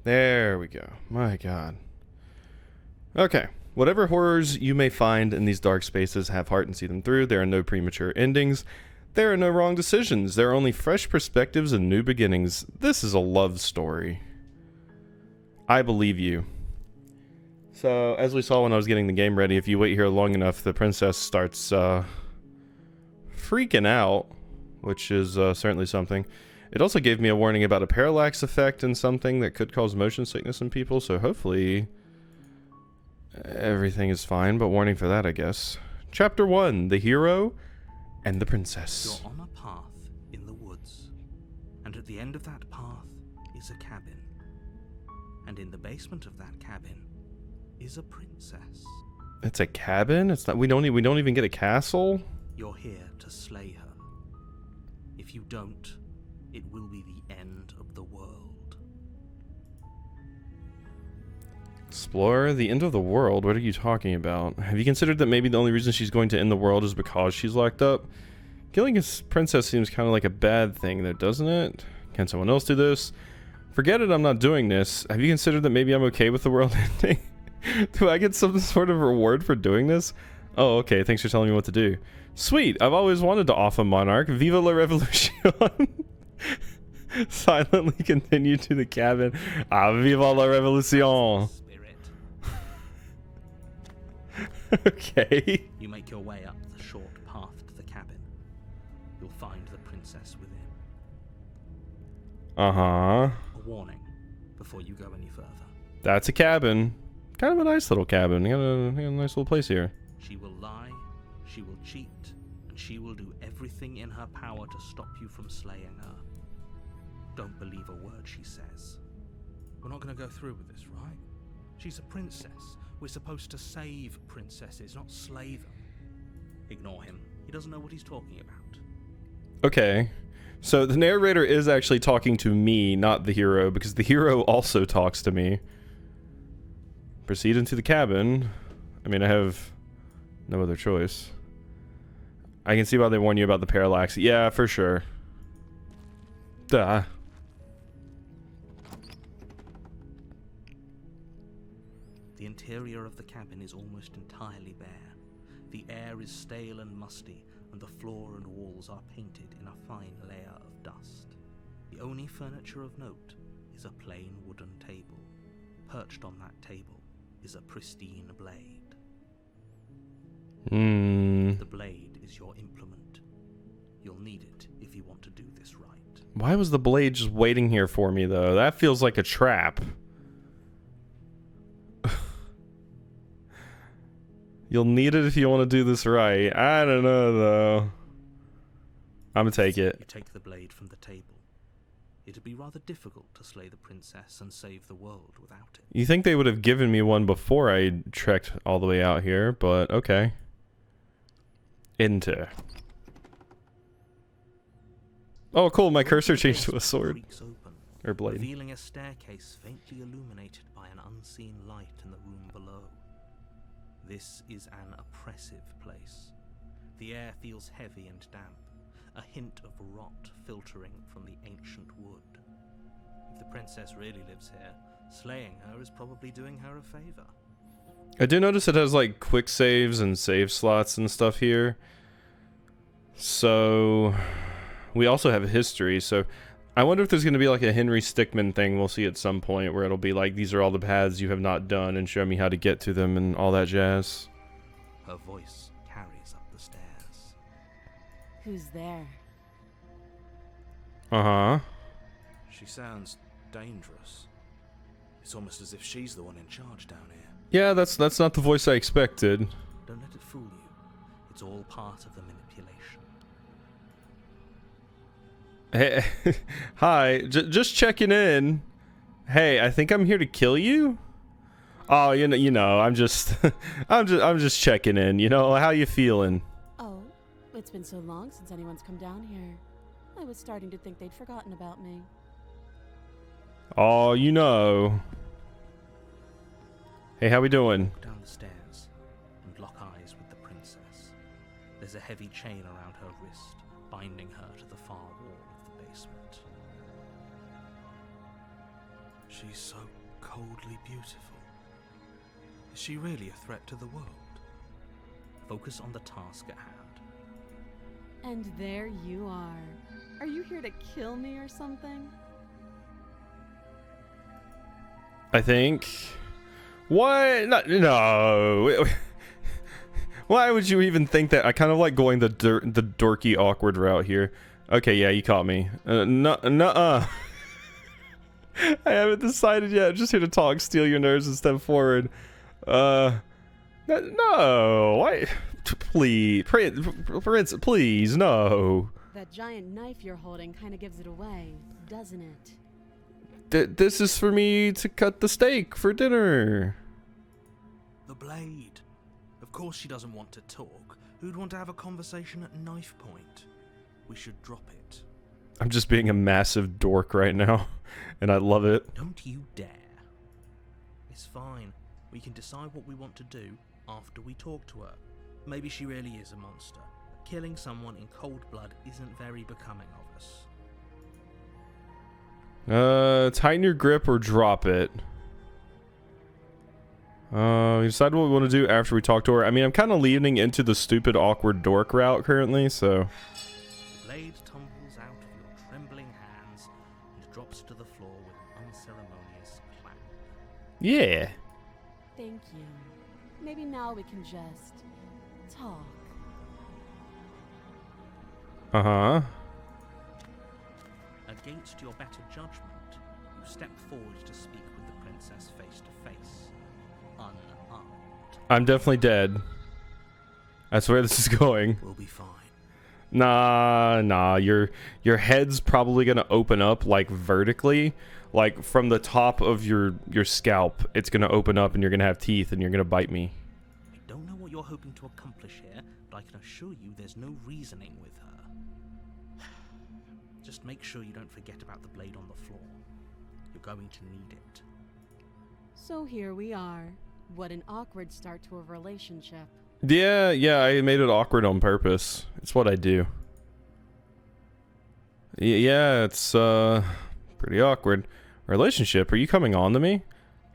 There we go. My god. Okay. Whatever horrors you may find in these dark spaces, have heart and see them through. There are no premature endings. There are no wrong decisions. There are only fresh perspectives and new beginnings. This is a love story. I believe you. So, as we saw when I was getting the game ready, if you wait here long enough, the princess starts freaking out, which is certainly something. It also gave me a warning about a parallax effect and something that could cause motion sickness in people, so hopefully everything is fine, but warning for that, I guess. Chapter 1, The Hero and the Princess. You're on a path in the woods, and at the end of that path is a cabin. And in the basement of that cabin is a princess. It's a cabin? It's not. We don't even get a castle? You're here to slay her. If you don't, it will be the end of the world. Explorer, the end of the world? What are you talking about? Have you considered that maybe the only reason she's going to end the world is because she's locked up? Killing a princess seems kind of like a bad thing though, doesn't it? Can someone else do this? Forget it, I'm not doing this. Have you considered that maybe I'm okay with the world ending? Do I get some sort of reward for doing this? Oh, okay, thanks for telling me what to do. Sweet, I've always wanted to off a monarch. Viva la revolution! Silently continue to the cabin. Ah, viva la revolution! Spirit. Okay. You make your way up the short path to the cabin. You'll find the princess within. Uh-huh. A warning before you go any further. That's a cabin. Kind of a nice little cabin. You got a nice little place here. She will lie, she will cheat, and she will do everything in her power to stop you from slaying her. Don't believe a word she says. We're not going to go through with this, right? She's a princess. We're supposed to save princesses, not slay them. Ignore him. He doesn't know what he's talking about. Okay. So the narrator is actually talking to me, not the hero, because the hero also talks to me. Proceed into the cabin. I mean, I have no other choice. I can see why they warn you about the parallax. Yeah, for sure. Duh. The interior of the cabin is almost entirely bare. The air is stale and musty, and the floor and walls are painted in a fine layer of dust. The only furniture of note is a plain wooden table. Perched on that table is a pristine blade. The blade is your implement. You'll need it if you want to do this right. Why was the blade just waiting here for me, though? That feels like a trap. You'll need it if you want to do this right. I don't know, though. I'm gonna take it. You take the blade from the table. It'd be rather difficult to slay the princess and save the world without it. You think they would have given me one before I trekked all the way out here, but okay. Enter. Oh, cool, my cursor changed to a sword. Creaks open, Or blade. revealing a staircase faintly illuminated by an unseen light in the room below. This is an oppressive place. The air feels heavy and damp, a hint of rot filtering from the ancient wood. If the princess really lives here, slaying her is probably doing her a favor. I do notice it has like quick saves and save slots and stuff here. So we also have a history, so I wonder if there's going to be like a Henry Stickmin thing we'll see at some point where it'll be like, these are all the paths you have not done and show me how to get to them and all that jazz. Her voice carries up the stairs. Who's there? Uh-huh. She sounds dangerous. It's almost as if she's the one in charge down here. Yeah, that's not the voice I expected. Don't let it fool you. It's all part of the manipulation. Hey, hi, just checking in. Hey, I think I'm here to kill you. Oh, you know, I'm just, I'm just checking in. You know, how you feeling? Oh, it's been so long since anyone's come down here. I was starting to think they'd forgotten about me. Oh, you know. Hey, how we doing? Walk down the stairs and lock eyes with the princess. There's a heavy chain around her wrist, binding her to the far wall of the basement. She's so coldly beautiful. Is she really a threat to the world? Focus on the task at hand. And there you are. Are you here to kill me or something? I think. What? No. Why would you even think that? I kind of like going the dorky, awkward route here. Okay, yeah, you caught me. Nuh-uh. I haven't decided yet. I'm just here to talk, steal your nerves, and step forward. No. Why? Please, Prince, please, no. That giant knife you're holding kind of gives it away, doesn't it? This is for me to cut the steak for dinner. The blade. Of course she doesn't want to talk. Who'd want to have a conversation at knife point? We should drop it. I'm just being a massive dork right now, and I love it. Don't you dare. It's fine. We can decide what we want to do after we talk to her. Maybe she really is a monster. Killing someone in cold blood isn't very becoming of us. Tighten your grip or drop it. We decide what we want to do after we talk to her. I mean, I'm kind of leaning into the stupid, awkward dork route currently, so. The blade tumbles out of your trembling hands and drops to the floor with an unceremonious clang. Yeah. Thank you. Maybe now we can just talk. Uh-huh. Against your better judgment, you step forward to speak with the princess face to face, unarmed. I'm definitely dead. That's where this is going. We'll be fine. Nah. Your head's probably gonna open up like vertically, like from the top of your scalp. It's gonna open up, and you're gonna have teeth, and you're gonna bite me. I don't know what you're hoping to accomplish here, but I can assure you there's no reasoning with her. Just make sure you don't forget about the blade on the floor. You're going to need it. So here we are. What an awkward start to a relationship. Yeah, I made it awkward on purpose. It's what I do. Yeah, it's pretty awkward. Relationship, are you coming on to me?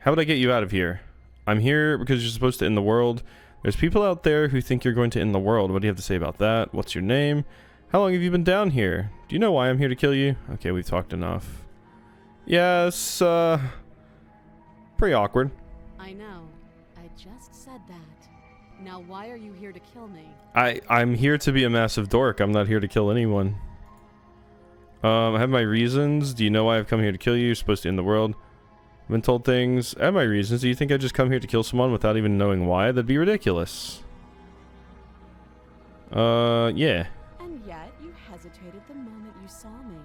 How would I get you out of here? I'm here because you're supposed to end the world. There's people out there who think you're going to end the world. What do you have to say about that? What's your name? How long have you been down here? Do you know why I'm here to kill you? Okay, we've talked enough. Yes, pretty awkward. I know. I just said that. Now why are you here to kill me? I'm here to be a massive dork. I'm not here to kill anyone. I have my reasons. Do you know why I've come here to kill you? You're supposed to end the world. I've been told things. I have my reasons. Do you think I just come here to kill someone without even knowing why? That'd be ridiculous. Yeah. And yet you hesitated the moment you saw me.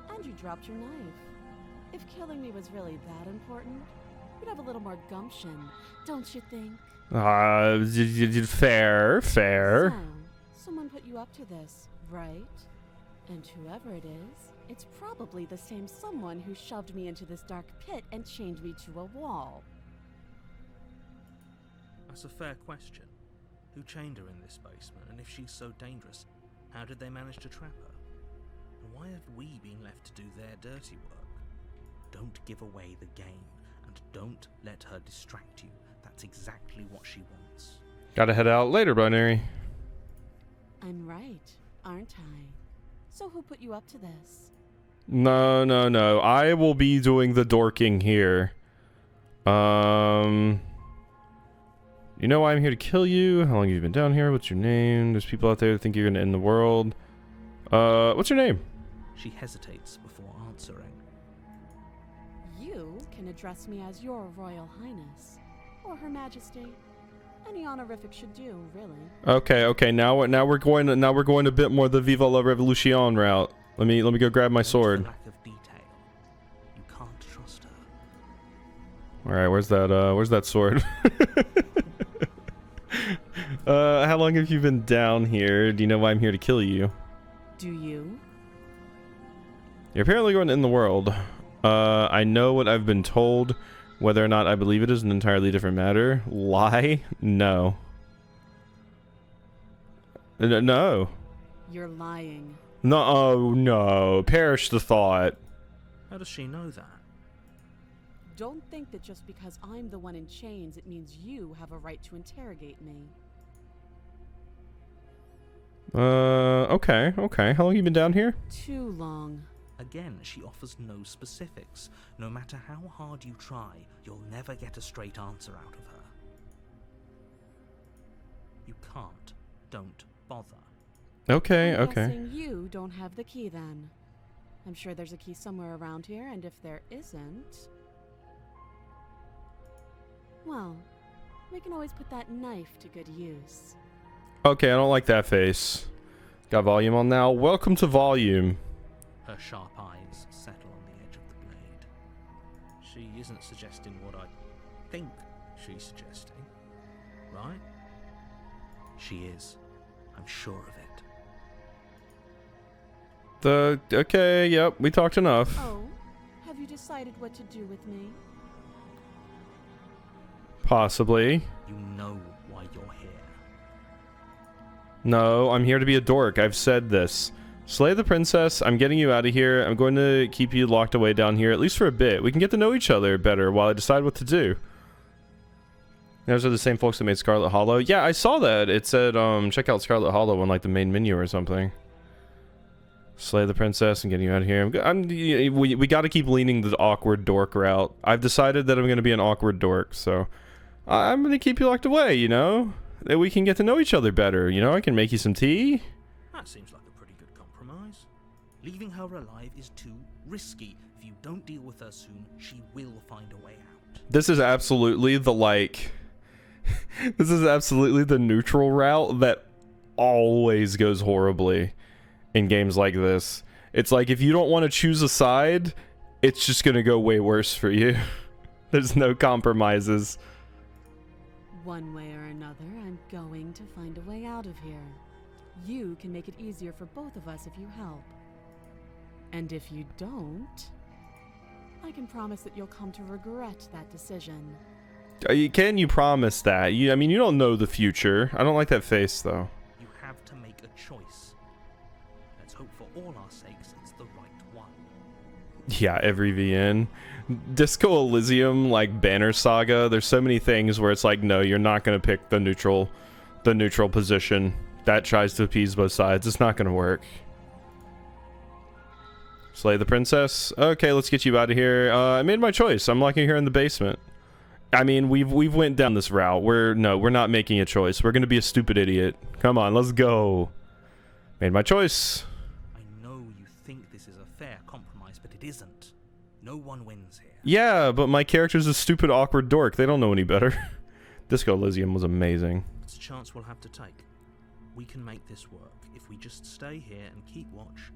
And you dropped your knife. If killing me was really that important, you'd have a little more gumption, don't you think? Fair. So, someone put you up to this, right? And whoever it is, it's probably the same someone who shoved me into this dark pit and chained me to a wall. That's a fair question. Who chained her in this basement, and if she's so dangerous, how did they manage to trap her? And why have we been left to do their dirty work? Don't give away the game, and don't let her distract you. That's exactly what she wants. Gotta head out later, Binary. I'm right, aren't I? So who put you up to this? No. I will be doing the dorking here. You know why I'm here to kill you? How long have you been down here? What's your name? There's people out there that think you're gonna end the world. What's your name? She hesitates before answering. You can address me as your Royal Highness, or Her Majesty. Any honorific should do, really. Okay. Now we're going a bit more the Viva la Revolution route. Let me go grab my sword. Lack of detail. You can't trust her. All right, where's that sword? How long have you been down here? Do you know why I'm here to kill you? Do you? You're apparently going to end the world. I know what I've been told. Whether or not I believe it is an entirely different matter. Lie? No. No. You're lying. No, no. Perish the thought. How does she know that? Don't think that just because I'm the one in chains, it means you have a right to interrogate me. Okay. How long you been down here? Too long. Again, she offers no specifics. No matter how hard you try, you'll never get a straight answer out of her. You can't. Don't bother. Okay. I'm guessing you don't have the key then. I'm sure there's a key somewhere around here, and if there isn't... well, we can always put that knife to good use. Okay, I don't like that face. Got volume on now. Welcome to volume. Her sharp eyes settle on the edge of the blade. She isn't suggesting what I think she's suggesting, right? She is. I'm sure of it. Okay, yep, we talked enough. Oh, have you decided what to do with me? Possibly. You know why you're here. No, I'm here to be a dork. I've said this. Slay the princess. I'm getting you out of here. I'm going to keep you locked away down here, at least for a bit. We can get to know each other better while I decide what to do. Those are the same folks that made Scarlet Hollow. Yeah, I saw that. It said, check out Scarlet Hollow on, like, the main menu or something. Slay the princess and getting you out of here. We got to keep leaning the awkward dork route. I've decided that I'm going to be an awkward dork, so I'm going to keep you locked away, you know? That we can get to know each other better, you know? I can make you some tea. That seems like a pretty good compromise. Leaving her alive is too risky. If you don't deal with her soon, she will find a way out. This is absolutely the, like... this is absolutely the neutral route that always goes horribly in games like this. It's like, if you don't want to choose a side, it's just going to go way worse for you. There's no compromises. One way or another, I'm going to find a way out of here. You can make it easier for both of us if you help. And if you don't, I can promise that you'll come to regret that decision. Can you promise that? I mean, you don't know the future. I don't like that face, though. You have to make a choice. Let's hope for all our sakes it's the right one. Yeah, every VN. Disco Elysium, like Banner Saga, there's so many things where it's like, no, you're not going to pick the neutral position. That tries to appease both sides. It's not going to work. Slay the princess. Okay, let's get you out of here. I made my choice. I'm locking her in the basement. I mean, we've went down this route. We're not making a choice. We're going to be a stupid idiot. Come on, let's go. Made my choice. I know you think this is a fair compromise, but it isn't. No one wins here. Yeah, but my character's a stupid, awkward dork. They don't know any better. Disco Elysium was amazing. It's a chance we'll have to take. We can make this work. If we just stay here and keep watch,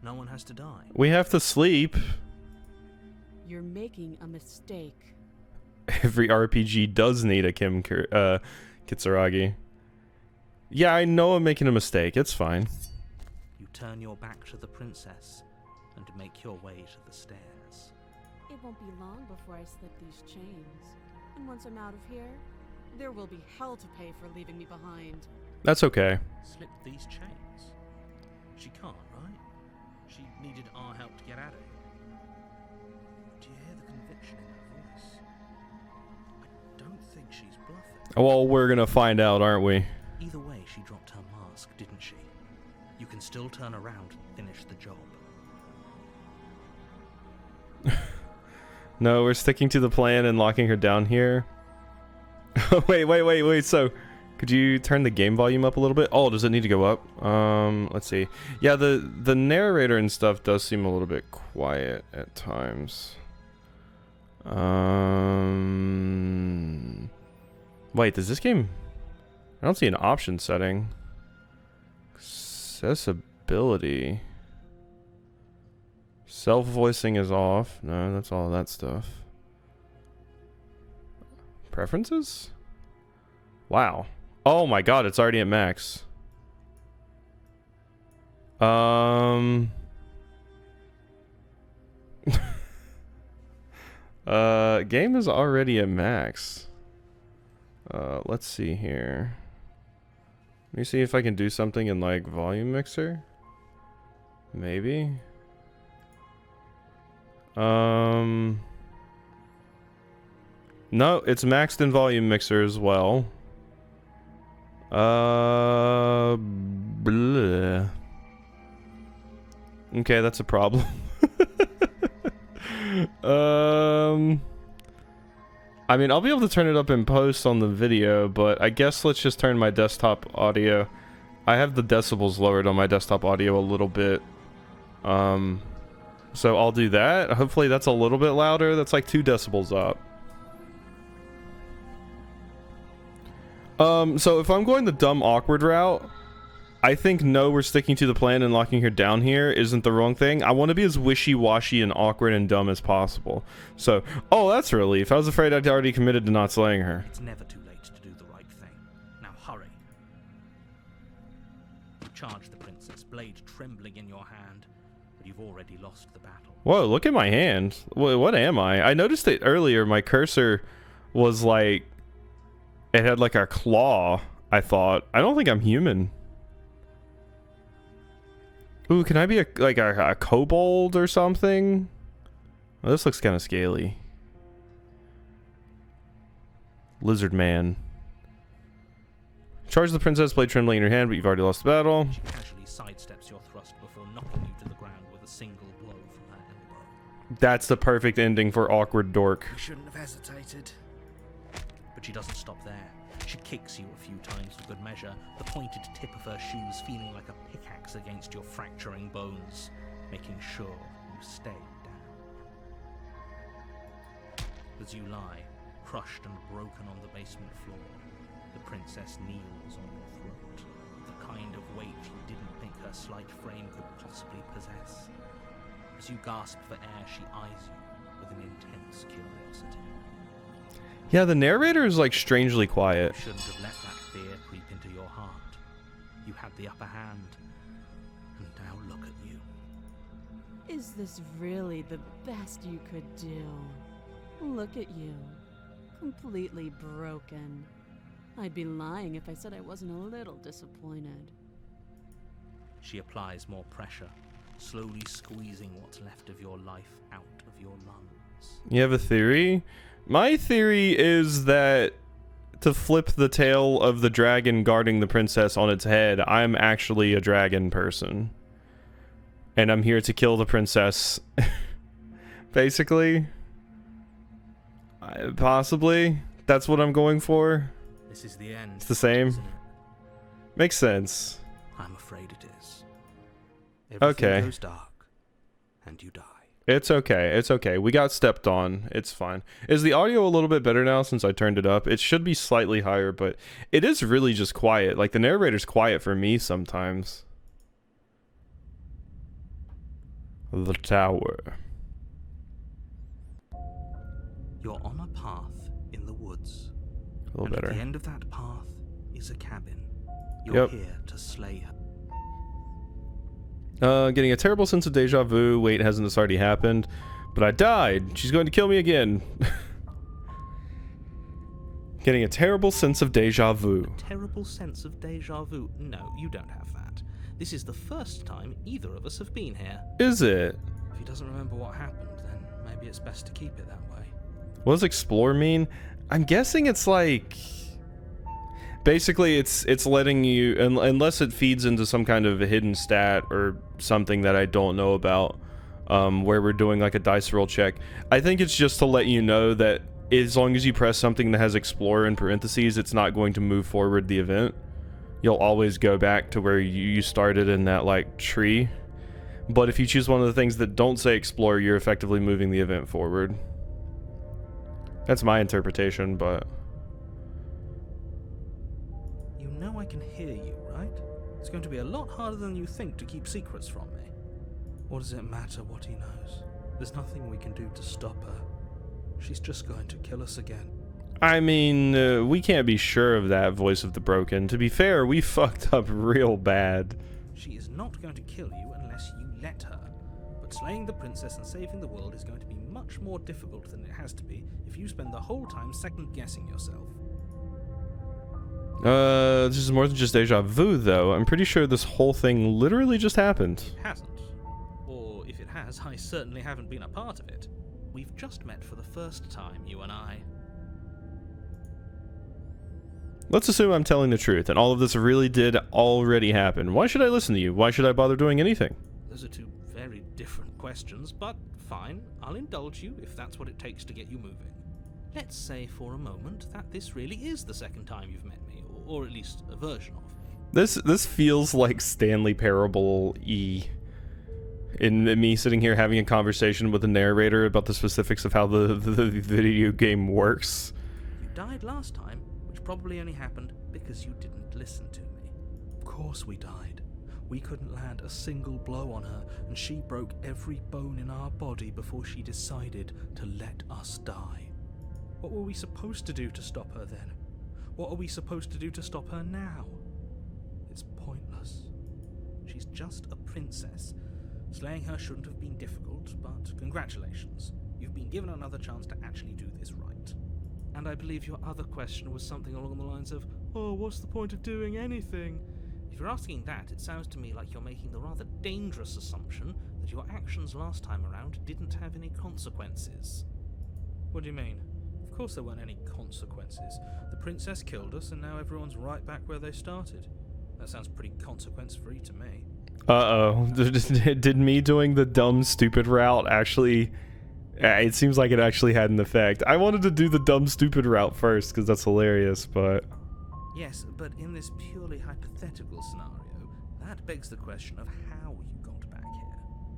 no one has to die. We have to sleep. You're making a mistake. Every RPG does need a Kitsuragi. Yeah, I know I'm making a mistake. It's fine. You turn your back to the princess and make your way to the stairs. It won't be long before I slip these chains. And once I'm out of here, there will be hell to pay for leaving me behind. That's okay. Slip these chains? She can't, right? She needed our help to get out of here. Do you hear the conviction in her voice? I don't think she's bluffing. Well, we're gonna find out, aren't we? Either way, she dropped her mask, didn't she? You can still turn around and finish the job. No, we're sticking to the plan and locking her down here. Wait. So, could you turn the game volume up a little bit? Oh, does it need to go up? Let's see. Yeah, the narrator and stuff does seem a little bit quiet at times. Wait, does this game... I don't see an option setting. Accessibility. Self-voicing is off. No, that's all that stuff. Preferences? Wow. Oh my god, it's already at max. Game is already at max. Let's see here. Let me see if I can do something in like volume mixer. Maybe. No, it's maxed in volume mixer as well. Bleh. Okay, that's a problem. I mean, I'll be able to turn it up in post on the video, but I guess let's just turn my desktop audio. I have the decibels lowered on my desktop audio a little bit. So I'll do that. Hopefully that's a little bit louder. That's like 2 decibels up. So if I'm going the dumb awkward route, I think no, we're sticking to the plan and locking her down here isn't the wrong thing. I want to be as wishy-washy and awkward and dumb as possible. So, oh, that's a relief. I was afraid I'd already committed to not slaying her. It's never too late to do the right thing. Now hurry. You charge the princess, blade trembling in your hand, but you've already lost the battle. Whoa, look at my hand. What am I? I noticed it earlier. My cursor was like... It had like a claw, I thought. I don't think I'm human. Ooh, can I be a kobold or something? Oh, this looks kind of scaly. Lizard man. Charge the princess, blade trembling in your hand, but you've already lost the battle. She casually sidesteps your thrust before knocking you to the ground with a single blow from her elbow. That's the perfect ending for awkward dork. You shouldn't have hesitated. But she doesn't stop there. She kicks you a few times for good measure, the pointed tip of her shoes feeling like a pickaxe against your fracturing bones, making sure you stay down. As you lie, crushed and broken on the basement floor, the princess kneels on your throat, the kind of weight you didn't think her slight frame could possibly possess. As you gasp for air, she eyes you with an intense curiosity. Yeah, the narrator is like strangely quiet. You shouldn't have let that fear creep into your heart. You had the upper hand, and now look at you. Is this really the best you could do? Look at you. Completely broken. I'd be lying if I said I wasn't a little disappointed. She applies more pressure, slowly squeezing what's left of your life out of your lungs. You have a theory? My theory is that to flip the tail of the dragon guarding the princess on its head, I'm actually a dragon person. And I'm here to kill the princess. Basically. Possibly. That's what I'm going for. This is the end. It's the same. Isn't it? Makes sense. I'm afraid it is. Everything Okay. goes dark, and you die. It's okay. It's okay. We got stepped on. It's fine. Is the audio a little bit better now since I turned it up? It should be slightly higher, but it is really just quiet. Like the narrator's quiet for me sometimes. The tower. You're on a path in the woods. A little and better. At the end of that path is a cabin. You're Yep. here to slay her. Getting a terrible sense of deja vu. Wait, hasn't this already happened? But I died. She's going to kill me again. Getting a terrible sense of deja vu. Terrible sense of deja vu. No, you don't have that. This is the first time either of us have been here. Is it? If he doesn't remember what happened, then maybe it's best to keep it that way. What does explore mean? I'm guessing it's like... Basically, it's letting you... Unless it feeds into some kind of a hidden stat or something that I don't know about, where we're doing like a dice roll check. I think it's just to let you know that as long as you press something that has explore in parentheses, it's not going to move forward the event. You'll always go back to where you started in that like tree. But if you choose one of the things that don't say explore, you're effectively moving the event forward. That's my interpretation, but... You know I can hear you, right? It's going to be a lot harder than you think to keep secrets from me. What does it matter what he knows? There's nothing we can do to stop her. She's just going to kill us again. I mean, we can't be sure of that, Voice of the Broken. To be fair, we fucked up real bad. She is not going to kill you unless you let her. But slaying the princess and saving the world is going to be much more difficult than it has to be if you spend the whole time second-guessing yourself. This is more than just deja vu, though. I'm pretty sure this whole thing literally just happened. It hasn't. Or if it has, I certainly haven't been a part of it. We've just met for the first time, you and I. Let's assume I'm telling the truth, and all of this really did already happen. Why should I listen to you? Why should I bother doing anything? Those are two very different questions, but fine, I'll indulge you if that's what it takes to get you moving. Let's say for a moment that this really is the second time you've met me, or at least a version of me. This feels like Stanley Parable-y. In me sitting here having a conversation with the narrator about the specifics of how the video game works. You died last time, which probably only happened because you didn't listen to me. Of course we died. We couldn't land a single blow on her, and she broke every bone in our body before she decided to let us die. What were we supposed to do to stop her then? What are we supposed to do to stop her now? It's pointless. She's just a princess. Slaying her shouldn't have been difficult, but congratulations. You've been given another chance to actually do this right. And I believe your other question was something along the lines of, oh, what's the point of doing anything? If you're asking that, it sounds to me like you're making the rather dangerous assumption that your actions last time around didn't have any consequences. What do you mean? Of course there weren't any consequences. The princess killed us, and now everyone's right back where they started. That sounds pretty consequence-free to me. Uh-oh. Did me doing the dumb, stupid route actually... It seems like it actually had an effect. I wanted to do the dumb, stupid route first, because that's hilarious, but... Yes, but in this purely hypothetical scenario, that begs the question of how you got back here.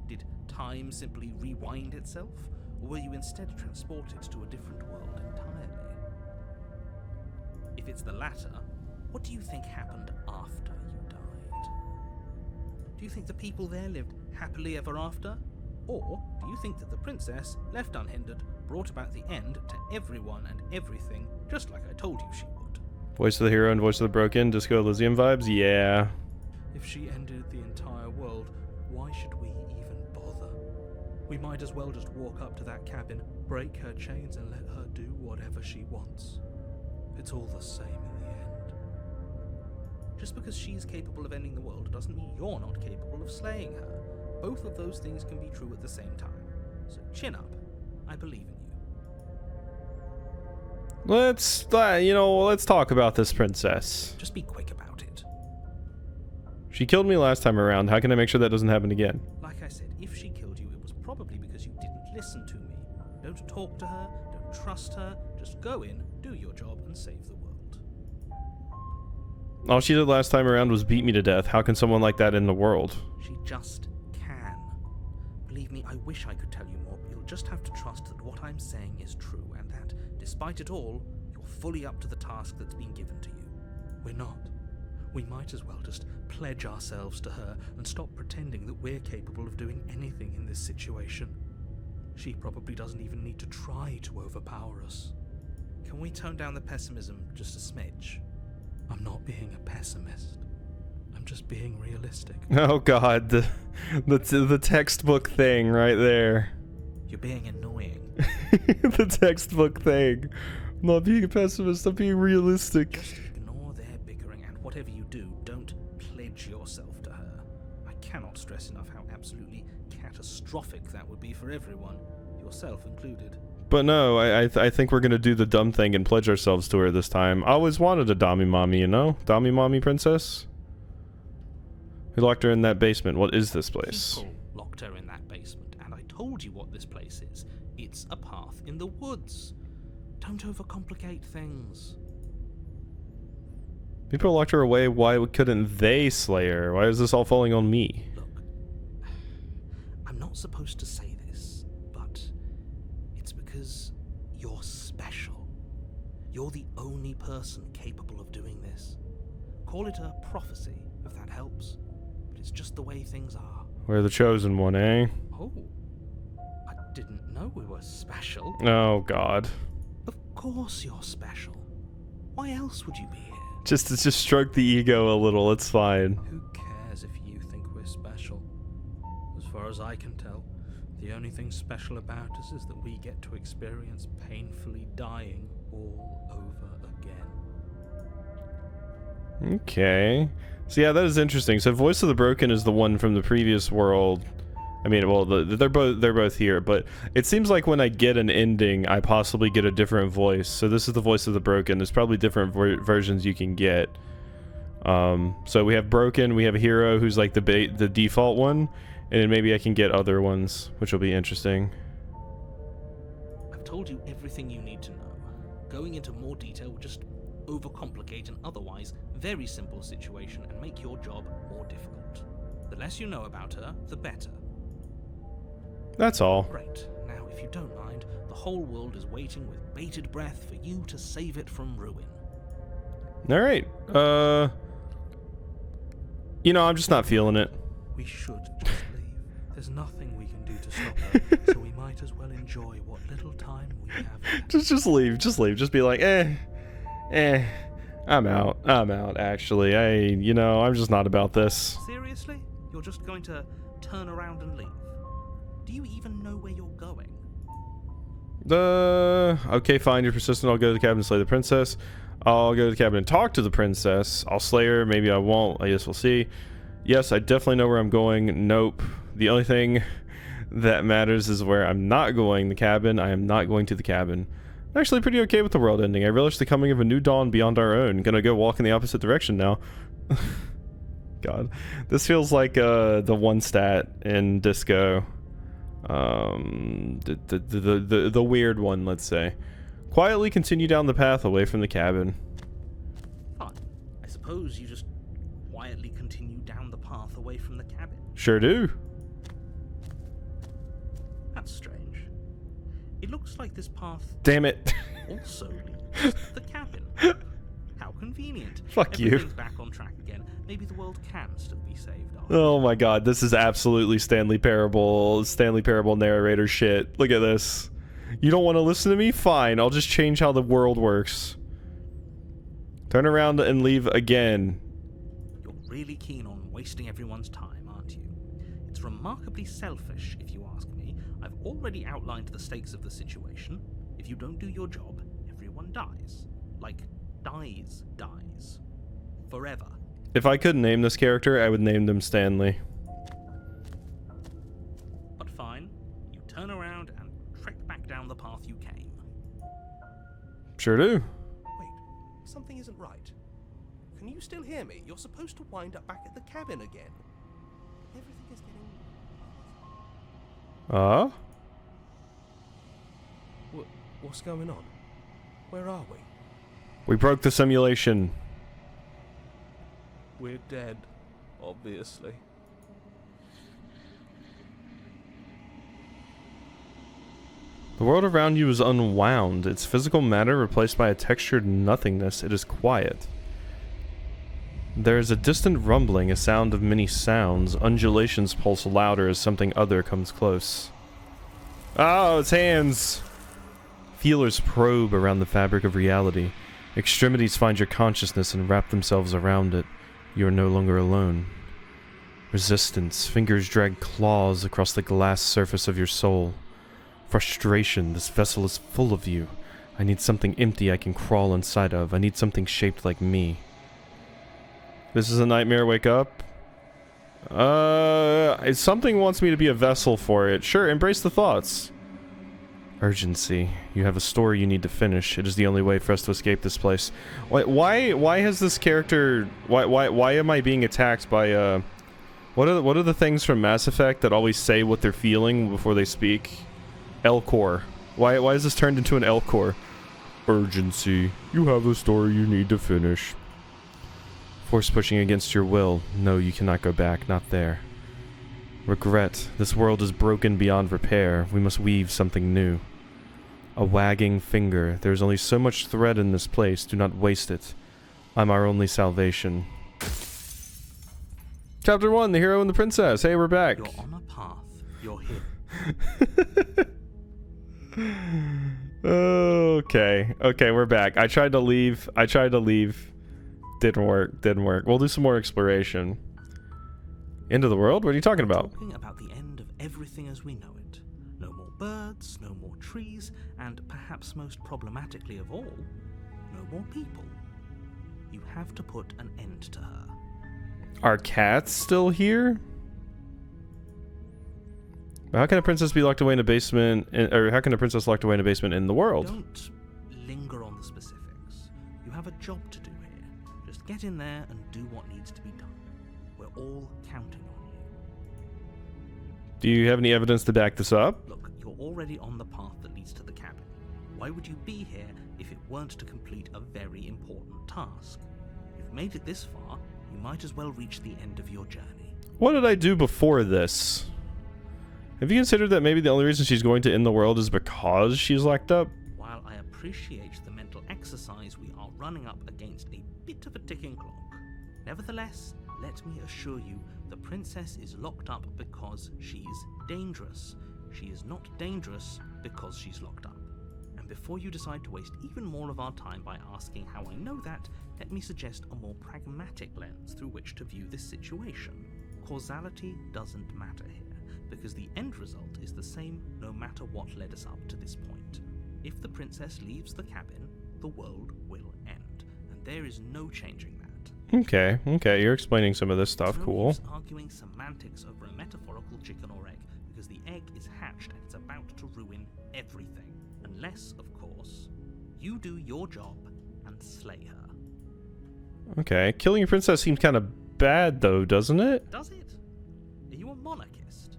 Did time simply rewind itself, or were you instead transported to a different world entirely? If it's the latter, what do you think happened after you died? Do you think the people there lived happily ever after? Or do you think that the princess, left unhindered, brought about the end to everyone and everything, just like I told you she would? Voice of the hero and voice of the broken, Disco Elysium vibes? Yeah. If she ended the entire world, why should we even bother? We might as well just walk up to that cabin, break her chains, and let her do whatever she wants. It's all the same in the end. Just because she's capable of ending the world doesn't mean you're not capable of slaying her. Both of those things can be true at the same time. So chin up. I believe in you. Let's talk about this princess. Just be quick about it. She killed me last time around. How can I make sure that doesn't happen again? Like I said, if she killed you, it was probably because you didn't listen to me. Don't talk to her, don't trust her, just go in, do your job, and save the world. All she did last time around was beat me to death. How can someone like that end the world? She just can. Believe me, I wish I could tell you more, but you'll just have to trust that what I'm saying is true, and that, despite it all, you're fully up to the task that's been given to you. We're not. We might as well just pledge ourselves to her and stop pretending that we're capable of doing anything in this situation. She probably doesn't even need to try to overpower us. Can we tone down the pessimism just a smidge? I'm not being a pessimist. I'm just being realistic. Oh god, the textbook thing right there. You're being annoying. The textbook thing. I'm not being a pessimist, I'm being realistic. Just ignore their bickering, and whatever you do, don't pledge yourself to her. I cannot stress enough how absolutely catastrophic that would be for everyone, yourself included. But no, I think we're gonna do the dumb thing and pledge ourselves to her this time. I always wanted a Dami Mommy, you know? Dami Mommy princess? We locked her in that basement. What is this place? People locked her in that basement, and I told you what this place is. It's a path in the woods. Don't overcomplicate things. People locked her away. Why couldn't they slay her? Why is this all falling on me? Look, I'm not supposed to say this, but it's because you're special. You're the only person capable of doing this. Call it a prophecy, if that helps. But it's just the way things are. We're the chosen one, eh? Oh, I didn't know we were special. Oh god. Of course you're special. Why else would you be here? Just stroke the ego a little, it's fine. Who cares if you think we're special? As far as I can tell, the only thing special about us is that we get to experience painfully dying all over again. Okay. So yeah, that is interesting. So Voice of the Broken is the one from the previous world. I mean, well, they're both here, but it seems like when I get an ending, I possibly get a different voice. So this is the voice of the Broken. There's probably different versions you can get. So we have Broken, we have a Hero who's like the default one, and then maybe I can get other ones, which will be interesting. I've told you everything you need to know. Going into more detail will just overcomplicate an otherwise very simple situation and make your job more difficult. The less you know about her, the better. That's all. Great. Now, if you don't mind, the whole world is waiting with bated breath for you to save it from ruin. Alright. You know, I'm just not feeling it. We should just leave. There's nothing we can do to stop her, so we might as well enjoy what little time we have left. Just leave. Just be like, I'm out, actually. I'm just not about this. Seriously? You're just going to turn around and leave? Do you even know where you're going? Okay, fine, you're persistent. I'll go to the cabin and slay the princess. I'll go to the cabin and talk to the princess. I'll slay her, maybe I won't. I guess we'll see. Yes, I definitely know where I'm going. Nope. The only thing that matters is where I'm not going, the cabin. I am not going to the cabin. I'm actually pretty okay with the world ending. I relish the coming of a new dawn beyond our own. Gonna go walk in the opposite direction now. God. This feels like the one stat in Disco. The weird one, let's say. Quietly continue down the path away from the cabin. Fine. I suppose you just quietly continue down the path away from the cabin. Sure do. That's strange. It looks like this path Damn it. also leads to the cabin. How convenient. Fuck you. Everything's back on track again. Maybe the world can still be saved. Oh my god, this is absolutely Stanley Parable narrator shit. Look at this. You don't want to listen to me? Fine, I'll just change how the world works. Turn around and leave again. You're really keen on wasting everyone's time, aren't you? It's remarkably selfish, if you ask me. I've already outlined the stakes of the situation. If you don't do your job, everyone dies. Like, dies. Forever. If I could name this character, I would name them Stanley. But fine, you turn around and trek back down the path you came. Sure do. Wait, something isn't right. Can you still hear me? You're supposed to wind up back at the cabin again. Everything is getting... What's going on? Where are we? We broke the simulation. We're dead, obviously. The world around you is unwound, its physical matter replaced by a textured nothingness. It is quiet. There is a distant rumbling, a sound of many sounds. Undulations pulse louder as something other comes close. Oh, its hands! Feelers probe around the fabric of reality. Extremities find your consciousness and wrap themselves around it. You are no longer alone. Resistance. Fingers drag claws across the glass surface of your soul. Frustration. This vessel is full of you. I need something empty I can crawl inside of. I need something shaped like me. This is a nightmare. Wake up. Something wants me to be a vessel for it. Sure, embrace the thoughts. Urgency. You have a story you need to finish. It is the only way for us to escape this place. Why has this character... Why am I being attacked by, What are the things from Mass Effect that always say what they're feeling before they speak? Elcor. Why is this turned into an Elcor? Urgency. You have a story you need to finish. Force pushing against your will. No, you cannot go back. Not there. Regret. This world is broken beyond repair. We must weave something new. A wagging finger. There is only so much thread in this place. Do not waste it. I'm our only salvation. Chapter 1, The Hero and the Princess. Hey, we're back. You're on a path. You're here. Okay, we're back. I tried to leave. Didn't work. We'll do some more exploration. End of the world? What are you talking about? Talking about the end of everything as we know it. No more birds, no more trees, and perhaps most problematically of all, no more people. You have to put an end to her. Are cats still here? How can a princess be locked away in a basement, or how can a princess locked away in a basement in the world? Don't linger on the specifics. You have a job to do here. Just get in there and do what needs to be done. We're all counting on you. Do you have any evidence to back this up? Look, you're already on the path that leads to the cabin. Why would you be here if it weren't to complete a very important task? You've made it this far, you might as well reach the end of your journey. What did I do before this? Have you considered that maybe the only reason she's going to end the world is because she's locked up? While I appreciate the mental exercise, we are running up against a bit of a ticking clock. Nevertheless, let me assure you, the princess is locked up because she's dangerous. She is not dangerous because she's locked up. And before you decide to waste even more of our time by asking how I know that, let me suggest a more pragmatic lens through which to view this situation. Causality doesn't matter here, because the end result is the same no matter what led us up to this point. If the princess leaves the cabin, the world will end, and there is no changing that. Okay, you're explaining some of this stuff, No cool. use arguing semantics over a metaphorical chicken or egg, because the egg is hatched and it's about to ruin everything. Unless, of course, you do your job and slay her. Okay, killing a princess seems kind of bad though, doesn't it? Does it? Are you a monarchist?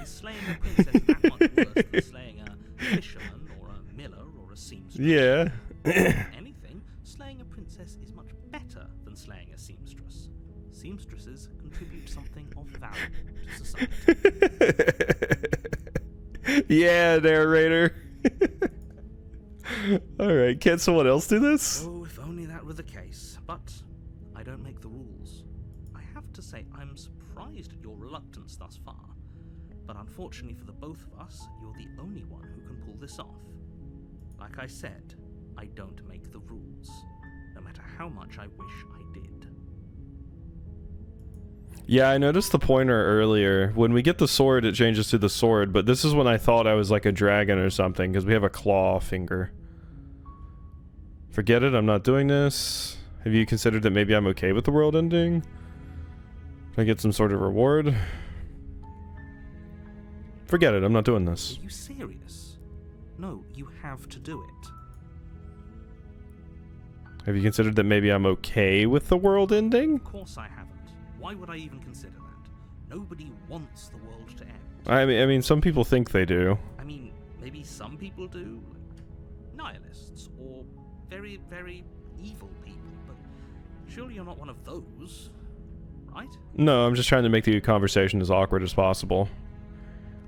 Is slaying a princess that much worse than slaying a fisherman or a miller or a seamstress? Yeah. If anything, slaying a princess is much better than slaying a seamstress. Seamstresses contribute something of value to society. Yeah, narrator. Alright, can't someone else do this? Oh, if only that were the case. But I don't make the rules. I have to say, I'm surprised at your reluctance thus far. But unfortunately for the both of us, you're the only one who can pull this off. Like I said, I don't make the rules, no matter how much I wish I did. Yeah, I noticed the pointer earlier. When we get the sword, it changes to the sword, but this is when I thought I was like a dragon or something, because we have a claw finger. Forget it, I'm not doing this. Have you considered that maybe I'm okay with the world ending? Can I get some sort of reward? Forget it, I'm not doing this. Are you serious? No, you have to do it. Have you considered that maybe I'm okay with the world ending? Of course I haven't. Why would I even consider that? Nobody wants the world to end. I mean, some people think they do. I mean, maybe some people do, like nihilists or very, very evil people, but surely you're not one of those, right? No, I'm just trying to make the conversation as awkward as possible.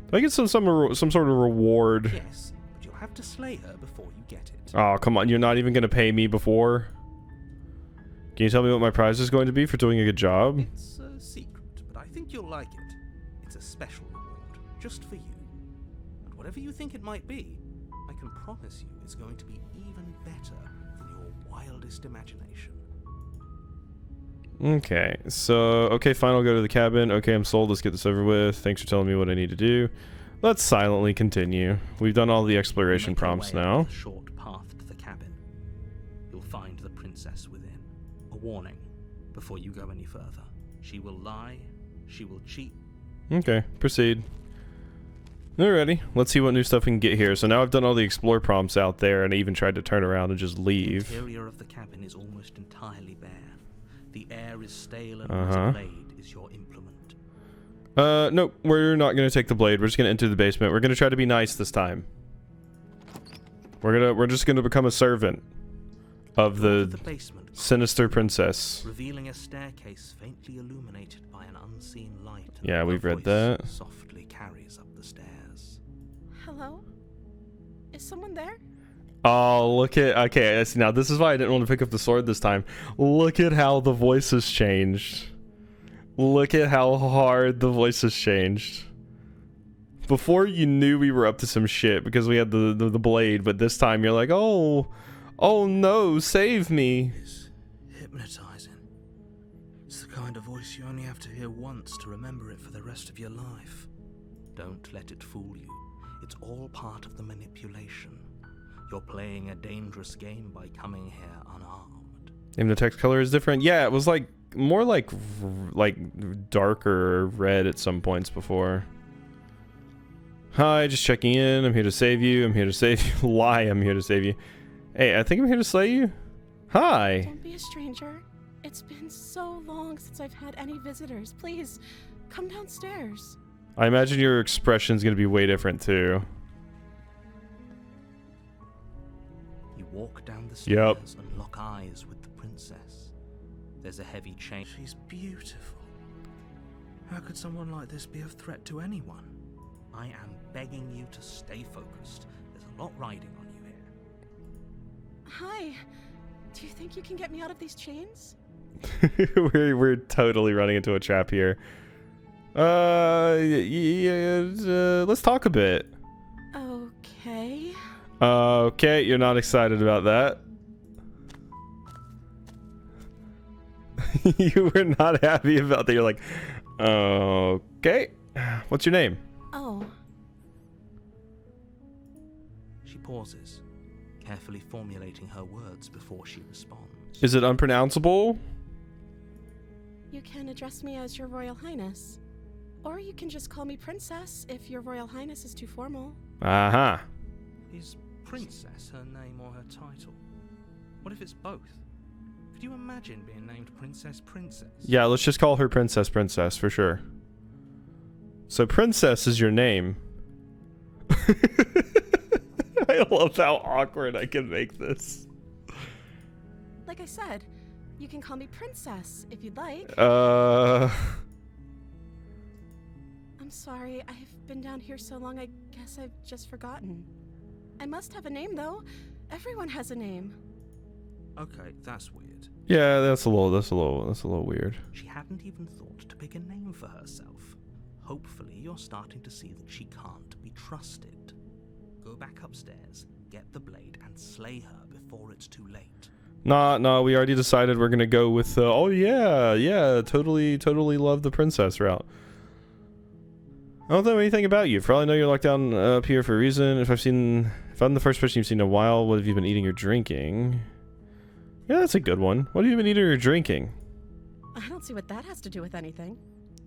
Do I get some sort of reward? Yes, but you'll have to slay her before you get it. Oh, come on, you're not even going to pay me before? Can you tell me what my prize is going to be for doing a good job? It's a secret, but I think you'll like it. It's a special reward, just for you. And whatever you think it might be, I can promise you it's going to be even better than your wildest imagination. Okay, so, okay, fine, I'll go to the cabin. Okay, I'm sold, let's get this over with. Thanks for telling me what I need to do. Let's silently continue. We've done all the exploration Make your prompts way now. up the short path to the cabin. You'll find the princess within. A warning before you go any further. She will lie, she will cheat. Okay, proceed. Alrighty, let's see what new stuff we can get here. So now I've done all the explore prompts out there, and I even tried to turn around and just The leave. interior of the cabin is almost entirely bare. The air is stale and Uh-huh. the blade is your implement. Nope, we're not gonna take the blade. We're just gonna enter the basement. We're gonna try to be nice this time. We're just gonna become a servant of Enter the basement, sinister princess. revealing a staircase faintly illuminated by an unseen light. and Yeah, her we've read voice that. Softly carries up the stairs. Hello? Is someone there? Oh, look at... Okay, now this is why I didn't want to pick up the sword this time. Look at how the voice has changed. Look at how hard the voice has changed. Before you knew we were up to some shit because we had the blade, but this time you're like, oh no, save me. It's hypnotizing. It's the kind of voice you only have to hear once to remember it for the rest of your life. Don't let it fool you. It's all part of the manipulation. You're playing a dangerous game by coming here unarmed. And the text color is different. Yeah, it was like more like darker red at some points before. Hi, just checking in. I'm here to save you. I'm here to save you. Lie, I'm here to save you. Hey, I think I'm here to slay you. Hi. Don't be a stranger. It's been so long since I've had any visitors. Please, come downstairs. I imagine your expression's gonna be way different too. You walk down the Yep. stairs and lock eyes with the princess. There's a heavy chain. She's beautiful. How could someone like this be of threat to anyone? I am begging you to stay focused. There's a lot riding on you here. Hi. Do you think you can get me out of these chains? we're totally running into a trap here. Let's talk a bit. Okay. Okay, you're not excited about that. You were not happy about that. You're like, okay. What's your name? Oh, She pauses, carefully formulating her words before she responds. Is it unpronounceable? you can address me as Your Royal Highness. Or you can just call me Princess if Your Royal Highness is too formal. Uh-huh. Is princess her name or her title? What if it's both? Could you imagine being named Princess? Yeah, let's just call her Princess for sure. So Princess is your name. I love how awkward I can make this. Like I said, you can call me Princess if you'd like. Uh... I'm sorry, I've been down here so long, I guess I've just forgotten. I must have a name, though. Everyone has a name. Okay, that's weird. Yeah, that's a little weird. She hadn't even thought to pick a name for herself. Hopefully you're starting to see that she can't be trusted. Go back upstairs, get the blade, and slay her before it's too late. Nah, we already decided we're gonna go with oh yeah, totally love the princess route. I don't know anything about you. For all I know, you're locked down up here for a reason. If I'm the first person you've seen in a while, what have you been eating or drinking? Yeah, that's a good one. What have you been eating or drinking? I don't see what that has to do with anything.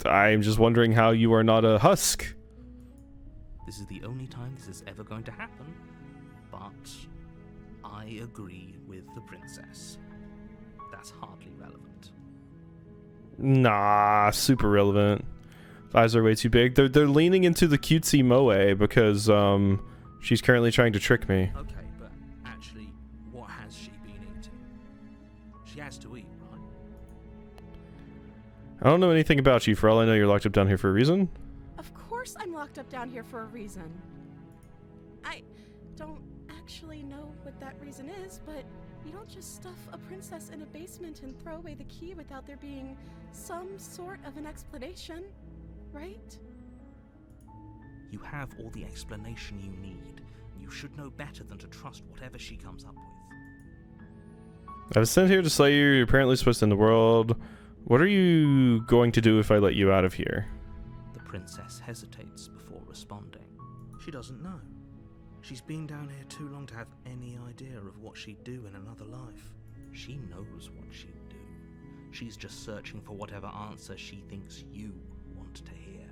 I'm just wondering how you are not a husk. This is the only time this is ever going to happen, but I agree with the princess. That's hardly relevant. Nah, super relevant. Eyes are way too big. They're leaning into the cutesy moe because she's currently trying to trick me. Okay, but actually, what has she been eating? She has to eat, right? I don't know anything about you. For all I know, you're locked up down here for a reason. Of course I'm locked up down here for a reason. I don't actually know what that reason is, but you don't just stuff a princess in a basement and throw away the key without there being some sort of an explanation, right? You have all the explanation you need. You should know better than to trust whatever she comes up with. I was sent here to slay you. You're apparently supposed to end the world. What are you going to do if I let you out of here? The princess hesitates before responding. She doesn't know. She's been down here too long to have any idea of what she'd do in another life. She knows what she'd do. She's just searching for whatever answer she thinks you want to hear.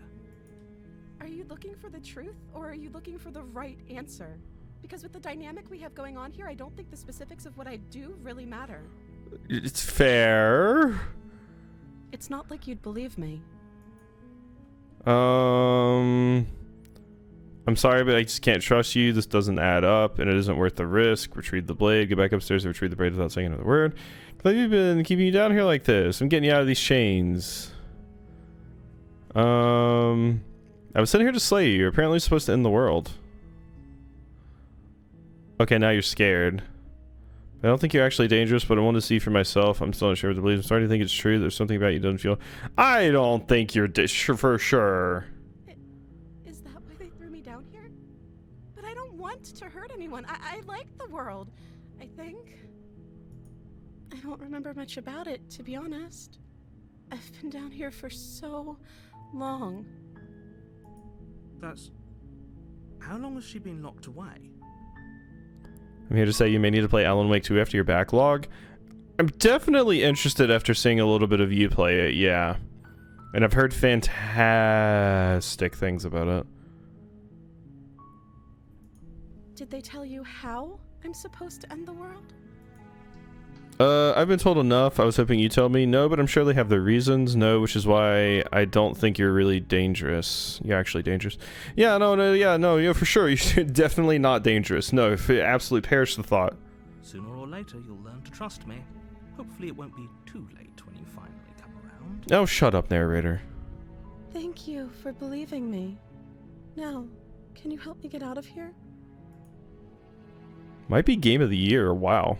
Are you looking for the truth, or are you looking for the right answer? Because with the dynamic we have going on here, I don't think the specifics of what I do really matter. It's fair. It's not like you'd believe me. I'm sorry, but I just can't trust you. This doesn't add up, and it isn't worth the risk. Retrieve the blade. Get back upstairs and retrieve the blade without saying another word. But you've been keeping you down here like this. I'm getting you out of these chains. I was sent here to slay you. You're apparently supposed to end the world. Okay, now you're scared. I don't think you're actually dangerous, but I want to see for myself. I'm still not sure what to believe. I'm starting to think it's true. There's something about you that doesn't feel... I don't think you're for sure. Is that why they threw me down here? But I don't want to hurt anyone. I like the world, I think. I don't remember much about it, to be honest. I've been down here for so long. That's... How long has she been locked away? I'm here to say you may need to play Alan Wake 2 after your backlog. I'm definitely interested after seeing a little bit of you play it, yeah. And I've heard fantastic things about it. Did they tell you how I'm supposed to end the world? I've been told enough. I was hoping you'd tell me. No, but I'm sure they have their reasons. No, which is why I don't think you're really dangerous. You're actually dangerous. Yeah, no, for sure. You're definitely not dangerous. No, absolutely perish the thought. Sooner or later, you'll learn to trust me. Hopefully it won't be too late when you finally come around. Oh, shut up, narrator. Thank you for believing me. Now, can you help me get out of here? Might be game of the year. Wow.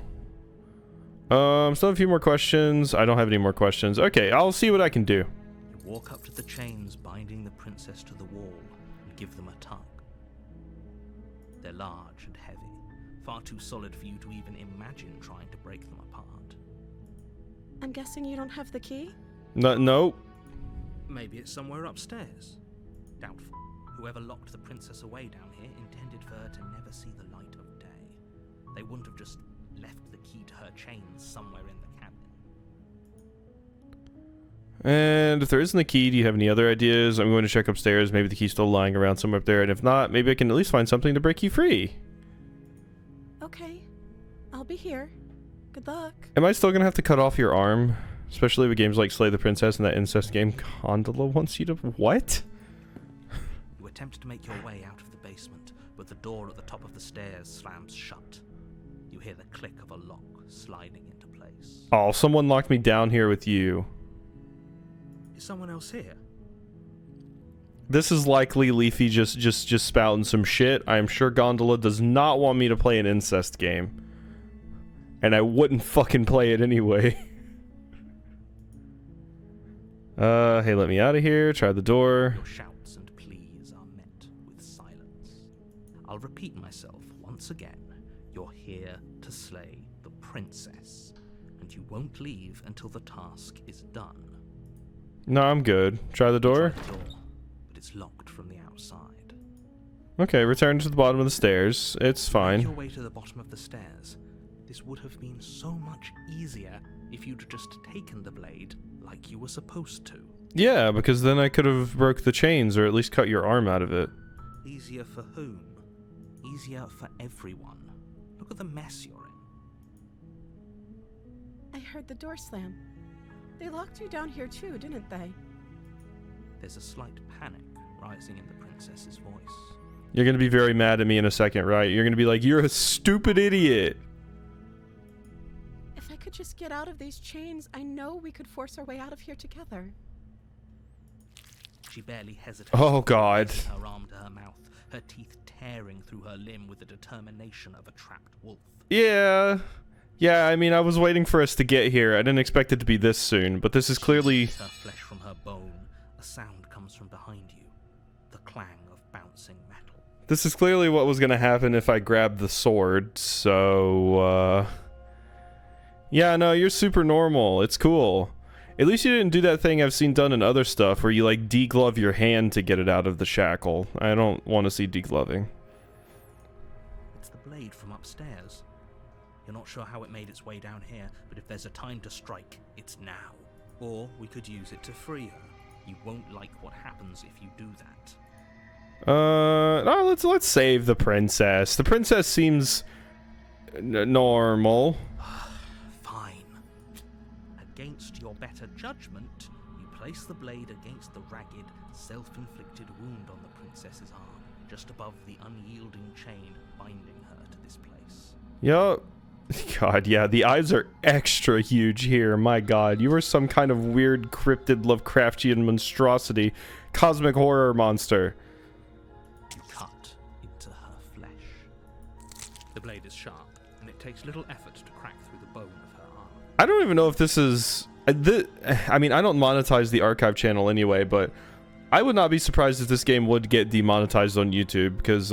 Still have a few more questions. I don't have any more questions. Okay, I'll see what I can do. You walk up to the chains binding the princess to the wall and give them a tug. They're large and heavy, far too solid for you to even imagine trying to break them apart. I'm guessing you don't have the key? No. Maybe it's somewhere upstairs. Doubtful. Whoever locked the princess away down here intended for her to never see the light of day. They wouldn't have just left the key to her chains somewhere in the cabin. And if there isn't a key, do you have any other ideas? I'm going to check upstairs. Maybe the key's still lying around somewhere up there. And if not, maybe I can at least find something to break you free. Okay. I'll be here. Good luck. Am I still going to have to cut off your arm? Especially with games like Slay the Princess and that incest game Gondola wants you to... What? You attempt to make your way out of the basement, but the door at the top of the stairs slams shut. You hear the click of a lock sliding into place. Oh, someone locked me down here with you. Is someone else here? This is likely Leafy just spouting some shit. I am sure Gondola does not want me to play an incest game. And I wouldn't fucking play it anyway. Hey, let me out of here. Try the door. Your shouts and pleas are met with silence. I'll repeat myself once again. You're here to slay the princess, and you won't leave until the task is done. No, I'm good. Try the door. Try the door, but it's locked from the outside. Okay, return to the bottom of the stairs. It's Make fine. your way to the bottom of the stairs. This would have been so much easier if you'd just taken the blade like you were supposed to. Yeah, because then I could have broke the chains or at least cut your arm out of it. Easier for whom? Easier for everyone. Look at the mess you're in. I heard the door slam. They locked you down here too, didn't they? There's a slight panic rising in the princess's voice. You're going to be very mad at me in a second, right? You're going to be like, you're a stupid idiot. If I could just get out of these chains, I know we could force our way out of here together. She barely hesitates. Oh, God. Her arm to her mouth, her teeth tearing through her limb with the determination of a trapped wolf. Yeah, I mean, I was waiting for us to get here. I didn't expect it to be this soon, but this is clearly... Her flesh from her bone. A sound comes from behind you. The clang of bouncing metal. This is clearly what was going to happen if I grabbed the sword, so, yeah, no, you're super normal. It's cool. At least you didn't do that thing I've seen done in other stuff where you, like, deglove your hand to get it out of the shackle. I don't want to see degloving. It's the blade from upstairs. You're not sure how it made its way down here, but if there's a time to strike, it's now. Or we could use it to free her. You won't like what happens if you do that. No, let's save the princess. The princess seems normal. Fine. Against your better judgment, you place the blade against the ragged, self-inflicted wound on the princess's arm, just above the unyielding chain binding her to this place. Yup. God, yeah, the eyes are extra huge here. My God, you are some kind of weird, cryptid, Lovecraftian monstrosity, cosmic horror monster. You cut into her flesh. The blade is sharp, and it takes little effort to crack through the bone of her arm. I don't even know if this is... I mean, I don't monetize the archive channel anyway, but I would not be surprised if this game would get demonetized on YouTube, because,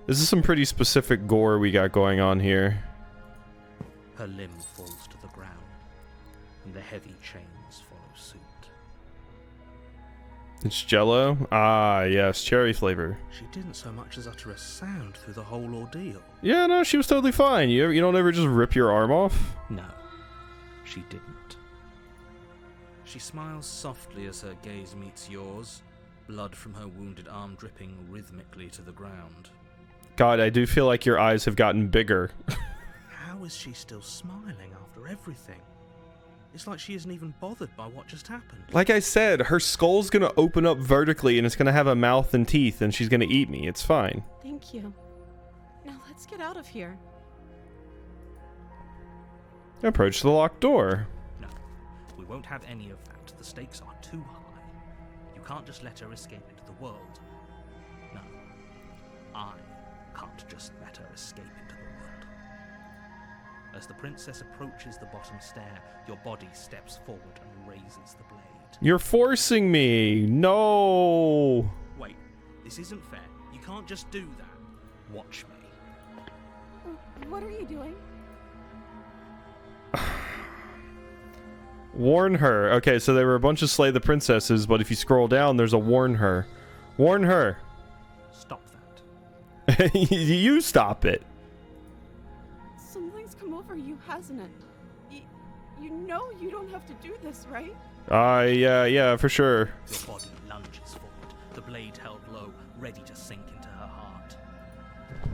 this is some pretty specific gore we got going on here. Her limb falls to the ground, and the heavy chains follow suit. It's Jello? Ah, yes, cherry flavor. She didn't so much as utter a sound through the whole ordeal. Yeah, no, she was totally fine. You don't ever just rip your arm off? No, she didn't. She smiles softly as her gaze meets yours, blood from her wounded arm dripping rhythmically to the ground. God, I do feel like your eyes have gotten bigger. How is she still smiling after everything? It's like she isn't even bothered by what just happened. Like I said, her skull's gonna open up vertically and it's gonna have a mouth and teeth and she's gonna eat me. It's fine. Thank you. Now let's get out of here. Approach the locked door. No, we won't have any of that. The stakes are too high. You can't just let her escape into the world. No, I can't just let her escape into the world. As the princess approaches the bottom stair, your body steps forward and raises the blade. You're forcing me. No. Wait, this isn't fair. You can't just do that. Watch me. What are you doing? Warn her. Okay, so there were a bunch of slay the princesses, but if you scroll down, there's a warn her. Warn her. Stop that. You stop it. Something's come over you, hasn't it? You know you don't have to do this, right? Yeah, for sure. Your body lunges forward, the blade held low, ready to sink into her heart. But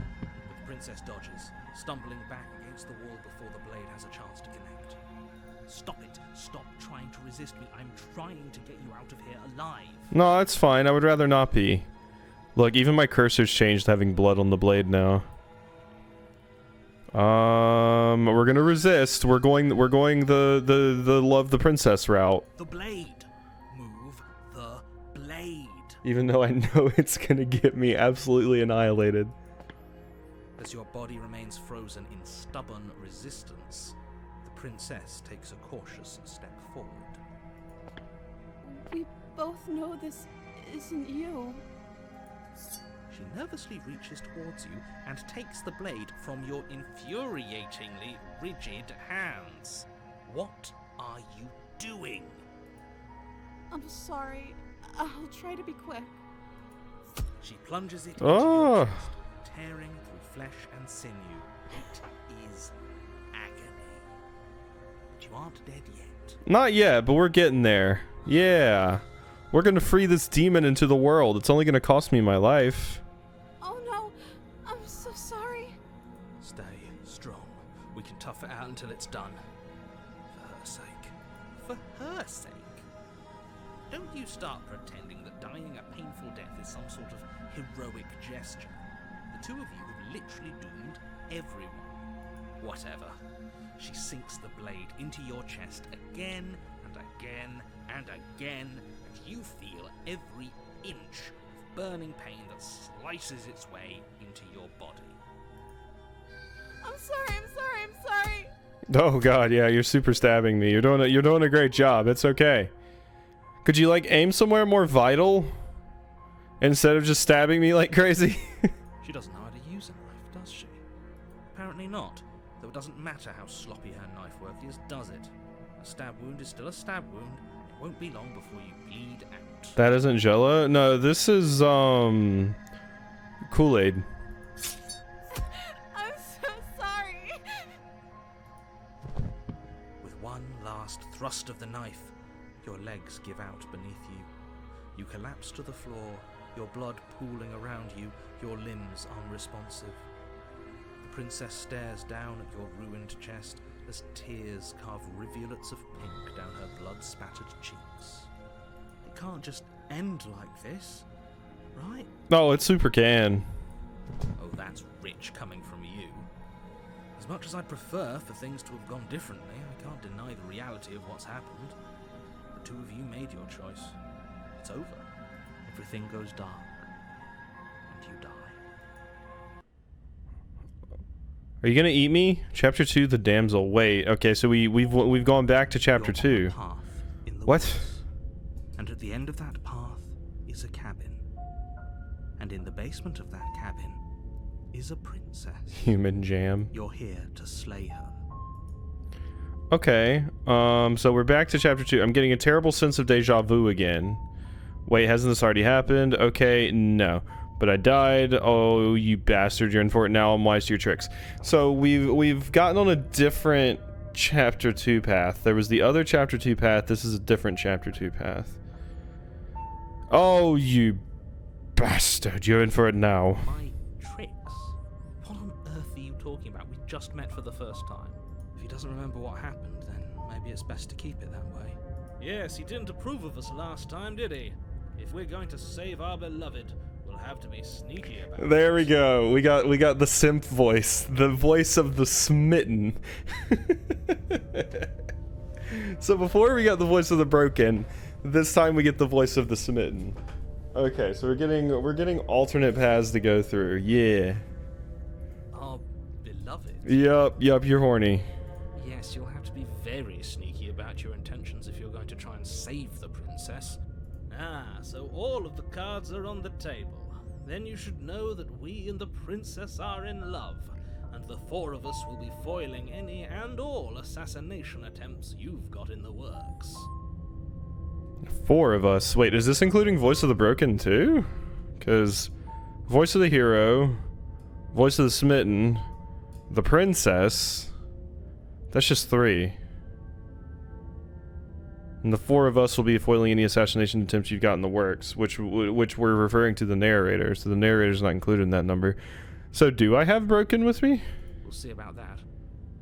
the princess dodges, stumbling back against the wall before the blade has a chance to connect. Stop it. Stop trying to resist me. I'm trying to get you out of here alive. No, that's fine. I would rather not be. Look, even my cursor's changed, having blood on the blade now. We're gonna resist. We're going the love the princess route. The blade. Move the blade. Even though I know it's gonna get me absolutely annihilated. As your body remains frozen in stubborn resistance, the princess takes a cautious step forward. We both know this isn't you. She nervously reaches towards you and takes the blade from your infuriatingly rigid hands. What are you doing? I'm sorry. I'll try to be quick. She plunges it into Oh. your chest, tearing through flesh and sinew. It is agony. But you aren't dead yet. Not yet, but we're getting there. Yeah. We're gonna free this demon into the world. It's only gonna cost me my life. Oh no, I'm so sorry. Stay strong. We can tough it out until it's done. For her sake. For her sake? Don't you start pretending that dying a painful death is some sort of heroic gesture. The two of you have literally doomed everyone. Whatever. She sinks the blade into your chest again and again and again, and you feel every inch of burning pain that slices its way into your body. I'm sorry. Oh god, yeah, you're super stabbing me. You're doing a great job. It's okay. Could you like aim somewhere more vital instead of just stabbing me like crazy? She doesn't know how to use a knife, does she? Apparently not, though it doesn't matter how sloppy her knife work is, does it? A stab wound is still a stab wound. It won't be long before you bleed out. That isn't Jella? No, this is Kool-Aid. I'm so sorry. With one last thrust of the knife, your legs give out beneath you. You collapse to the floor, your blood pooling around you, your limbs unresponsive. The princess stares down at your ruined chest as tears carve rivulets of pink down her blood-spattered cheeks. It can't just end like this, right? No, it super can. Oh, that's rich coming from you. As much as I'd prefer for things to have gone differently, I can't deny the reality of what's happened. The two of you made your choice. It's over. Everything goes dark. And you die. Are you gonna eat me? Chapter 2, the damsel. Wait, okay, so we've gone back to chapter You're on 2. a path in the What? woods, and at the end of that path is a cabin. And in the basement of that cabin is a princess. Human jam. You're here to slay her. Okay, so we're back to chapter 2. I'm getting a terrible sense of deja vu again. Wait, hasn't this already happened? Okay, no. But I died. Oh, you bastard, you're in for it now. I'm wise to your tricks. So we've gotten on a different chapter 2 path. There was the other chapter 2 path. This is a different chapter 2 path. Oh, you bastard, you're in for it now. My tricks? earth are you talking about? We just met for the first time. If he doesn't remember what happened, then maybe it's best to keep it that way. Yes, he didn't approve of us last time, did he? If we're going to save our beloved, we'll have to be sneaky about There it. we go. We got the simp voice, the voice of the smitten. So before we got the voice of the broken, this time we get the voice of the smitten. Okay, so we're getting alternate paths to go through. Yeah. Our beloved? Yup, you're horny. Yes, you'll have to be very sneaky about your intentions if you're going to try and save the princess. Ah, so all of the cards are on the table. Then you should know that we and the princess are in love, and the four of us will be foiling any and all assassination attempts you've got in the works. 4 of us. Wait, is this including Voice of the Broken too? Because Voice of the Hero, Voice of the Smitten, the Princess. That's just 3. And the 4 of us will be foiling any assassination attempts you've got in the works, which we're referring to the narrator. So the narrator's not included in that number. So do I have Broken with me? We'll see about that.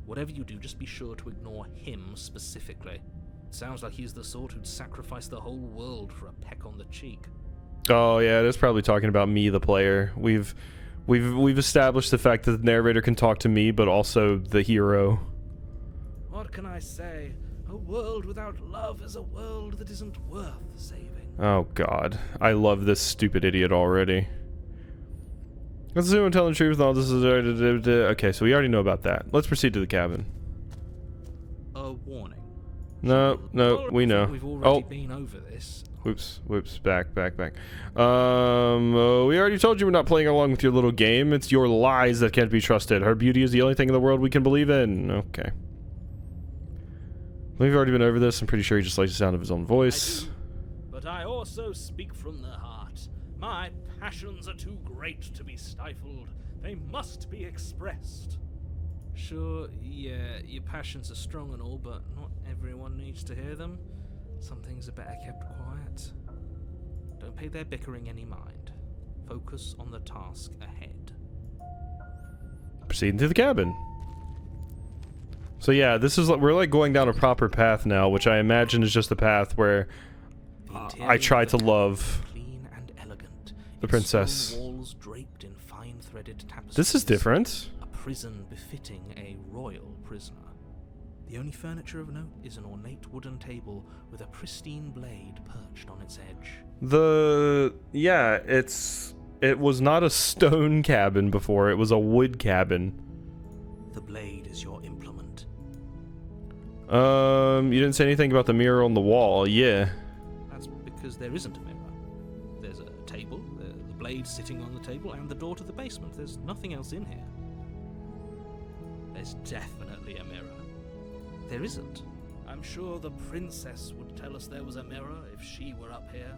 Whatever you do, just be sure to ignore him specifically. It sounds like he's the sort who'd sacrifice the whole world for a peck on the cheek. Oh yeah, it is probably talking about me, the player. We've established the fact that the narrator can talk to me, but also the hero. What can I say? A world without love is a world that isn't worth saving. Oh god, I love this stupid idiot already. Let's assume I'm telling the truth and all this is... Okay, so we already know about that. Let's proceed to the cabin. A warning. No, we know. We've already Oh, been over this. whoops, back. We already told you we're not playing along with your little game. It's your lies that can't be trusted. Her beauty is the only thing in the world we can believe in. Okay. We've already been over this. I'm pretty sure he just likes the sound of his own voice. I do, but I also speak from the heart. My passions are too great to be stifled. They must be expressed. Sure, yeah, your passions are strong and all, but not everyone needs to hear them. Some things are better kept quiet. Don't pay their bickering any mind. Focus on the task ahead. Proceeding to the cabin. So yeah, we're like going down a proper path now, which I imagine is just a path where I try to love clean and elegant. the princess. Stone walls draped in fine threaded tapestries. This is different. A prison befitting a royal prisoner. The only furniture of note is an ornate wooden table with a pristine blade perched on its edge. It was not a stone cabin before, it was a wood cabin. The blade is your implement. You didn't say anything about the mirror on the wall. Yeah. That's because there isn't a mirror. There's a table, the blade sitting on the table, and the door to the basement. There's nothing else in here. There's definitely a mirror. There isn't. I'm sure the princess would tell us there was a mirror if she were up here.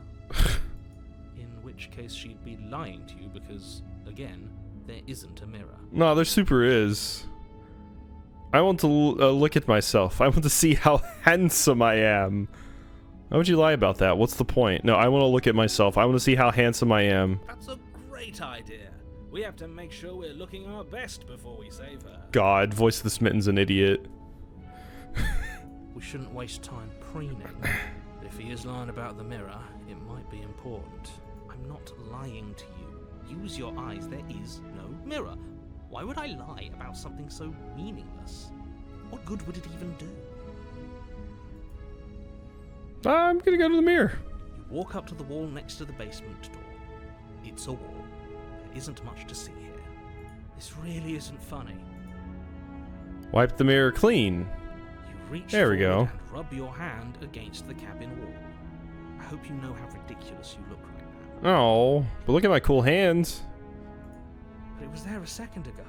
In which case she'd be lying to you because, again, there isn't a mirror. No, there super is. I want to look at myself. I want to see how handsome I am. Why would you lie about that? What's the point? No, I want to look at myself. I want to see how handsome I am. That's a great idea. We have to make sure we're looking our best before we save her. God, Voice of the Smitten's an idiot. We shouldn't waste time preening. But if he is lying about the mirror, it might be important. I'm not lying to you. Use your eyes. There is no mirror. Why would I lie about something so meaningless? What good would it even do? I'm gonna go to the mirror. You walk up to the wall next to the basement door. It's a wall. There isn't much to see here. This really isn't funny. Wipe the mirror clean. You reach There we forward go. and rub your hand against the cabin wall. I hope you know how ridiculous you look right now. Oh, but look at my cool hands. But it was there a second ago.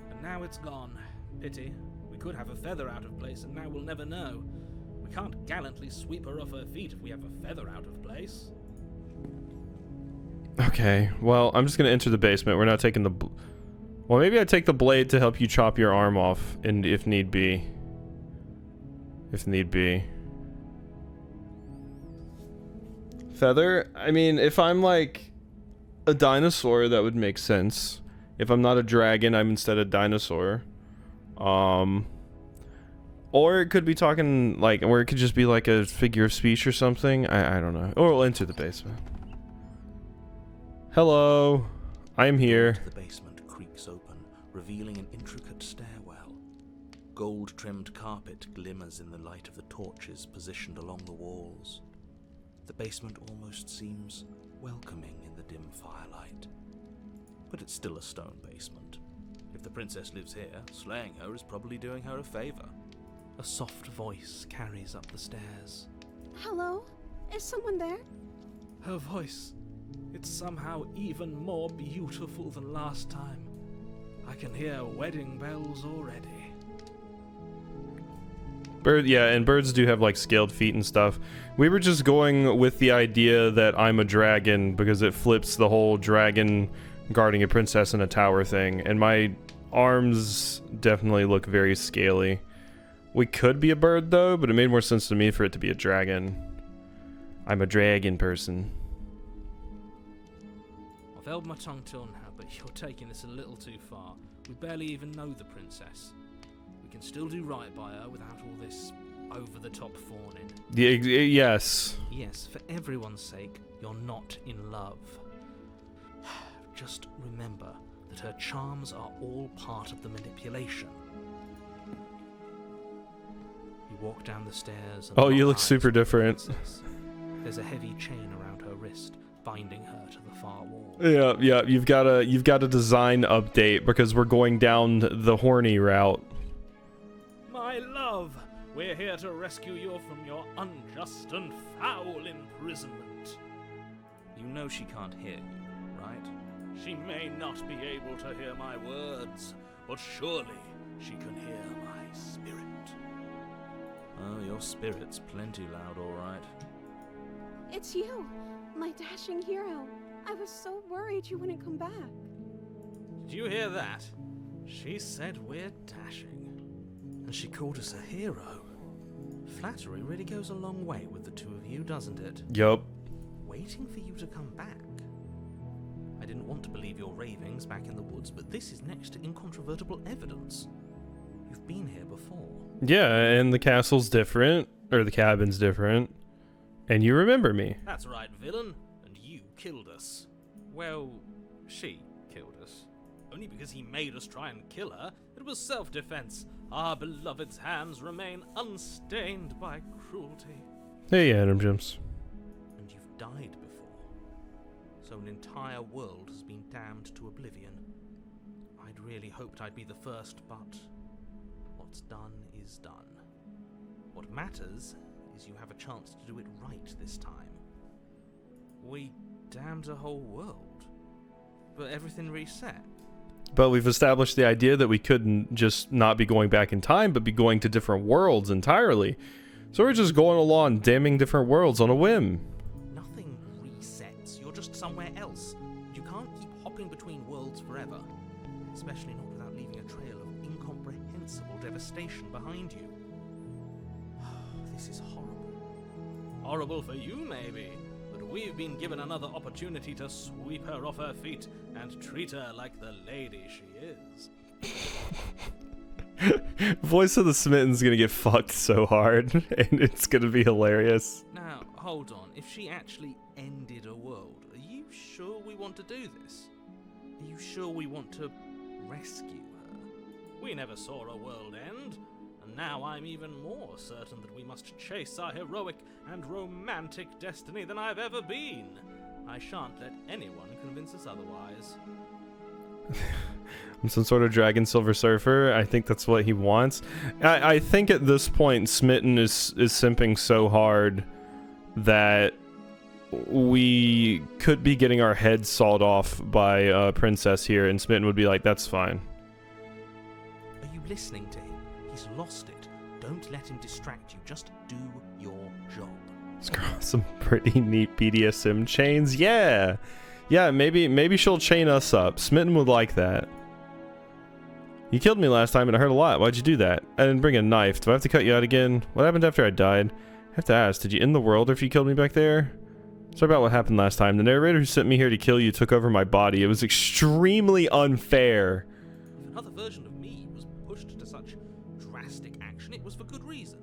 And now it's gone. Pity. We could have a feather out of place, and now we'll never know. We can't gallantly sweep her off her feet if we have a feather out of place. Okay, well, I'm just gonna enter the basement. We're not taking the... Well, maybe I take the blade to help you chop your arm off, and if need be. If need be. Feather? I mean, if I'm like a dinosaur, that would make sense. If I'm not a dragon, I'm instead a dinosaur. Or it could be talking like, or it could just be like a figure of speech or something. I don't know. Or we'll enter the basement. Hello, I'm here. The basement creaks open, revealing an intricate stairwell. Gold-trimmed carpet glimmers in the light of the torches positioned along the walls. The basement almost seems welcoming in the dim firelight. But it's still a stone basement. If the princess lives here, slaying her is probably doing her a favor. A soft voice carries up the stairs. Hello? Is someone there? Her voice. It's somehow even more beautiful than last time. I can hear wedding bells already. And birds do have like scaled feet and stuff. We were just going with the idea that I'm a dragon because it flips the whole dragon guarding a princess in a tower thing, and my arms definitely look very scaly. We could be a bird though, but it made more sense to me for it to be a dragon. I'm a dragon person. I've held my tongue till now, but you're taking this a little too far. We barely even know the princess. We can still do right by her without all this over-the-top fawning. Yes. Yes, for everyone's sake, you're not in love. Just remember that her charms are all part of the manipulation. You walk down the stairs and Oh, you look super different. There's a heavy chain around her wrist, binding her to the far wall. Yeah, you've got a design update because we're going down the horny route. My love, we're here to rescue you from your unjust and foul imprisonment. You know she can't hear you, right? She may not be able to hear my words, but surely she can hear my spirit. Oh, your spirit's plenty loud, all right. It's you, my dashing hero. I was so worried you wouldn't come back. Did you hear that? She said we're dashing. And she called us a hero. Flattery really goes a long way with the two of you, doesn't it? Yup. Waiting for you to come back. I didn't want to believe your ravings back in the woods, but this is next to incontrovertible evidence. You've been here before. Yeah, and the castle's different, or the cabin's different, and you remember me. That's right, villain, and you killed us. Well, she killed us. Only because he made us try and kill her. It was self-defense. Our beloved's hands remain unstained by cruelty. Hey, Adam Gems. And you've died before. So an entire world has been damned to oblivion. I'd really hoped I'd be the first, but what's done is done. What matters is you have a chance to do it right this time. We damned a whole world, but everything reset. But we've established the idea that we couldn't just not be going back in time, but be going to different worlds entirely. So we're just going along, damning different worlds on a whim. Nothing resets. You're just somewhere else. You can't keep hopping between worlds forever. Especially not without leaving a trail of incomprehensible devastation behind you. This is horrible. Horrible for you, maybe, but we've been given another opportunity to sweep her off her feet and treat her like the lady she is. Voice of the Smitten's gonna get fucked so hard, and it's gonna be hilarious. Now, hold on. If she actually ended a world, are you sure we want to do this? Are you sure we want to rescue her? We never saw a world end, and now I'm even more certain that we must chase our heroic and romantic destiny than I've ever been. I shan't let anyone convince us otherwise. I'm some sort of dragon Silver Surfer. I think that's what he wants. I think at this point, Smitten is simping so hard that we could be getting our heads sawed off by a princess here, and Smitten would be like, that's fine. Are you listening to him? He's lost it. Don't let him distract you. Just do your job. Screw some pretty neat BDSM chains. Yeah, maybe she'll chain us up. Smitten would like that. You killed me last time and it hurt a lot. Why'd you do that? I didn't bring a knife. Do I have to cut you out again? What happened after I died? I have to ask, did you end the world if you killed me back there? Sorry about what happened last time. The narrator who sent me here to kill you took over my body. It was extremely unfair. If another version of me was pushed to such drastic action, it was for good reason.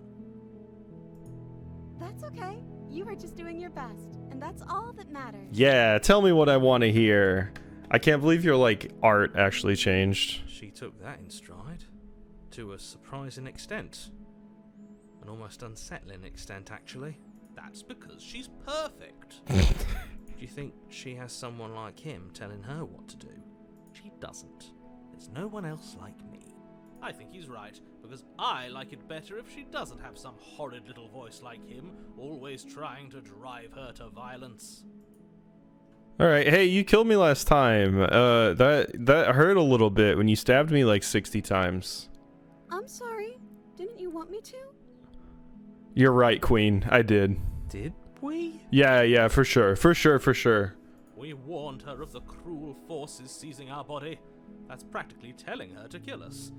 That's okay. You were just doing your best, and that's all that matters. Yeah, tell me what I want to hear. I can't believe your, like, art actually changed. She took that in stride. To a surprising extent. An almost unsettling extent, actually. That's because she's perfect. Do you think she has someone like him telling her what to do? She doesn't. There's no one else like me. I think he's right, because I like it better if she doesn't have some horrid little voice like him, always trying to drive her to violence. Alright, hey, you killed me last time. That hurt a little bit when you stabbed me like 60 times. I'm sorry. Didn't you want me to? You're right, Queen. I did. Did we? Yeah, for sure. For sure. We warned her of the cruel forces seizing our body. That's practically telling her to kill us.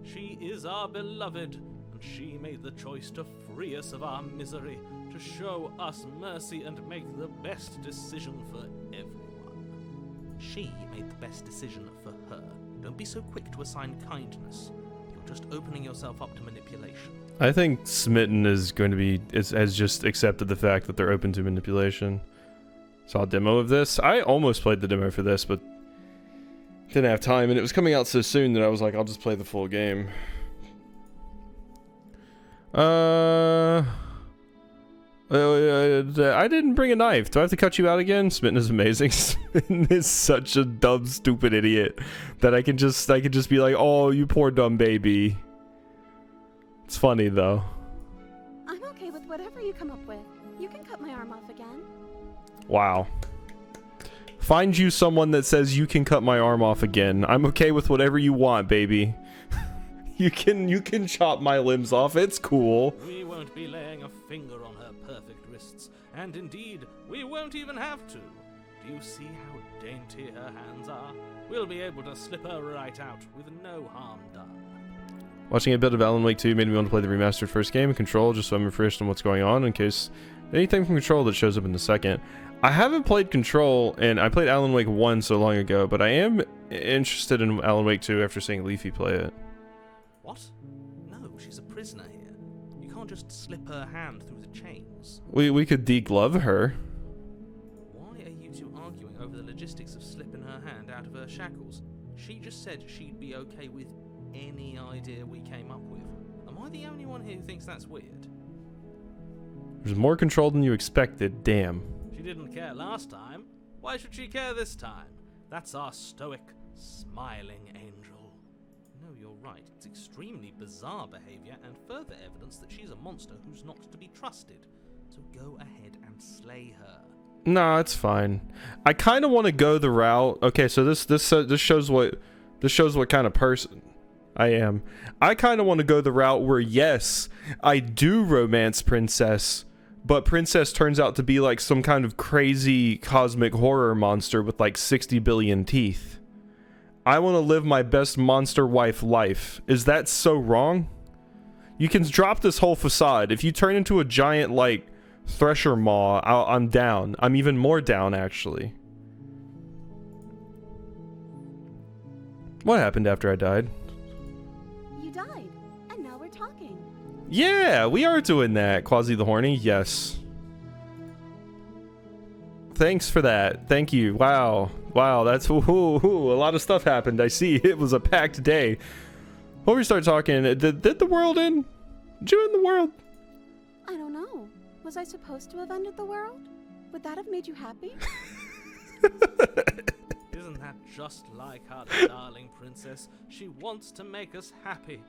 She is our beloved, and she made the choice to free us of our misery, to show us mercy and make the best decision for everyone. She made the best decision for her. Don't be so quick to assign kindness. You're just opening yourself up to manipulation. I think Smitten is going to be has just accepted the fact that they're open to manipulation. Saw a demo of this. I almost played the demo for this, but didn't have time, and it was coming out so soon that I was like, I'll just play the full game. I didn't bring a knife. Do I have to cut you out again? Smitten is amazing. Smitten is such a dumb, stupid idiot that I can just be like, oh, you poor dumb baby. It's funny though. I'm okay with whatever you come up with. You can cut my arm off again. Wow. Find you someone that says you can cut my arm off again. I'm okay with whatever you want, baby. You can chop my limbs off. It's cool. We won't be laying a finger on her perfect wrists, and indeed, we won't even have to. Do you see how dainty her hands are? We'll be able to slip her right out with no harm done. Watching a bit of Alan Wake 2 made me want to play the remastered first game, Control, just so I'm refreshed on what's going on in case anything from Control that shows up in the second. I haven't played Control, and I played Alan Wake 1 so long ago, but I am interested in Alan Wake 2 after seeing Leafy play it. What? No, she's a prisoner here. You can't just slip her hand through the chains. We could deglove her. Why are you two arguing over the logistics of slipping her hand out of her shackles? She just said she'd be okay with any idea we came up with. Am I the only one here who thinks that's weird? There's more Control than you expected, damn. She didn't care last time. Why should she care this time? That's our stoic, smiling angel. No, you're right. It's extremely bizarre behavior and further evidence that she's a monster who's not to be trusted. So go ahead and slay her. Nah, it's fine. I kind of want to go the route. Okay, so this shows what kind of person I am. I kind of want to go the route where, yes, I do romance Princess, but Princess turns out to be like some kind of crazy cosmic horror monster with like 60 billion teeth. I want to live my best monster wife life. Is that so wrong? You can drop this whole facade. If you turn into a giant like Thresher Maw, I'm down. I'm even more down, actually. What happened after I died? You died, and now we're talking. Yeah, we are doing that. Quasi the Horny, yes. Thanks for that. Thank you. Wow, that's a lot of stuff happened. I see. It was a packed day. Before we start talking, did the world end? Did you end the world? I don't know. Was I supposed to have ended the world? Would that have made you happy? Isn't that just like our darling princess? She wants to make us happy.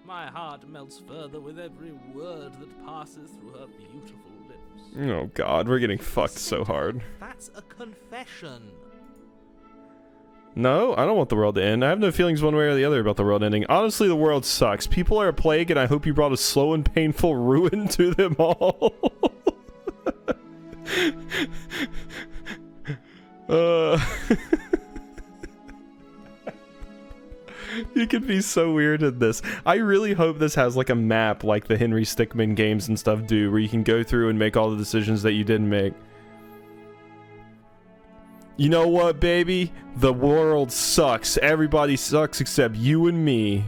My heart melts further with every word that passes through her beautiful lips. Oh god, we're getting fucked so hard. That's a confession. No, I don't want the world to end. I have no feelings one way or the other about the world ending. Honestly, the world sucks. People are a plague, and I hope you brought a slow and painful ruin to them all. You could be so weird in this. I really hope this has like a map like the Henry Stickmin games and stuff do, where you can go through and make all the decisions that you didn't make. You know what, baby? The world sucks. Everybody sucks except you and me.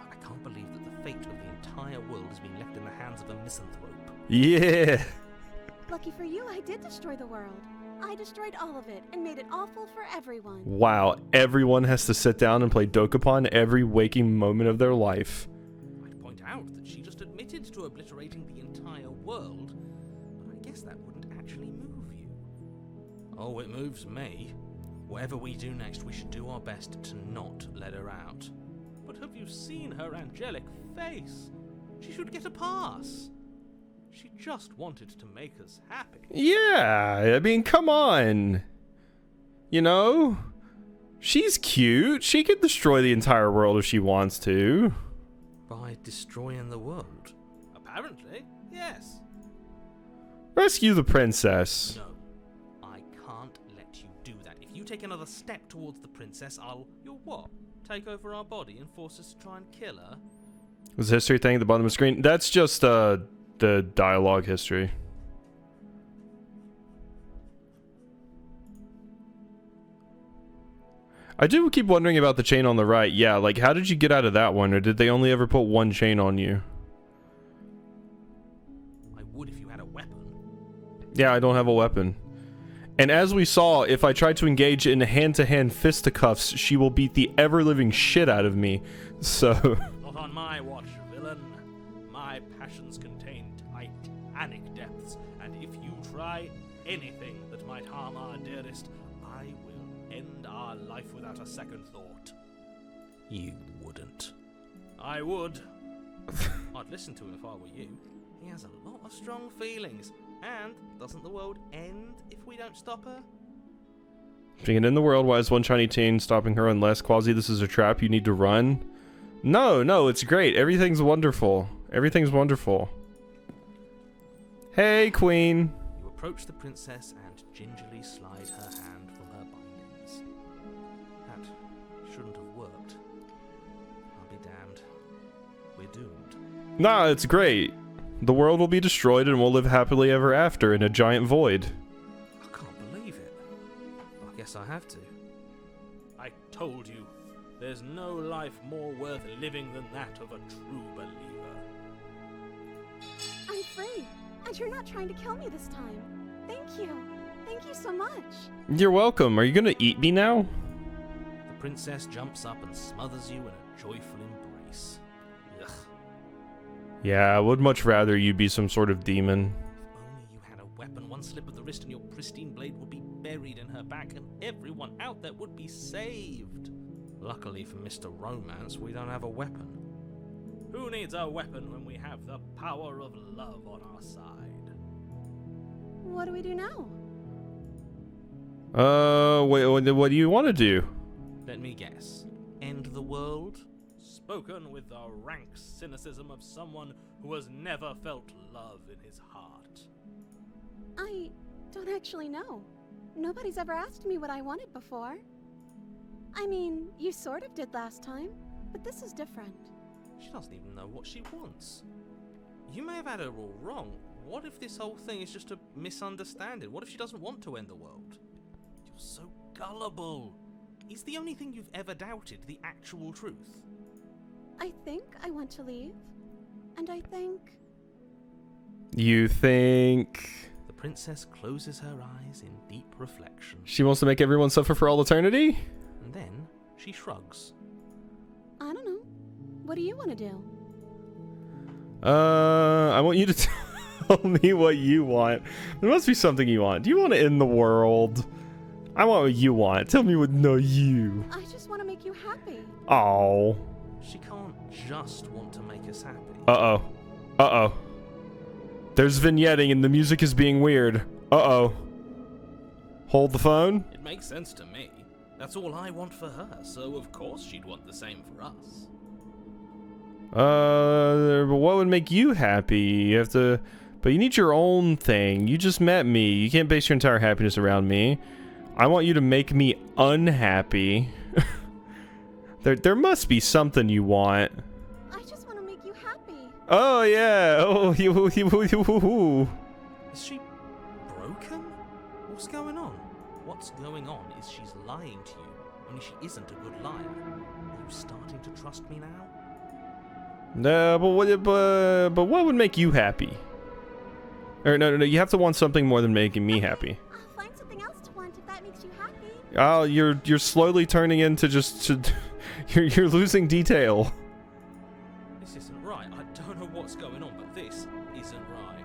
I can't believe that the fate of the entire world has been left in the hands of a misanthrope. Yeah. Lucky for you, I did destroy the world. I destroyed all of it and made it awful for everyone. Wow, everyone has to sit down and play Dokapon every waking moment of their life. I'd point out that she just admitted to obliterating the entire world, but I guess that wouldn't actually move you. Oh, it moves me. Whatever we do next, we should do our best to not let her out. But have you seen her angelic face? She should get a pass. She just wanted to make us happy. Yeah, I mean, come on. You know? She's cute. She could destroy the entire world if she wants to. By destroying the world? Apparently, yes. Rescue the princess. No, I can't let you do that. If you take another step towards the princess, You'll what? Take over our body and force us to try and kill her? Was the history thing at the bottom of the screen? That's just, the dialogue history. I do keep wondering about the chain on the right. Yeah, like, how did you get out of that one? Or did they only ever put one chain on you? I would if you had a weapon. Yeah, I don't have a weapon. And as we saw, if I try to engage in hand-to-hand fisticuffs, she will beat the ever-living shit out of me. So... Not on my watch, villain. My passions contain titanic depths, and if you try anything that might harm our dearest, I will end our life without a second thought. You wouldn't. I would. I'd listen to him if I were you. He has a lot of strong feelings. And doesn't the world end if we don't stop her? Being in the world, why is one shiny chain stopping her unless, Quasi, this is a trap, you need to run? No, it's great. Everything's wonderful. Everything's wonderful. Hey, Queen. You approach the princess and gingerly slide her hand from her bindings. That shouldn't have worked. I'll be damned. We're doomed. Nah, it's great. The world will be destroyed and we'll live happily ever after in a giant void. I can't believe it. I guess I have to. I told you, there's no life more worth living than that of a true believer. I'm free, and you're not trying to kill me this time. Thank you. Thank you so much. You're welcome. Are you gonna eat me now? The princess jumps up and smothers you in a joyful embrace. Ugh. Yeah, I would much rather you be some sort of demon. If only you had a weapon, one slip of the wrist and your pristine blade would be buried in her back and everyone out there would be saved. Luckily for Mr. Romance, we don't have a weapon. Who needs a weapon when we have the power of love on our side? What do we do now? Wait, what do you want to do? Let me guess. End the world? Spoken with the rank cynicism of someone who has never felt love in his heart. I don't actually know. Nobody's ever asked me what I wanted before. I mean, you sort of did last time, but this is different. She doesn't even know what she wants. You may have had her all wrong. What if this whole thing is just a misunderstanding? What if she doesn't want to end the world? You're so gullible. Is the only thing you've ever doubted the actual truth? I think I want to leave, and I think... You think... The princess closes her eyes in deep reflection. She wants to make everyone suffer for all eternity? And then she shrugs. I don't know. What do you want to do? I want you to tell me what you want. There must be something you want. Do you want to end the world? I want what you want. Tell me what you. I just want to make you happy. Oh. She can't just want to make us happy. Uh-oh. There's vignetting and the music is being weird. Uh-oh. Hold the phone. It makes sense to me. That's all I want for her, so of course she'd want the same for us. But what would make you happy? You have to... But you need your own thing. You just met me. You can't base your entire happiness around me. I want you to make me unhappy. There must be something you want. I just want to make you happy. Oh, yeah. Oh, Is she broken? What's going on? what's going on is she's lying to you, only she isn't a good liar. Are you starting to trust me now? No, but what would make you happy? Or no, you have to want something more than making me happy. I'll find something else to want if that makes you happy. Oh, you're slowly turning into you're losing detail. This isn't right. I don't know what's going on, but this isn't right.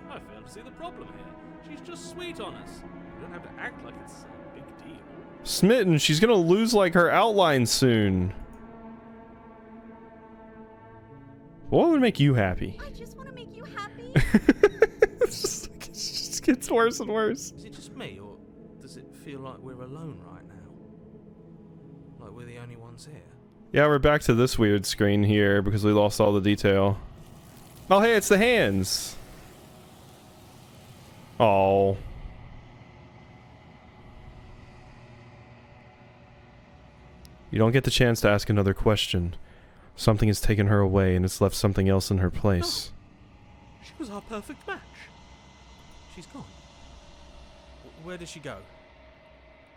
I fail to see the problem here. She's just sweet on us. You don't have to act like it's a big deal. Smitten, she's gonna lose like her outline soon. What would make you happy? I just want to make you happy. It just gets worse and worse. Is it just me, or does it feel like we're alone right now? Like we're the only ones here? Yeah, we're back to this weird screen here because we lost all the detail. Oh, hey, it's the hands. Oh. You don't get the chance to ask another question. Something has taken her away and it's left something else in her place. She was our perfect match. She's gone. Where did she go?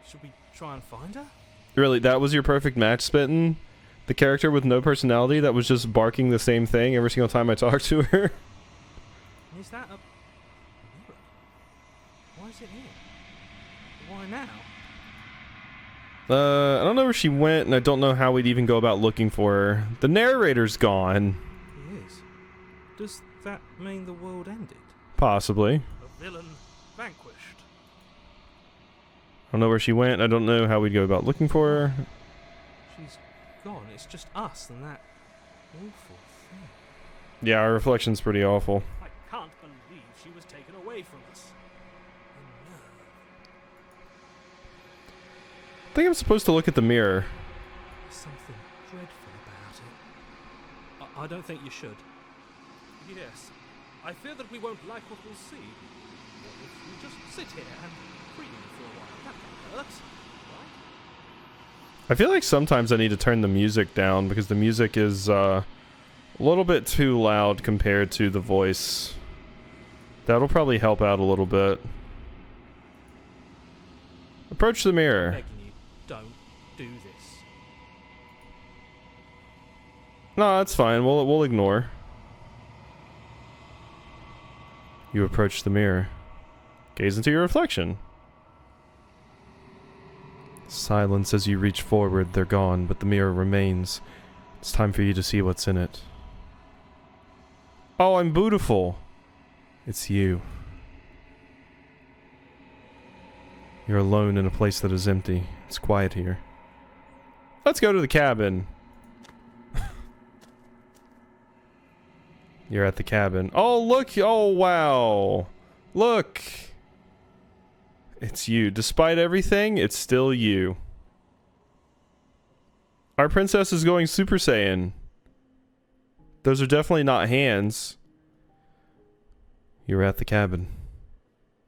Should we try and find her? Really, that was your perfect match, Spitten? The character with no personality that was just barking the same thing every single time I talked to her? Is that a mirror? Why is it here? Why now? I don't know where she went, and I don't know how we'd even go about looking for her. The narrator's gone. He is. Does that mean the world ended? Possibly. A villain vanquished. I don't know where she went. I don't know how we'd go about looking for her. She's gone. It's just us and that awful thing. Yeah, our reflection's pretty awful. I can't believe she was taken away from us. The nerve. I think I'm supposed to look at the mirror. There's something dreadful about it. I don't think you should. Yes. I fear that we won't like what we'll see. What if we just sit here and breathe for a while? That can't hurt, right? I feel like sometimes I need to turn the music down because the music is a little bit too loud compared to the voice. That'll probably help out a little bit. Approach the mirror. Begging you, don't do this. No, that's fine. We'll ignore. You approach the mirror. Gaze into your reflection. Silence as you reach forward. They're gone, but the mirror remains. It's time for you to see what's in it. Oh, I'm beautiful. It's you. You're alone in a place that is empty. It's quiet here. Let's go to the cabin. You're at the cabin. Oh, look! Oh, wow! Look! It's you. Despite everything, it's still you. Our princess is going Super Saiyan. Those are definitely not hands. You're at the cabin.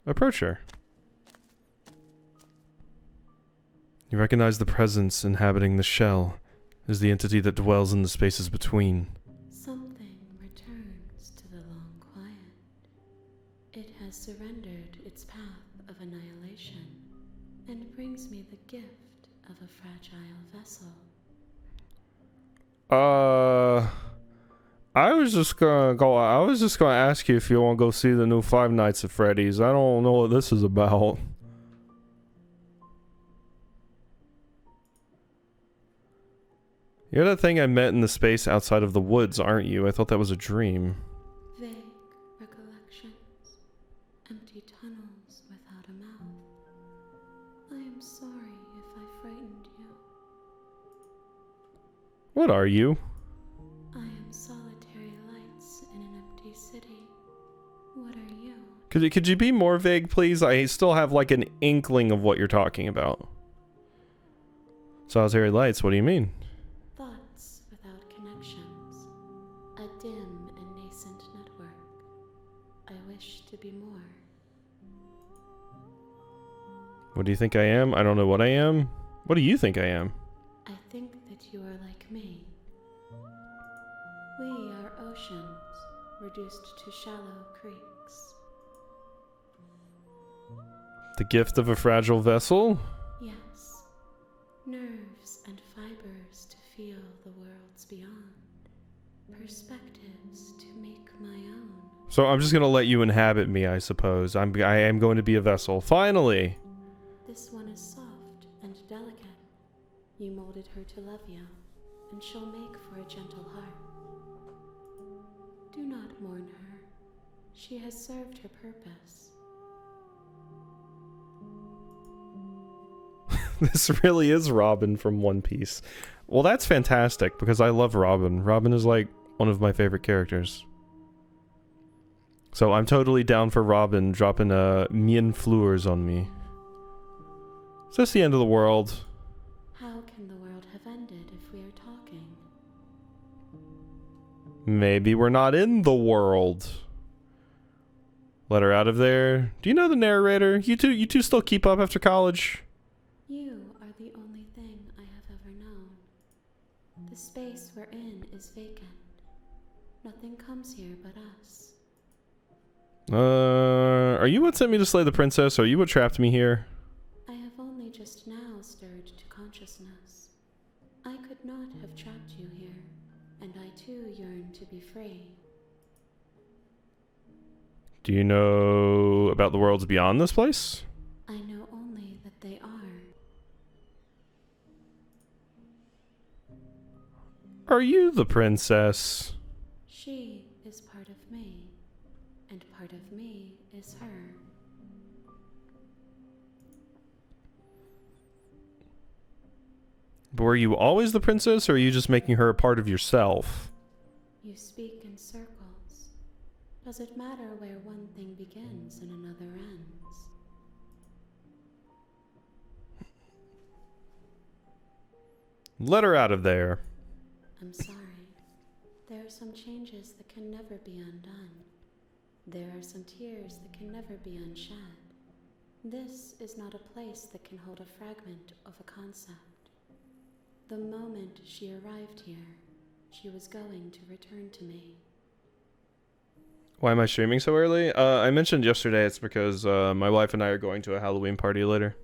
Approach her. You recognize the presence inhabiting the shell as the entity that dwells in the spaces between. Something returns to the long quiet. It has surrendered its path of annihilation and brings me the gift of a fragile vessel. I was just gonna ask you if you want to go see the new Five Nights at Freddy's. I don't know what this is about. You're that thing I met in the space outside of the woods, aren't you? I thought that was a dream. Vague recollections, empty tunnels without a mouth. I am sorry if I frightened you. What are you? I am solitary lights in an empty city. What are you? Could you be more vague, please? I still have like an inkling of what you're talking about. Solitary lights, what do you mean? Thoughts without connections. A dim and nascent network. I wish to be more. What do you think I am? I don't know what I am. What do you think I am? I think that you are like me. We are oceans, reduced to shallow creeks. The gift of a fragile vessel? Yes, nerves and fibers to feel the worlds beyond, perspectives to make my own. So I'm just gonna let you inhabit me, I suppose. I am going to be a vessel. Finally! This one is soft and delicate. You molded her to love you, and she'll make for a gentle heart. Do not mourn her. She has served her purpose. This really is Robin from One Piece. Well, that's fantastic, because I love Robin. Robin is like one of my favorite characters. So I'm totally down for Robin dropping Mien Fleurs on me. Is this the end of the world? How can the world have ended if we are talking? Maybe we're not in the world. Let her out of there. Do you know the narrator? You two still keep up after college? You are the only thing I have ever known. The space we're in is vacant. Nothing comes here but us. Are you what sent me to slay the princess? Or are you what trapped me here? I have only just now stirred to consciousness. I could not have trapped you here, and I too yearn to be free. Do you know about the worlds beyond this place? I know only that they are. Are you the princess? She is part of me, and part of me is her. But were you always the princess, or are you just making her a part of yourself? You speak in circles. Does it matter where one thing begins and another ends? Let her out of there. I'm sorry. There are some changes that can never be undone. There are some tears that can never be unshed. This is not a place that can hold a fragment of a concept. The moment she arrived here, she was going to return to me. Why am I streaming so early? I mentioned yesterday it's because my wife and I are going to a Halloween party later.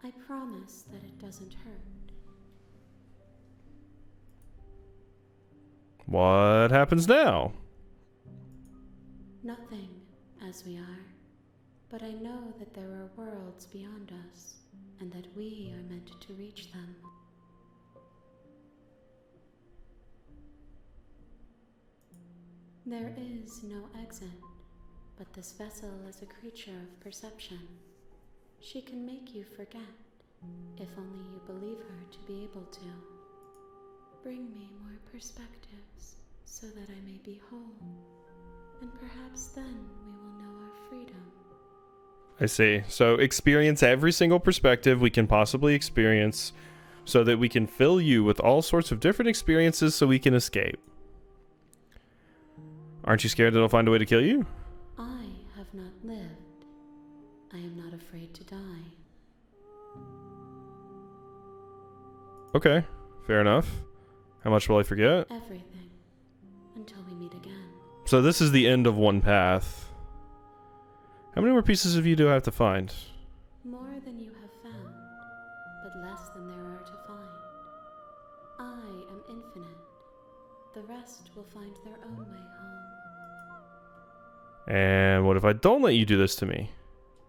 I promise that it doesn't hurt. What happens now? Nothing, as we are. But I know that there are worlds beyond us, and that we are meant to reach them. There is no exit, but this vessel is a creature of perception. She can make you forget, if only you believe her to be able to. Bring me more perspectives, so that I may be whole, and perhaps then we will know our freedom. I see. So experience every single perspective we can possibly experience, so that we can fill you with all sorts of different experiences so we can escape. Aren't you scared that I'll find a way to kill you? I have not lived. I am not afraid to die. Okay, fair enough. How much will I forget? Everything. Until we meet again. So this is the end of one path. How many more pieces of you do I have to find? More than you have found, but less than there are to find. I am infinite. The rest will find their own way home. And what if I don't let you do this to me?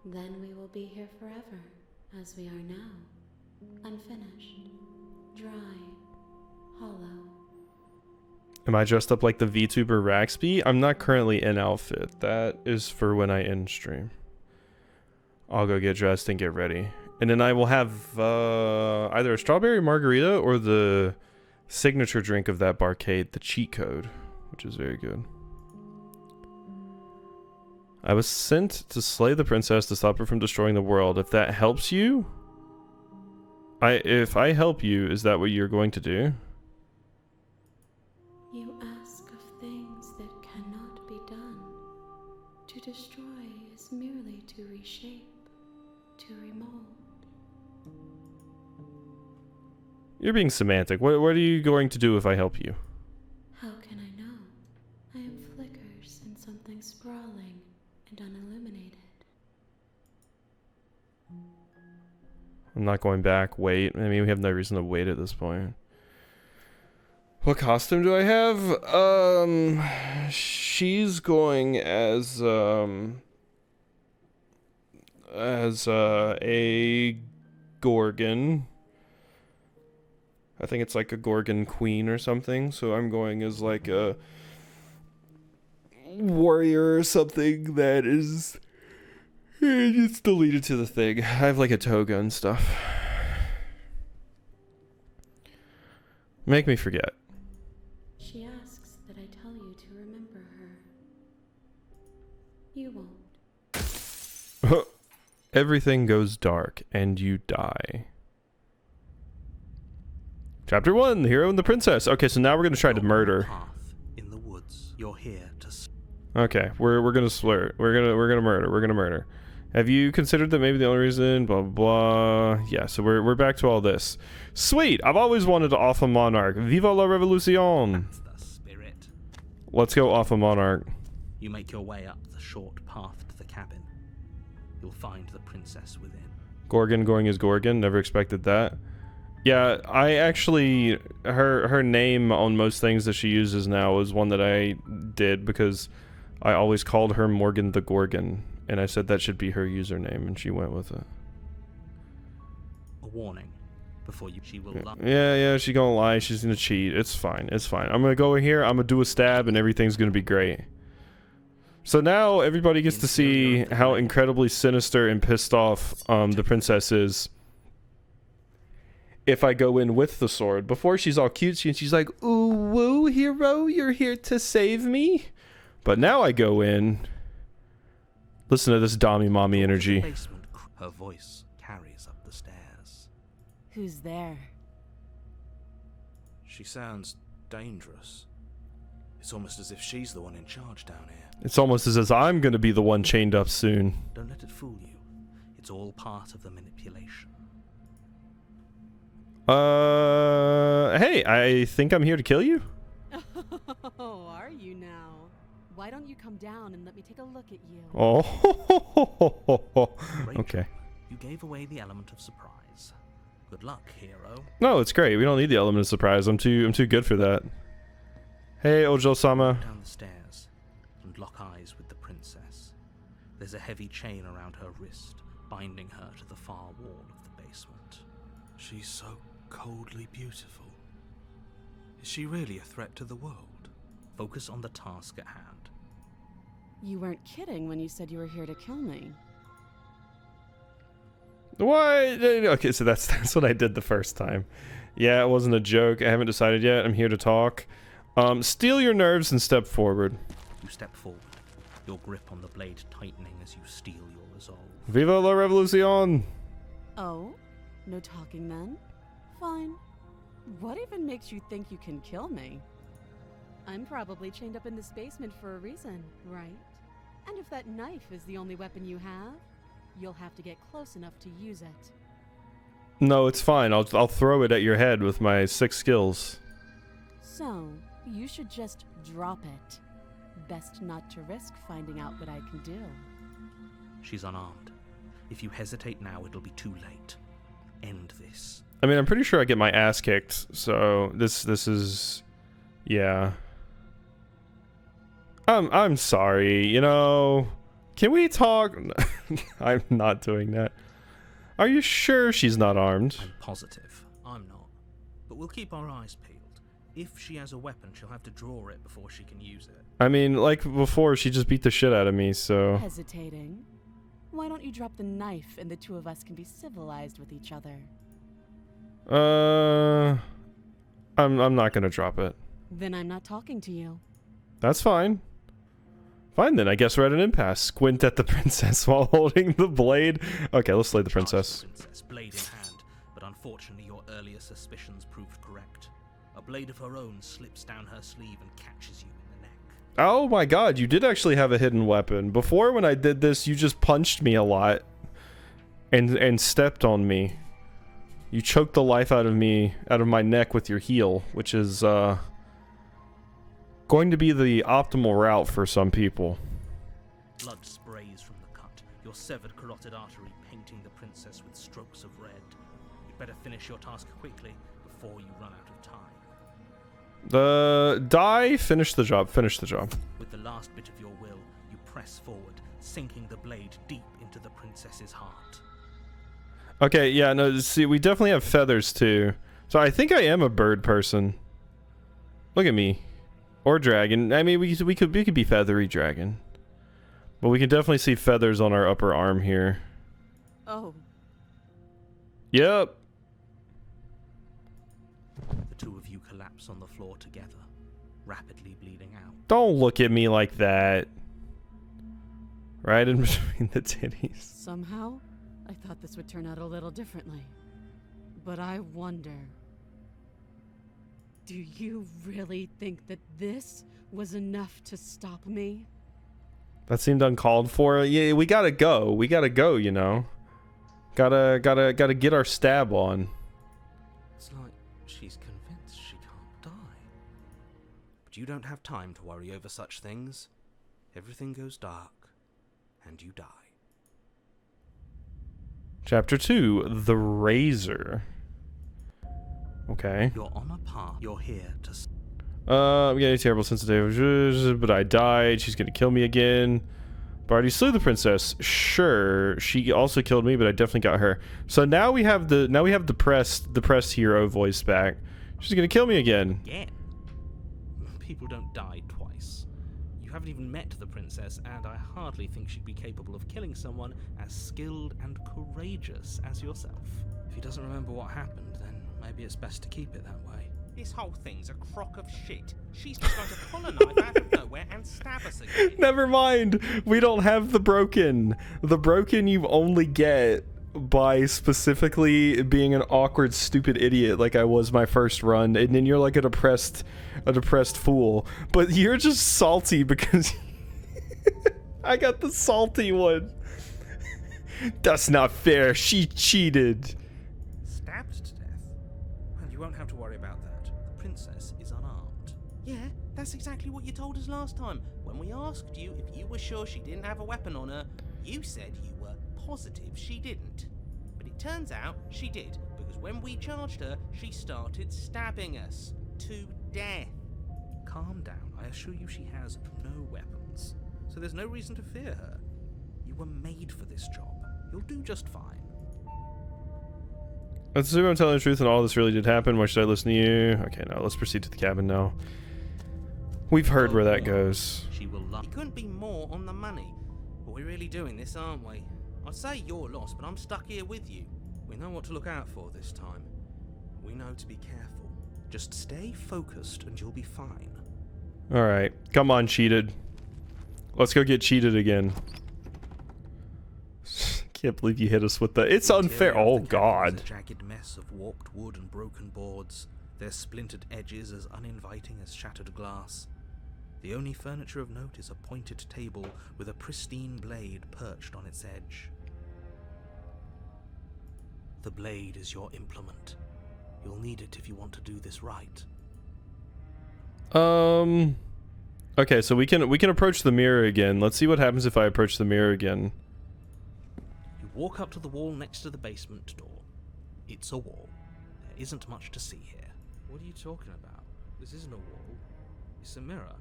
Then we will be here forever, as we are now. Unfinished, dry, hollow. Am I dressed up like the VTuber Raxby? I'm not currently in outfit. That is for when I end stream. I'll go get dressed and get ready. And then I will have either a strawberry margarita or the signature drink of that barcade, the cheat code, which is very good. I was sent to slay the princess to stop her from destroying the world. If that helps you, if I help you, is that what you're going to do? You ask of things that cannot be done. To destroy is merely to reshape, to remold. You're being semantic. What are you going to do if I help you? How can I know? I am flickers in something sprawling and unilluminated. I'm not going back. Wait. I mean, we have no reason to wait at this point. What costume do I have? She's going as a Gorgon. I think it's like a Gorgon queen or something. So I'm going as like a warrior or something that is it's deleted to the thing. I have like a toga and stuff. Make me forget. She asks that I tell you to remember her. You won't. Everything goes dark and you die. Chapter 1, the hero and the princess. Okay, so now we're gonna try to murder. Path in the woods. You're here to. Okay, we're gonna flirt. We're gonna murder. Have you considered that maybe the only reason? Blah blah blah. Yeah, so we're back to all this. Sweet. I've always wanted to off a monarch. Viva la revolution. That's the spirit. Let's go off a monarch. You make your way up the short path to the cabin. You'll find the princess within. Gorgon going as Gorgon. Never expected that. Yeah, I actually her name on most things that she uses now is one that I did because I always called her Morgan the Gorgon, and I said that should be her username, and she went with it. A warning. Before you, she will lie. Yeah, she's gonna lie. She's gonna cheat. It's fine. I'm gonna go in here. I'm gonna do a stab, and everything's gonna be great. So now everybody gets to see how incredibly sinister and pissed off the princess is. If I go in with the sword, before she's all cutesy and she's like, "Ooh, woo, hero, you're here to save me." But now I go in. Listen to this Dami Mommy energy. Basement, her voice carries up the stairs. Who's there? She sounds dangerous. It's almost as if she's the one in charge down here. It's almost as if I'm gonna be the one chained up soon. Don't let it fool you. It's all part of the manipulation. Hey, I think I'm here to kill you. Oh, are you now? Why don't you come down and let me take a look at you? Oh, Rachel, okay. You gave away the element of surprise. Good luck, hero. No, it's great. We don't need the element of surprise. I'm too good for that. Hey, Ojo-sama. Down the stairs and lock eyes with the princess. There's a heavy chain around her wrist, binding her to the far wall of the basement. She's so coldly beautiful. Is she really a threat to the world? Focus on the task at hand. You weren't kidding when you said you were here to kill me. What? Okay, so that's what I did the first time. Yeah, it wasn't a joke. I haven't decided yet. I'm here to talk. Steel your nerves and step forward. You step forward, your grip on the blade tightening as you steel your resolve. Viva la revolution! Oh? No talking then? Fine. What even makes you think you can kill me? I'm probably chained up in this basement for a reason, right? And if that knife is the only weapon you have, you'll have to get close enough to use it. No, it's fine. I'll throw it at your head with my 6 skills. So, you should just drop it. Best not to risk finding out what I can do. She's unarmed. If you hesitate now, it'll be too late. End this. I mean, I'm pretty sure I get my ass kicked, so this is... yeah. I'm sorry, you know... Can we talk? I'm not doing that. Are you sure she's not armed? I'm positive. I'm not. But we'll keep our eyes peeled. If she has a weapon, she'll have to draw it before she can use it. I mean, like before, she just beat the shit out of me, so... Hesitating? Why don't you drop the knife and the two of us can be civilized with each other? I'm not gonna drop it. Then I'm not talking to you. That's fine. Fine then, I guess we're at an impasse. Squint at the princess while holding the blade. Okay, let's slay the princess. Charge the princess, blade in hand, but unfortunately your earlier suspicions proved correct. A blade of her own slips down her sleeve and catches you in the neck. Oh my god, you did actually have a hidden weapon. Before, when I did this, you just punched me a lot. And stepped on me. You choked the life out of me, out of my neck with your heel, which is, going to be the optimal route for some people. Blood sprays from the cut, your severed carotid artery painting the princess with strokes of red. better finish your task quickly before you run out of time. Finish the job. Finish the job. With the last bit of your will, you press forward, sinking the blade deep into the princess's heart. Okay, yeah, no, see, we definitely have feathers too. So I think I am a bird person. Look at me. Or dragon. I mean, we could be feathery dragon. But we can definitely see feathers on our upper arm here. Oh, Yep. The two of you collapse on the floor together, rapidly bleeding out. Don't look at me like that. Right in between the titties. somehow, I thought this would turn out a little differently. But I wonder... Do you really think that this was enough to stop me? That seemed uncalled for. Yeah, we gotta go. We gotta go, you know. Gotta get our stab on. It's like she's convinced she can't die. But you don't have time to worry over such things. Everything goes dark, and you die. Chapter 2, The Razor. Okay. You're on a path. You're here to... I'm getting terrible sensitive, but I died. She's gonna kill me again. Barty slew the princess. Sure. She also killed me, but I definitely got her. So now we have the depressed hero voice back. She's gonna kill me again. Again? People don't die twice. You haven't even met the princess, and I hardly think she'd be capable of killing someone as skilled and courageous as yourself. If he doesn't remember what happened, then maybe it's best to keep it that way. This whole thing's a crock of shit. She's just going to pull a knife out of nowhere and stab us again. Never mind. We don't have the broken. The broken you only get by specifically being an awkward, stupid idiot like I was my first run, and then you're like a depressed fool. But you're just salty because I got the salty one. That's not fair. She cheated. Stabbed to death? Well, you won't have to worry about that. The princess is unarmed. Yeah, that's exactly what you told us last time. When we asked you if you were sure she didn't have a weapon on her, you said you were positive she didn't. But it turns out she did, because when we charged her, she started stabbing us to death. Calm down. I assure you she has no weapons. So there's no reason to fear her. You were made for this job. You'll do just fine. Let's assume I'm telling the truth and all this really did happen. Why should I listen to you? Okay, now let's proceed to the cabin now. We've heard where that goes. She will love. It couldn't be more on the money. But we're really doing this, aren't we? I'd say you're lost, but I'm stuck here with you. We know what to look out for this time. We know to be careful. Just stay focused and you'll be fine. Alright. Come on, cheated. Let's go get cheated again. Can't believe you hit us with the... It's unfair. Oh, God. A jagged mess of warped wood and broken boards. Their splintered edges as uninviting as shattered glass. The only furniture of note is a pointed table with a pristine blade perched on its edge. The blade is your implement. You'll need it if you want to do this right. Okay, so we can approach the mirror again. Let's see what happens if I approach the mirror again. You walk up to the wall next to the basement door. It's a wall. There isn't much to see here. What are you talking about? This isn't a wall. It's a mirror.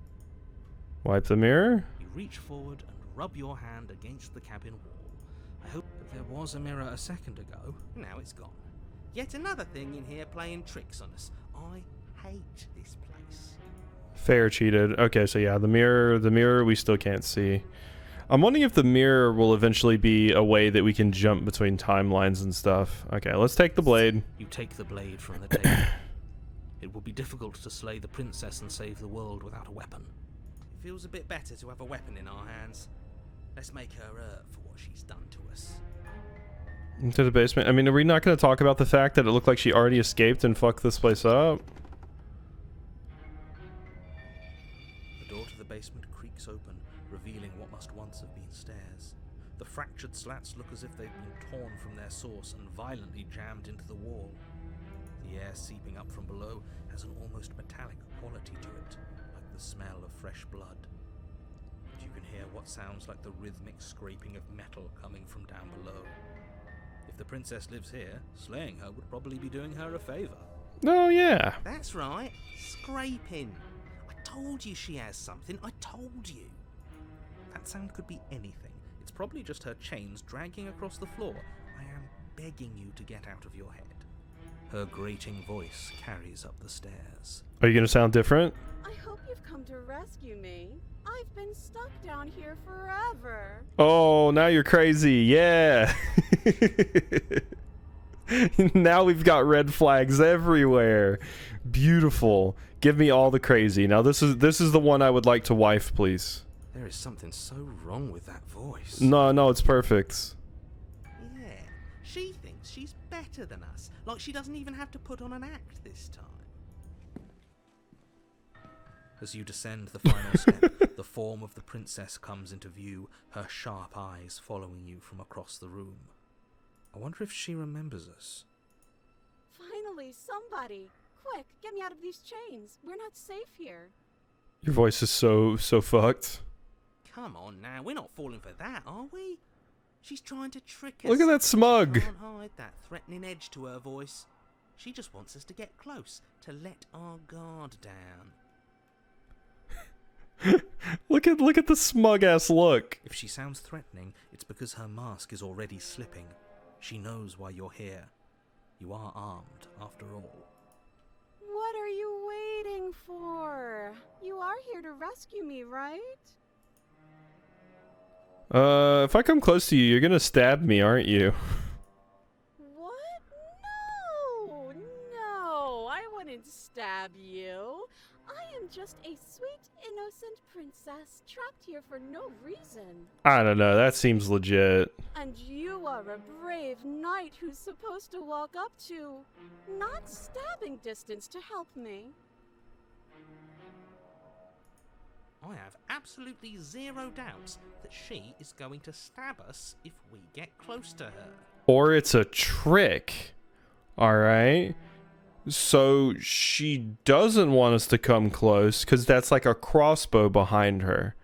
Wipe the mirror? You reach forward and rub your hand against the cabin wall. I hope that there was a mirror a second ago. Now it's gone. Yet another thing in here playing tricks on us. I hate this place. Fair, cheated. Okay, so yeah, the mirror we still can't see. I'm wondering if the mirror will eventually be a way that we can jump between timelines and stuff. Okay, let's take the blade. You take the blade from the table. It will be difficult to slay the princess and save the world without a weapon. It feels a bit better to have a weapon in our hands. Let's make her hurt for what she's done to us. Into the basement. I mean, are we not going to talk about the fact that it looked like she already escaped and fucked this place up? The door to the basement creaks open, revealing what must once have been stairs. The fractured slats look as if they've been torn from their source and violently jammed into the wall. The air seeping up from below has an almost metallic quality to it, like the smell of fresh blood. And you can hear what sounds like the rhythmic scraping of metal coming from down below. If the princess lives here, slaying her would probably be doing her a favor. Oh, yeah. That's right, scraping. I told you she has something, I told you. That sound could be anything. It's probably just her chains dragging across the floor. I am begging you to get out of your head. Her grating voice carries up the stairs. Are you going to sound different? I hope you've come to rescue me. I've been stuck down here forever. Oh, now you're crazy. Yeah. Now we've got red flags everywhere. Beautiful. Give me all the crazy. Now this is the one I would like to wife, please. There is something so wrong with that voice. No, it's perfect. Yeah, she thinks she's better than us. Like she doesn't even have to put on an act this time. As you descend the final step, the form of the princess comes into view, her sharp eyes following you from across the room. I wonder if she remembers us. Finally, somebody. Quick, get me out of these chains. We're not safe here. Your voice is so fucked. Come on now, we're not falling for that, are we? She's trying to trick us. Look at that smug. She can't hide that threatening edge to her voice. She just wants us to get close, to let our guard down. Look at the smug ass look. If she sounds threatening, it's because her mask is already slipping. She knows why you're here. You are armed, after all. What are you waiting for? You are here to rescue me, right? If I come close to you, you're gonna stab me, aren't you? What? No, I wouldn't stab you. I am just a sweet, innocent princess trapped here for no reason. I don't know, that seems legit. And you are a brave knight who's supposed to walk up to not stabbing distance to help me. I have absolutely zero doubts that she is going to stab us if we get close to her. Or it's a trick. Alright? So she doesn't want us to come close because that's like a crossbow behind her.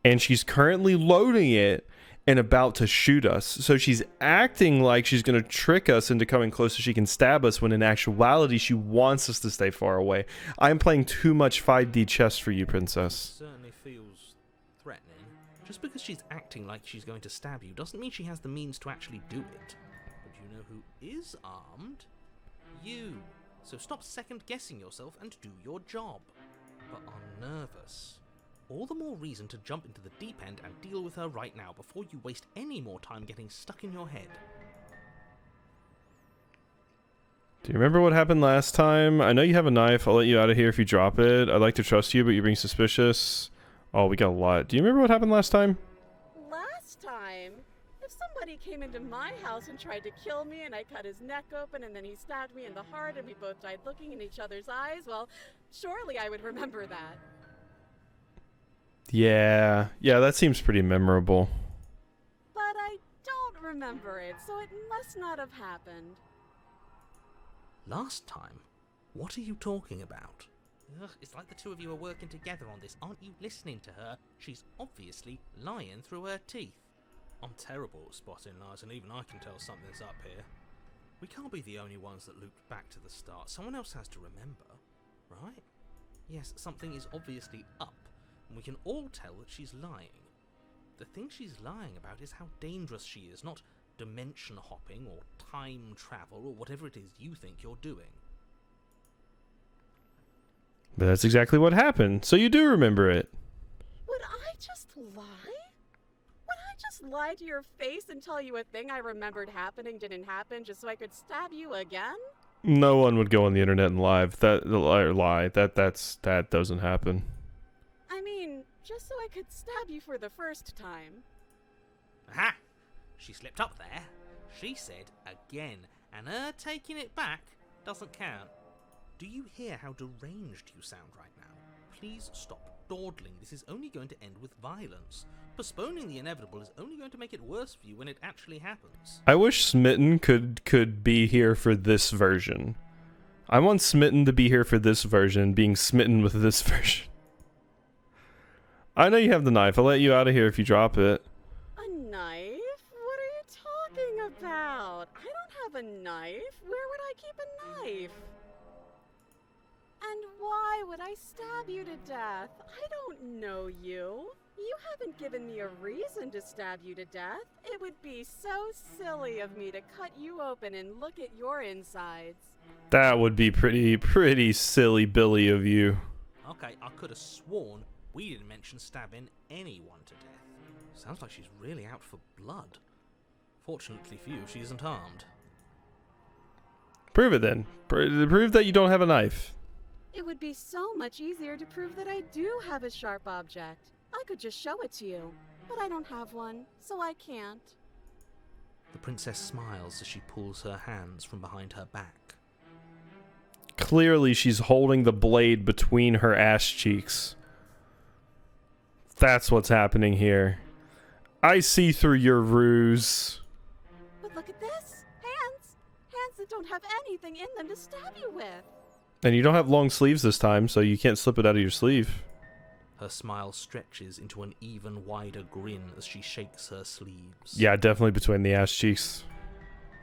And she's currently loading it and about to shoot us. So she's acting like she's going to trick us into coming close so she can stab us when in actuality she wants us to stay far away. I'm playing too much 5D chess for you, princess. Certainly feels threatening. Just because she's acting like she's going to stab you doesn't mean she has the means to actually do it. But you know who is armed? You. So stop second-guessing yourself and do your job. But are nervous. All the more reason to jump into the deep end and deal with her right now before you waste any more time getting stuck in your head. Do you remember what happened last time? I know you have a knife. I'll let you out of here if you drop it. I'd like to trust you, but you're being suspicious. Oh, we got a lot. Do you remember what happened last time? Last time? If somebody came into my house and tried to kill me and I cut his neck open and then he stabbed me in the heart and we both died looking in each other's eyes, well, surely I would remember that. Yeah, that seems pretty memorable. But I don't remember it, so it must not have happened. Last time? What are you talking about? Ugh, it's like the two of you are working together on this. Aren't you listening to her? She's obviously lying through her teeth. I'm terrible at spotting lies, and even I can tell something's up here. We can't be the only ones that looped back to the start. Someone else has to remember, right? Yes, something is obviously up, and we can all tell that she's lying. The thing she's lying about is how dangerous she is, not dimension hopping or time travel or whatever it is you think you're doing. But that's exactly what happened, so you do remember it. Would I just lie? Would I just lie to your face and tell you a thing I remembered happening didn't happen just so I could stab you again? No one would go on the internet and lie. That doesn't happen. I mean, just so I could stab you for the first time. Aha! She slipped up there. She said again, and her taking it back doesn't count. Do you hear how deranged you sound right now? Please stop dawdling. This is only going to end with violence. Postponing the inevitable is only going to make it worse for you when it actually happens. I wish Smitten could be here for this version. I want Smitten to be here for this version, being smitten with this version. I know you have the knife. I'll let you out of here if you drop it. A knife? What are you talking about? I a knife? Where would I keep a knife? And why would I stab you to death? I don't know you. You haven't given me a reason to stab you to death. It would be so silly of me to cut you open and look at your insides. That would be pretty silly Billy of you. Okay, I could have sworn we didn't mention stabbing anyone to death. Sounds like she's really out for blood. Fortunately for you, she isn't armed. Prove it then. Prove that you don't have a knife. It would be so much easier to prove that I do have a sharp object. I could just show it to you, but I don't have one, so I can't. The princess smiles as she pulls her hands from behind her back. Clearly, she's holding the blade between her ass cheeks. That's what's happening here. I see through your ruse. But look at this! Hands! Hands that don't have anything in them to stab you with! And you don't have long sleeves this time, so you can't slip it out of your sleeve. Her smile stretches into an even wider grin as she shakes her sleeves. Yeah, definitely between the ass cheeks.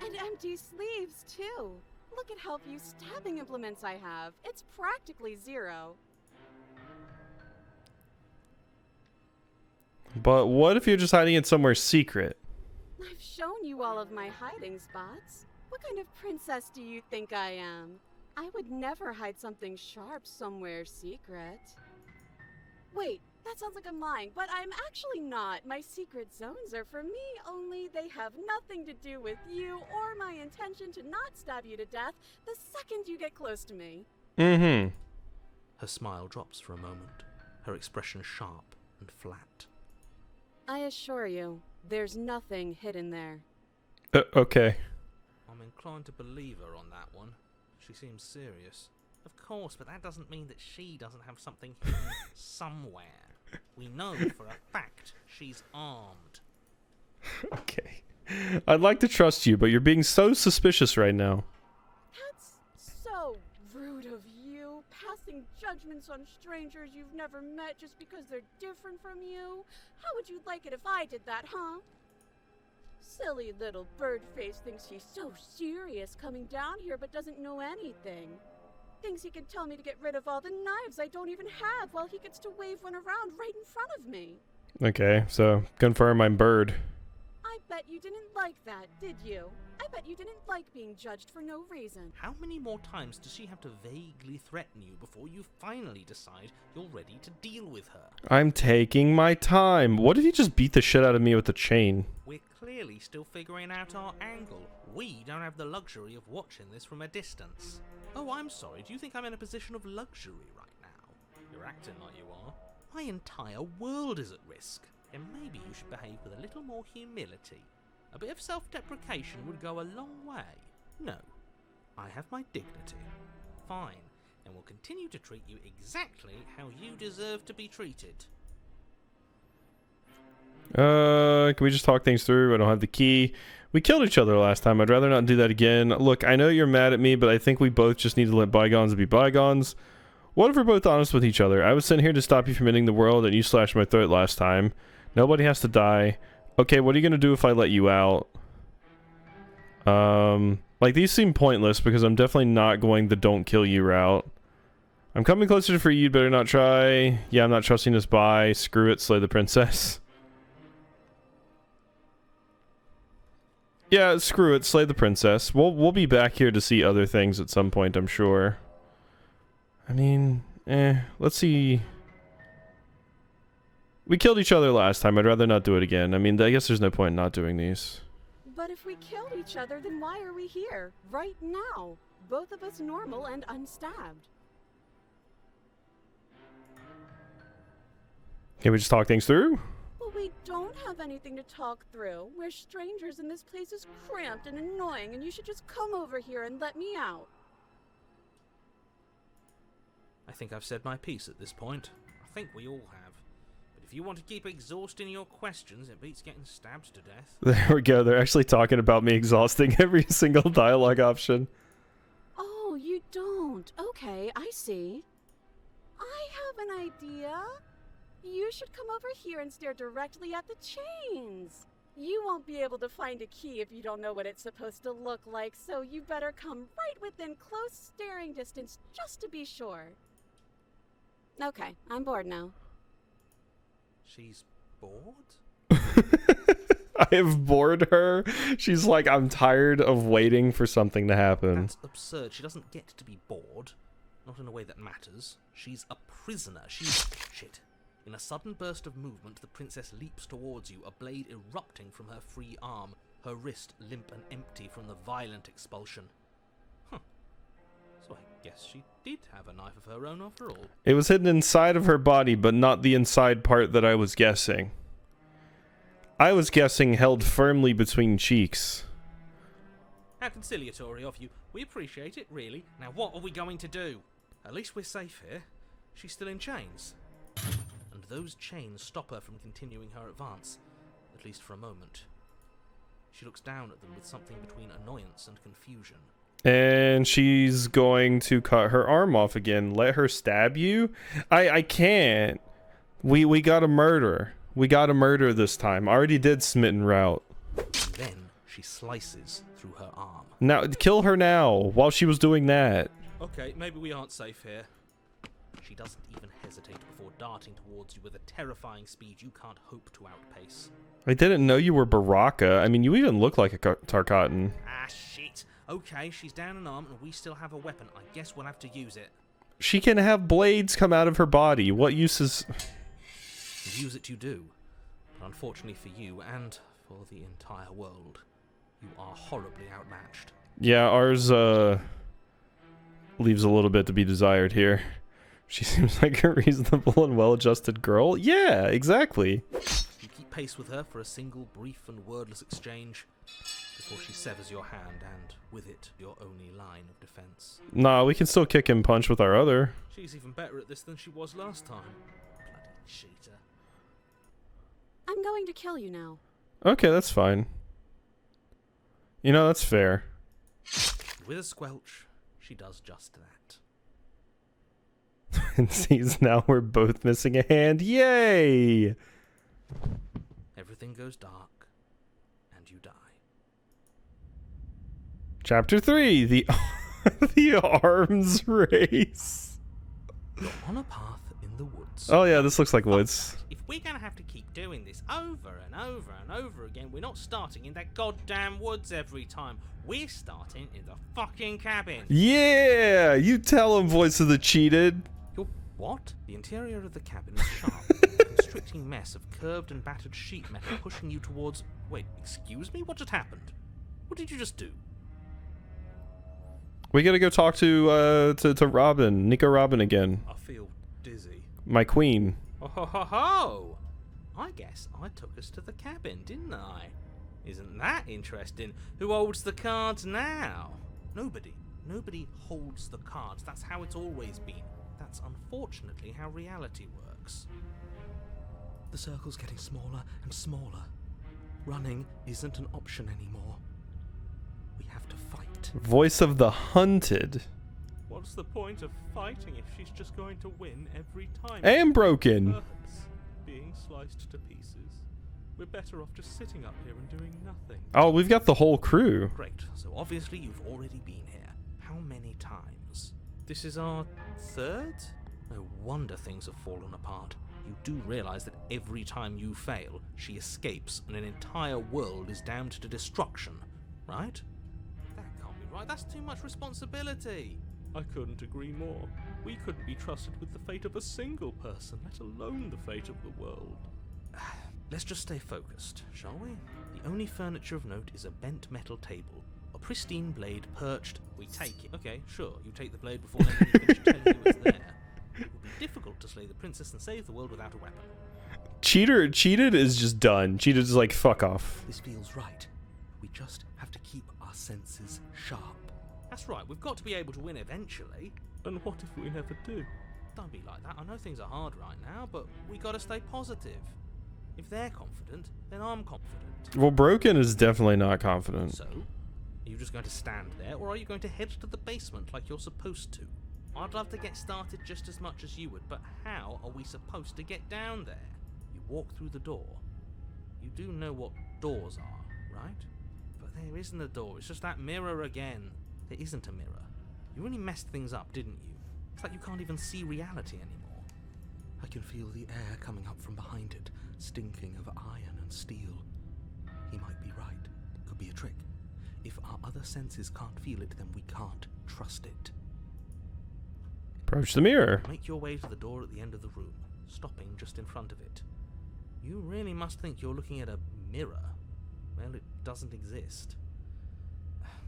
And empty sleeves, too! Look at how few stabbing implements I have. It's practically zero. But what if you're just hiding it somewhere secret? I've shown you all of my hiding spots. What kind of princess do you think I am? I would never hide something sharp somewhere secret. Wait, that sounds like I'm lying, but I'm actually not. My secret zones are for me, only they have nothing to do with you or my intention to not stab you to death the second you get close to me. Mm-hmm. Her smile drops for a moment, her expression sharp and flat. I assure you, there's nothing hidden there. Okay. I'm inclined to believe her on that one. She seems serious. Of course, but that doesn't mean that she doesn't have something hidden somewhere. We know for a fact she's armed. Okay. I'd like to trust you, but you're being so suspicious right now. That's so rude of you, passing judgments on strangers you've never met just because they're different from you. How would you like it if I did that, huh? Silly little bird-face thinks he's so serious coming down here but doesn't know anything. Thinks he can tell me to get rid of all the knives I don't even have while he gets to wave one around right in front of me. Okay, so confirm I'm bird. I bet you didn't like that, did you? I bet you didn't like being judged for no reason. How many more times does she have to vaguely threaten you before you finally decide you're ready to deal with her? I'm taking my time. What if you just beat the shit out of me with the chain? We're clearly still figuring out our angle. We don't have the luxury of watching this from a distance. Oh, I'm sorry. Do you think I'm in a position of luxury right now? You're acting like you are. My entire world is at risk. And maybe you should behave with a little more humility. A bit of self-deprecation would go a long way. No. I have my dignity. Fine. And will continue to treat you exactly how you deserve to be treated. Can we just talk things through? I don't have the key. We killed each other last time. I'd rather not do that again. Look, I know you're mad at me, but I think we both just need to let bygones be bygones. What if we're both honest with each other? I was sent here to stop you from ending the world, and you slashed my throat last time. Nobody has to die. Okay, what are you gonna do if I let you out? Like, these seem pointless because I'm definitely not going the don't kill you route. I'm coming closer to free, you'd better not try. Yeah, I'm not trusting this bye. Screw it, slay the princess. Yeah, screw it, slay the princess. We'll be back here to see other things at some point, I'm sure. I mean, let's see. We killed each other last time. I'd rather not do it again. I mean, I guess there's no point in not doing these. But if we killed each other, then why are we here? Right now. Both of us normal and unstabbed. Can we just talk things through? But we don't have anything to talk through. We're strangers and this place is cramped and annoying and you should just come over here and let me out. I think I've said my piece at this point. I think we all have. But if you want to keep exhausting your questions, it beats getting stabbed to death. There we go. They're actually talking about me exhausting every single dialogue option. Oh, you don't. Okay, I see. I have an idea. You should come over here and stare directly at the chains. You won't be able to find a key if you don't know what it's supposed to look like, so you better come right within close staring distance just to be sure. Okay, I'm bored now. She's bored? I have bored her. She's like, I'm tired of waiting for something to happen. That's absurd. She doesn't get to be bored. Not in a way that matters. She's a prisoner. She's... Shit. In a sudden burst of movement, the princess leaps towards you, a blade erupting from her free arm, her wrist limp and empty from the violent expulsion. Huh. So I guess she did have a knife of her own after all. It was hidden inside of her body, but not the inside part that I was guessing. I was guessing held firmly between cheeks. How conciliatory of you. We appreciate it, really. Now what are we going to do? At least we're safe here. She's still in chains. And those chains stop her from continuing her advance. At least for a moment. She looks down at them with something between annoyance and confusion. And she's going to cut her arm off again. Let her stab you? I can't. We gotta murder. We gotta murder this time. I already did smitten route. And then she slices through her arm. Now, kill her now, while she was doing that. Okay, maybe we aren't safe here. She doesn't even hesitate before darting towards you with a terrifying speed you can't hope to outpace. I didn't know you were Baraka. I mean, you even look like a Tarkatan. Ah, shit. Okay, she's down an arm and we still have a weapon. I guess we'll have to use it. She can have blades come out of her body. What use is... And use it you do. But unfortunately for you and for the entire world, you are horribly outmatched. Yeah, ours, leaves a little bit to be desired here. She seems like a reasonable and well-adjusted girl. Yeah, exactly. You keep pace with her for a single brief and wordless exchange before she severs your hand and, with it, your only line of defense. Nah, we can still kick and punch with our other. She's even better at this than she was last time. Bloody cheater. I'm going to kill you now. Okay, that's fine. You know, that's fair. With a squelch, she does just that. And sees now we're both missing a hand. Yay! Everything goes dark, and you die. Chapter 3, the the arms race. You're on a path in the woods. Oh yeah, this looks like woods. If we're gonna have to keep doing this over and over and over again, we're not starting in that goddamn woods every time. We're starting in the fucking cabin. Yeah, you tell him, voice of the cheated. You're what? The interior of the cabin is sharp, a constricting mess of curved and battered sheet metal pushing you towards... Wait, excuse me? What just happened? What did you just do? We gotta go talk to Robin, Nico Robin again. I feel dizzy. My queen. Oh ho ho ho! I guess I took us to the cabin, didn't I? Isn't that interesting? Who holds the cards now? Nobody. Nobody holds the cards. That's how it's always been. That's unfortunately how reality works. The circle's getting smaller and smaller. Running isn't an option anymore. We have to fight. Voice of the hunted. What's the point of fighting if she's just going to win every time? And broken. Hurts being sliced to pieces. We're better off just sitting up here and doing nothing. Oh, we've got the whole crew. Great. So obviously you've already been here. How many times? This is our third? No wonder things have fallen apart. You do realize that every time you fail, she escapes and an entire world is damned to destruction, right? That can't be right. That's too much responsibility. I couldn't agree more. We couldn't be trusted with the fate of a single person, let alone the fate of the world. Let's just stay focused, shall we? The only furniture of note is a bent metal table. A pristine blade perched. We take it. Okay, sure. You take the blade before letting me finish telling you it's there. It would be difficult to slay the princess and save the world without a weapon. Cheated is just done. Cheated is like, fuck off. This feels right. We just have to keep our senses sharp. That's right. We've got to be able to win eventually. And what if we never do? Don't be like that. I know things are hard right now, but we got to stay positive. If they're confident, then I'm confident. Well, Broken is definitely not confident. So, are you just going to stand there, or are you going to head to the basement like you're supposed to? I'd love to get started just as much as you would, but how are we supposed to get down there? You walk through the door. You do know what doors are, right? But there isn't a door, it's just that mirror again. There isn't a mirror. You really messed things up, didn't you? It's like you can't even see reality anymore. I can feel the air coming up from behind it, stinking of iron and steel. He might be right. Could be a trick. If our other senses can't feel it, then we can't trust it. Approach the mirror. Make your way to the door at the end of the room, stopping just in front of it. You really must think you're looking at a mirror. Well, it doesn't exist.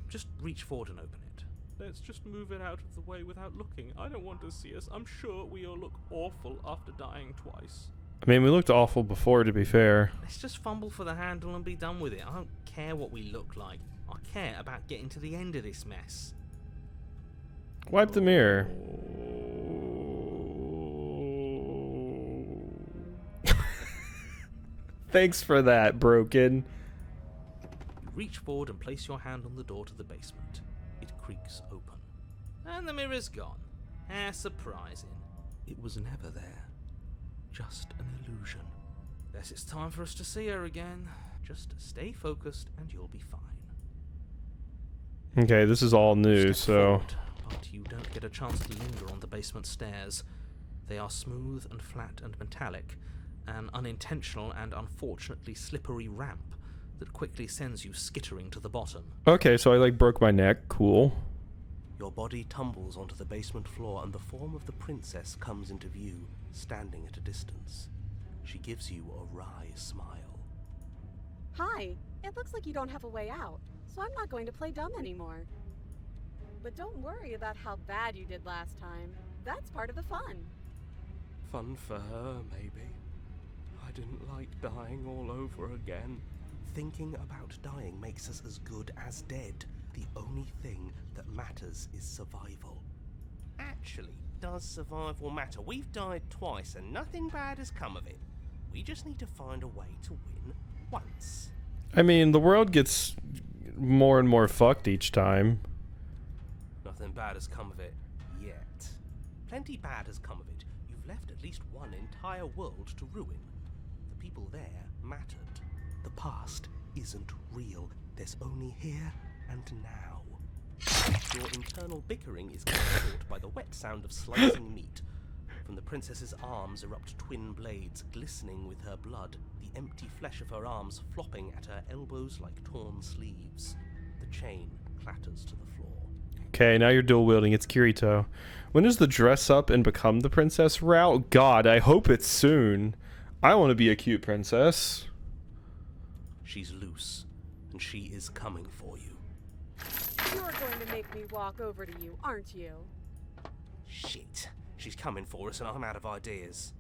Just reach forward and open it. Let's just move it out of the way without looking. I don't want to see us. I'm sure we all look awful after dying twice. I mean, we looked awful before, to be fair. Let's just fumble for the handle and be done with it. I don't care what we look like. I care about getting to the end of this mess. Wipe the mirror. Thanks for that, Broken. You reach forward and place your hand on the door to the basement. It creaks open. And the mirror's gone. How surprising. It was never there. Just an illusion. Guess it's time for us to see her again. Just stay focused and you'll be fine. Okay, this is all new, Step so... forward, but you don't get a chance to linger on the basement stairs. They are smooth and flat and metallic, an unintentional and unfortunately slippery ramp that quickly sends you skittering to the bottom. Okay, so I, like, broke my neck. Cool. Your body tumbles onto the basement floor and the form of the princess comes into view, standing at a distance. She gives you a wry smile. Hi, it looks like you don't have a way out, so I'm not going to play dumb anymore. But don't worry about how bad you did last time. That's part of the fun. Fun for her, maybe. I didn't like dying all over again. Thinking about dying makes us as good as dead. The only thing that matters is survival. Actually, does survival matter? We've died twice and nothing bad has come of it. We just need to find a way to win once. I mean, the world gets more and more fucked each time. Nothing bad has come of it yet. Plenty bad has come of it. You've left at least one entire world to ruin. The people there mattered. The past isn't real. There's only here and now. Your internal bickering is cut short by the wet sound of slicing meat. From the princess's arms erupt twin blades, glistening with her blood, the empty flesh of her arms flopping at her elbows like torn sleeves. The chain clatters to the floor. Okay, now you're dual wielding. It's Kirito. When is the dress up and become the princess route? God, I hope it's soon. I want to be a cute princess. She's loose, and she is coming for you. You're going to make me walk over to you, aren't you? Shit. She's coming for us, and I'm out of ideas.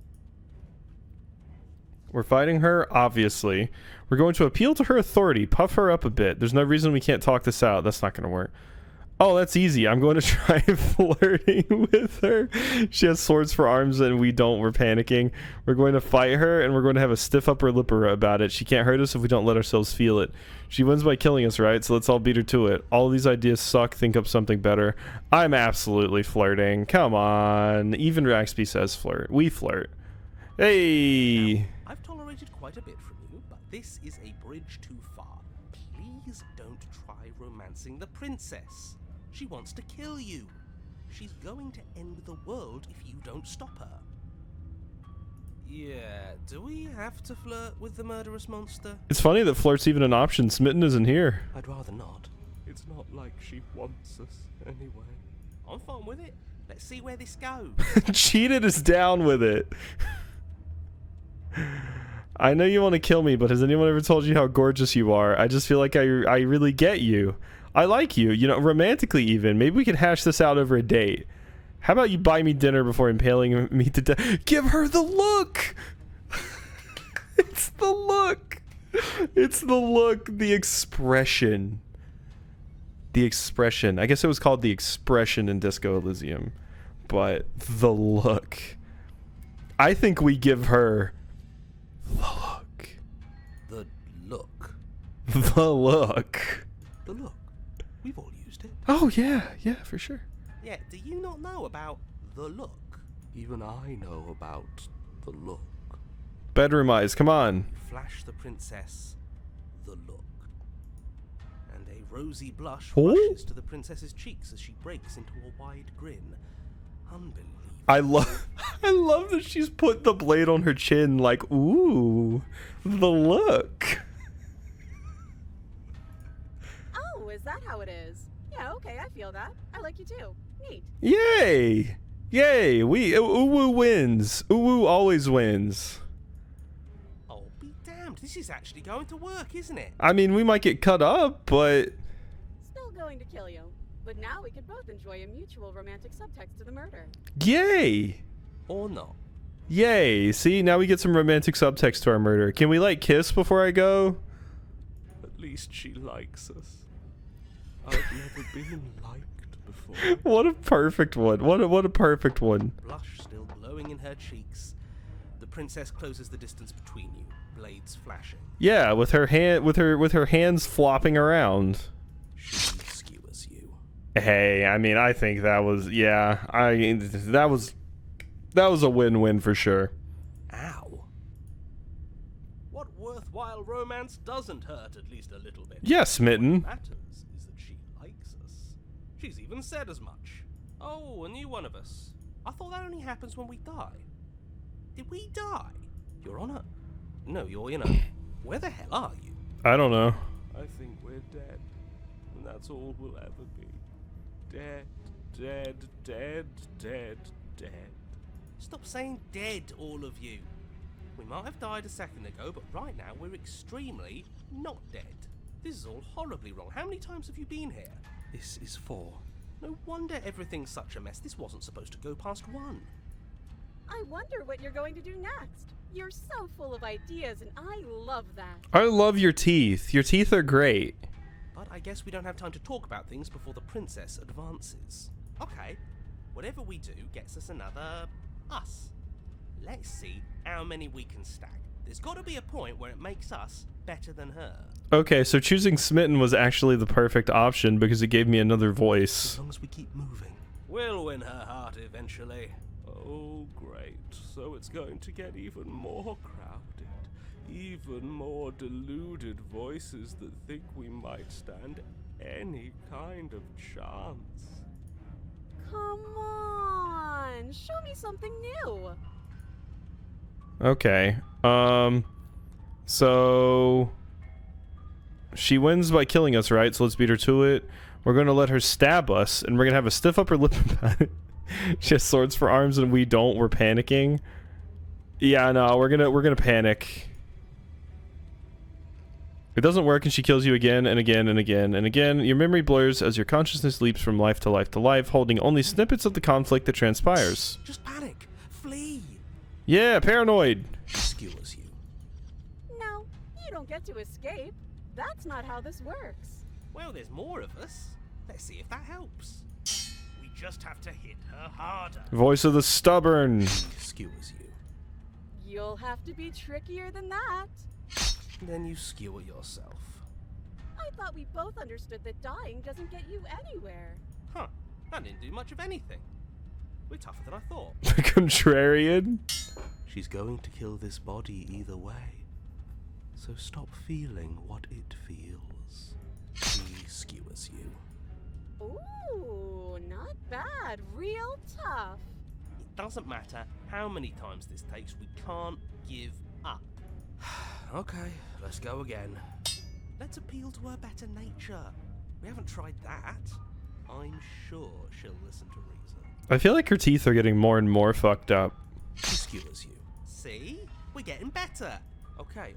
We're fighting her, obviously. We're going to appeal to her authority, puff her up a bit. There's no reason we can't talk this out. That's not going to work. Oh, that's easy. I'm going to try flirting with her. She has swords for arms and we don't. We're panicking. We're going to fight her and we're going to have a stiff upper lipper about it. She can't hurt us if we don't let ourselves feel it. She wins by killing us, right? So let's all beat her to it. All of these ideas suck. Think up something better. I'm absolutely flirting. Come on. Even Raxby says flirt. We flirt. Hey. Now, I've tolerated quite a bit from you, but this is a bridge too far. Please don't try romancing the princess. She wants to kill you. She's going to end the world if you don't stop her. Yeah, do we have to flirt with the murderous monster? It's funny that flirt's even an option. Smitten isn't here. I'd rather not. It's not like she wants us anyway. I'm fine with it. Let's see where this goes. Cheated is down with it. I know you want to kill me, but has anyone ever told you how gorgeous you are? I just feel like I really get you. I like you, you know, romantically even. Maybe we could hash this out over a date. How about you buy me dinner before impaling me to death? Give her the look! It's the look! It's the look, the expression. The expression. I guess it was called the expression in Disco Elysium. But the look. I think we give her the look. The look. The look. The look. We've all used it. Oh, yeah, for sure. Yeah, do you not know about the look? Even I know about the look. Bedroom eyes, come on. Flash the princess the look. And a rosy blush Oh. rushes to the princess's cheeks as she breaks into a wide grin. Unbelievable. I love that she's put the blade on her chin like, ooh, the look. Oh, is that how it is? Yeah, okay, I feel that. I like you too. Neat. Yay! Yay! Uwu wins. Uwu always wins. Oh, be damned. This is actually going to work, isn't it? I mean, we might get cut up, but Still going to kill you. But now we could both enjoy a mutual romantic subtext to the murder. yay! Or not. Yay! See, now we get some romantic subtext to our murder. Can we like kiss before I go? At least she likes us. I've never been liked before. What a perfect one. What a perfect one. Blush still glowing in her cheeks. The princess closes the distance between you, blades flashing. Yeah, with her hands flopping around. She skewers you. Hey, I mean, I think that was that was a win-win for sure. Ow. What worthwhile romance doesn't hurt at least a little bit? Yeah, Smitten. What matters is that she likes us. She's even said as much. Oh, a new one of us. I thought that only happens when we die. Did we die? Your Honor? No, where the hell are you? I don't know. I think we're dead. And that's all we'll ever be. Dead, dead, dead, dead, dead. Stop saying dead, all of you. We might have died a second ago, but right now we're extremely not dead. This is all horribly wrong. How many times have you been here? This is 4. No wonder everything's such a mess. This wasn't supposed to go past 1. I wonder what you're going to do next. You're so full of ideas, and I love that. I love your teeth. Your teeth are great. But I guess we don't have time to talk about things before the princess advances. Okay, whatever we do gets us another us. Let's see how many we can stack. There's got to be a point where it makes us better than her. Okay, so choosing Smitten was actually the perfect option because it gave me another As voice. long as we keep moving. We'll win her heart eventually. Oh, great. So it's going to get even more crowded. Even more deluded voices that think we might stand any kind of chance. Come on, show me something new. Okay. So she wins by killing us, right? So let's beat her to it. We're going to let her stab us, and we're going to have a stiff upper lip about it. She has swords for arms, and we don't. We're panicking. Yeah, no, we're gonna panic. It doesn't work, and she kills you again and again and again and again. Your memory blurs as your consciousness leaps from life to life to life, holding only snippets of the conflict that transpires. Just panic. Flee. Yeah, paranoid. Skewers you. No, you don't get to escape. That's not how this works. Well, there's more of us. Let's see if that helps. We just have to hit her harder. Voice of the stubborn. Skewers you. You'll have to be trickier than that. Then you skewer yourself. I thought we both understood that dying doesn't get you anywhere. Huh. That didn't do much of anything. We're tougher than I thought. Contrarian. She's going to kill this body either way. So stop feeling what it feels. She skewers you. Ooh, not bad. Real tough. It doesn't matter how many times this takes, we can't give up. Okay, let's go again. Let's appeal to her better nature. We haven't tried that. I'm sure she'll listen to reason. I feel like her teeth are getting more and more fucked up. She skewers you. See? We're getting better. Okay,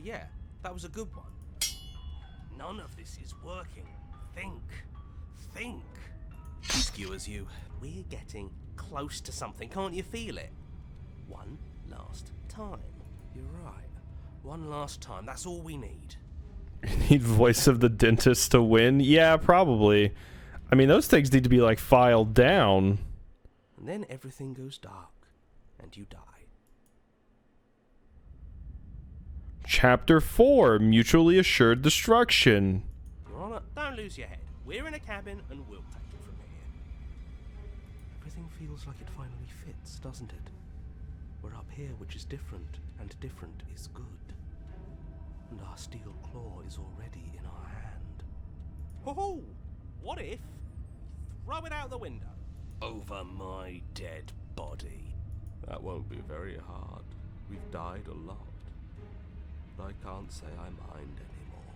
yeah. That was a good one. None of this is working. Think. She skewers you. We're getting close to something. Can't you feel it? One last time. You're right. One last time. That's all we need. You need voice of the dentist to win? Yeah, probably. I mean, those things need to be like filed down. And then everything goes dark. And you die. Chapter 4, Mutually Assured Destruction. Your Honor, don't lose your head. We're in a cabin and we'll take it from here. Everything feels like it finally fits, doesn't it? We're up here, which is different, and different is good. and our steel claw is already in our hand. Oh, what if throw it out the window? Over my dead body. That won't be very hard. We've died a lot. But I can't say I mind anymore.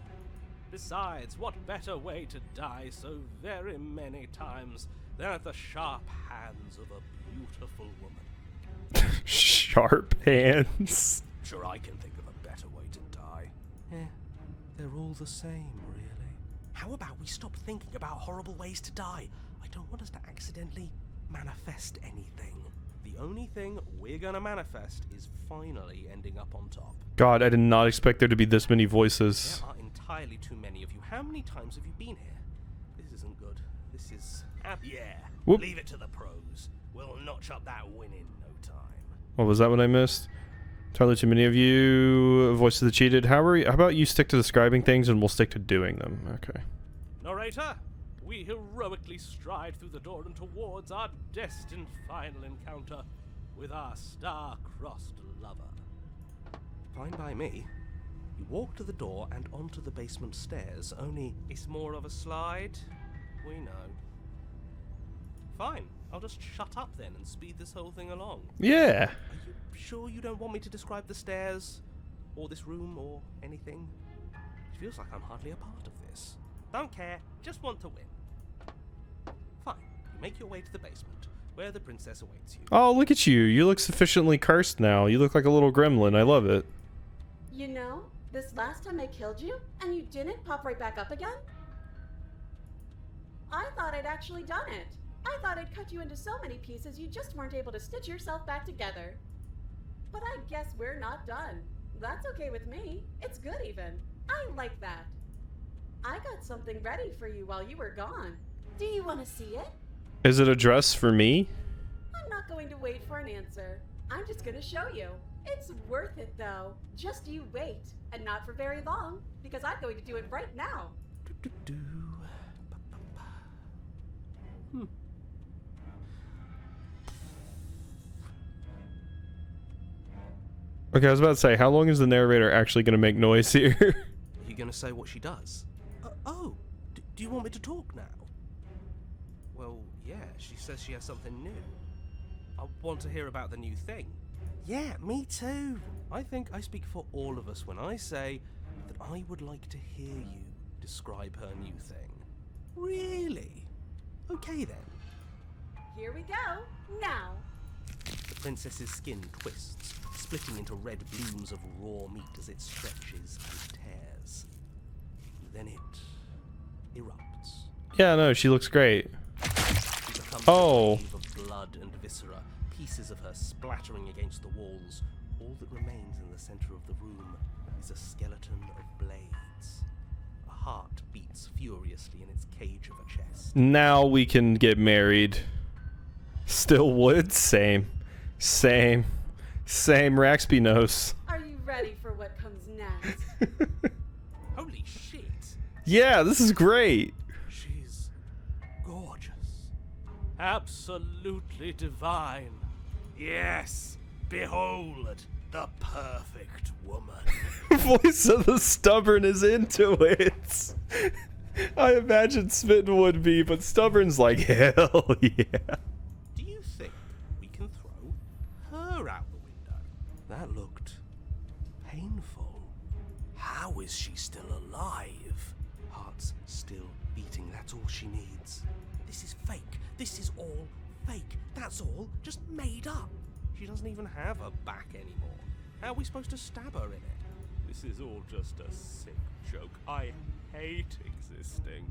Besides, what better way to die so very many times than at the sharp hands of a beautiful woman? Sharp hands. Sure, I can think of a better way to die. Yeah, they're all the same, really. How about we stop thinking about horrible ways to die? I don't want us to accidentally manifest anything. The only thing we're gonna manifest is finally ending up on top. God, I did not expect there to be this many voices. There are entirely too many of you. How many times have you been here? This isn't good. This is... yeah, Whoop. leave it to the pros. We'll notch up that win in no time. What was that one I missed? Entirely too many of you. Voice of the cheated. How about you stick to describing things and we'll stick to doing them? Okay. Narrator, we heroically stride through the door and towards our destined final encounter with our star-crossed lover. Fine by me. You walk to the door and onto the basement stairs, only... It's more of a slide. We know. Fine, I'll just shut up then and speed this whole thing along. Yeah. Are you sure you don't want me to describe the stairs? Or this room, or anything? It feels like I'm hardly a part of this. Don't care, just want to win. Fine, you make your way to the basement, where the princess awaits you. Oh, look at you. You look sufficiently cursed now. You look like a little gremlin. I love it. You know, this last time I killed you, and you didn't pop right back up again? I thought I'd actually done it. I thought I'd cut you into so many pieces you just weren't able to stitch yourself back together. But I guess we're not done. That's okay with me. It's good even. I like that. I got something ready for you while you were gone. Do you want to see it? Is it a dress for me? I'm not going to wait for an answer. I'm just going to show you. It's worth it though. Just you wait. And not for very long, because I'm going to do it right now. Okay, I was about to say, how long is the narrator actually going to make noise here? Are you going to say what she does? Do you want me to talk now? Well, yeah, she says she has something new. I want to hear about the new thing. Yeah, me too. I think I speak for all of us when I say that I would like to hear you describe her new thing. Really? Okay then. Here we go. Now. The princess's skin twists, splitting into red blooms of raw meat as it stretches and tears. Then it erupts. Yeah, no, she looks great. She becomes Oh. a wave of blood and viscera, pieces of her splattering against the walls. All that remains in the center of the room is a skeleton of blades. A heart beats furiously in its cage of a chest. Now we can get married. Still would? Same. Raxby knows. Are you ready for what comes next? Holy shit! Yeah, this is great. She's gorgeous. Absolutely divine. Yes, behold the perfect woman. Voice of the Stubborn is into it. I imagine Smitten would be, but Stubborn's like, hell yeah. Do you think we can throw her out the window? That looked painful. How is she still alive? Heart's still beating, that's all she needs. This is fake. This is all fake. That's all just made up. She doesn't even have a back anymore. How are we supposed to stab her in it? This is all just a sick joke. I hate existing.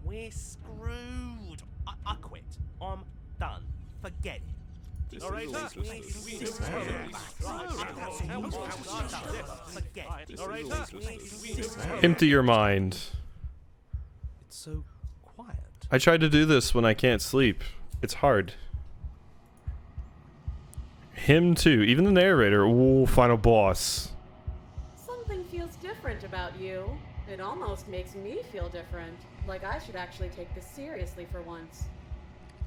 We're screwed. I quit. I'm done. Forget it. This All right, is all sir. just a sick Empty your mind. It's so quiet. I tried to do this when I can't sleep. It's hard. Him too. Even the narrator. Ooh, final boss. Something feels different about you. It almost makes me feel different. Like I should actually take this seriously for once.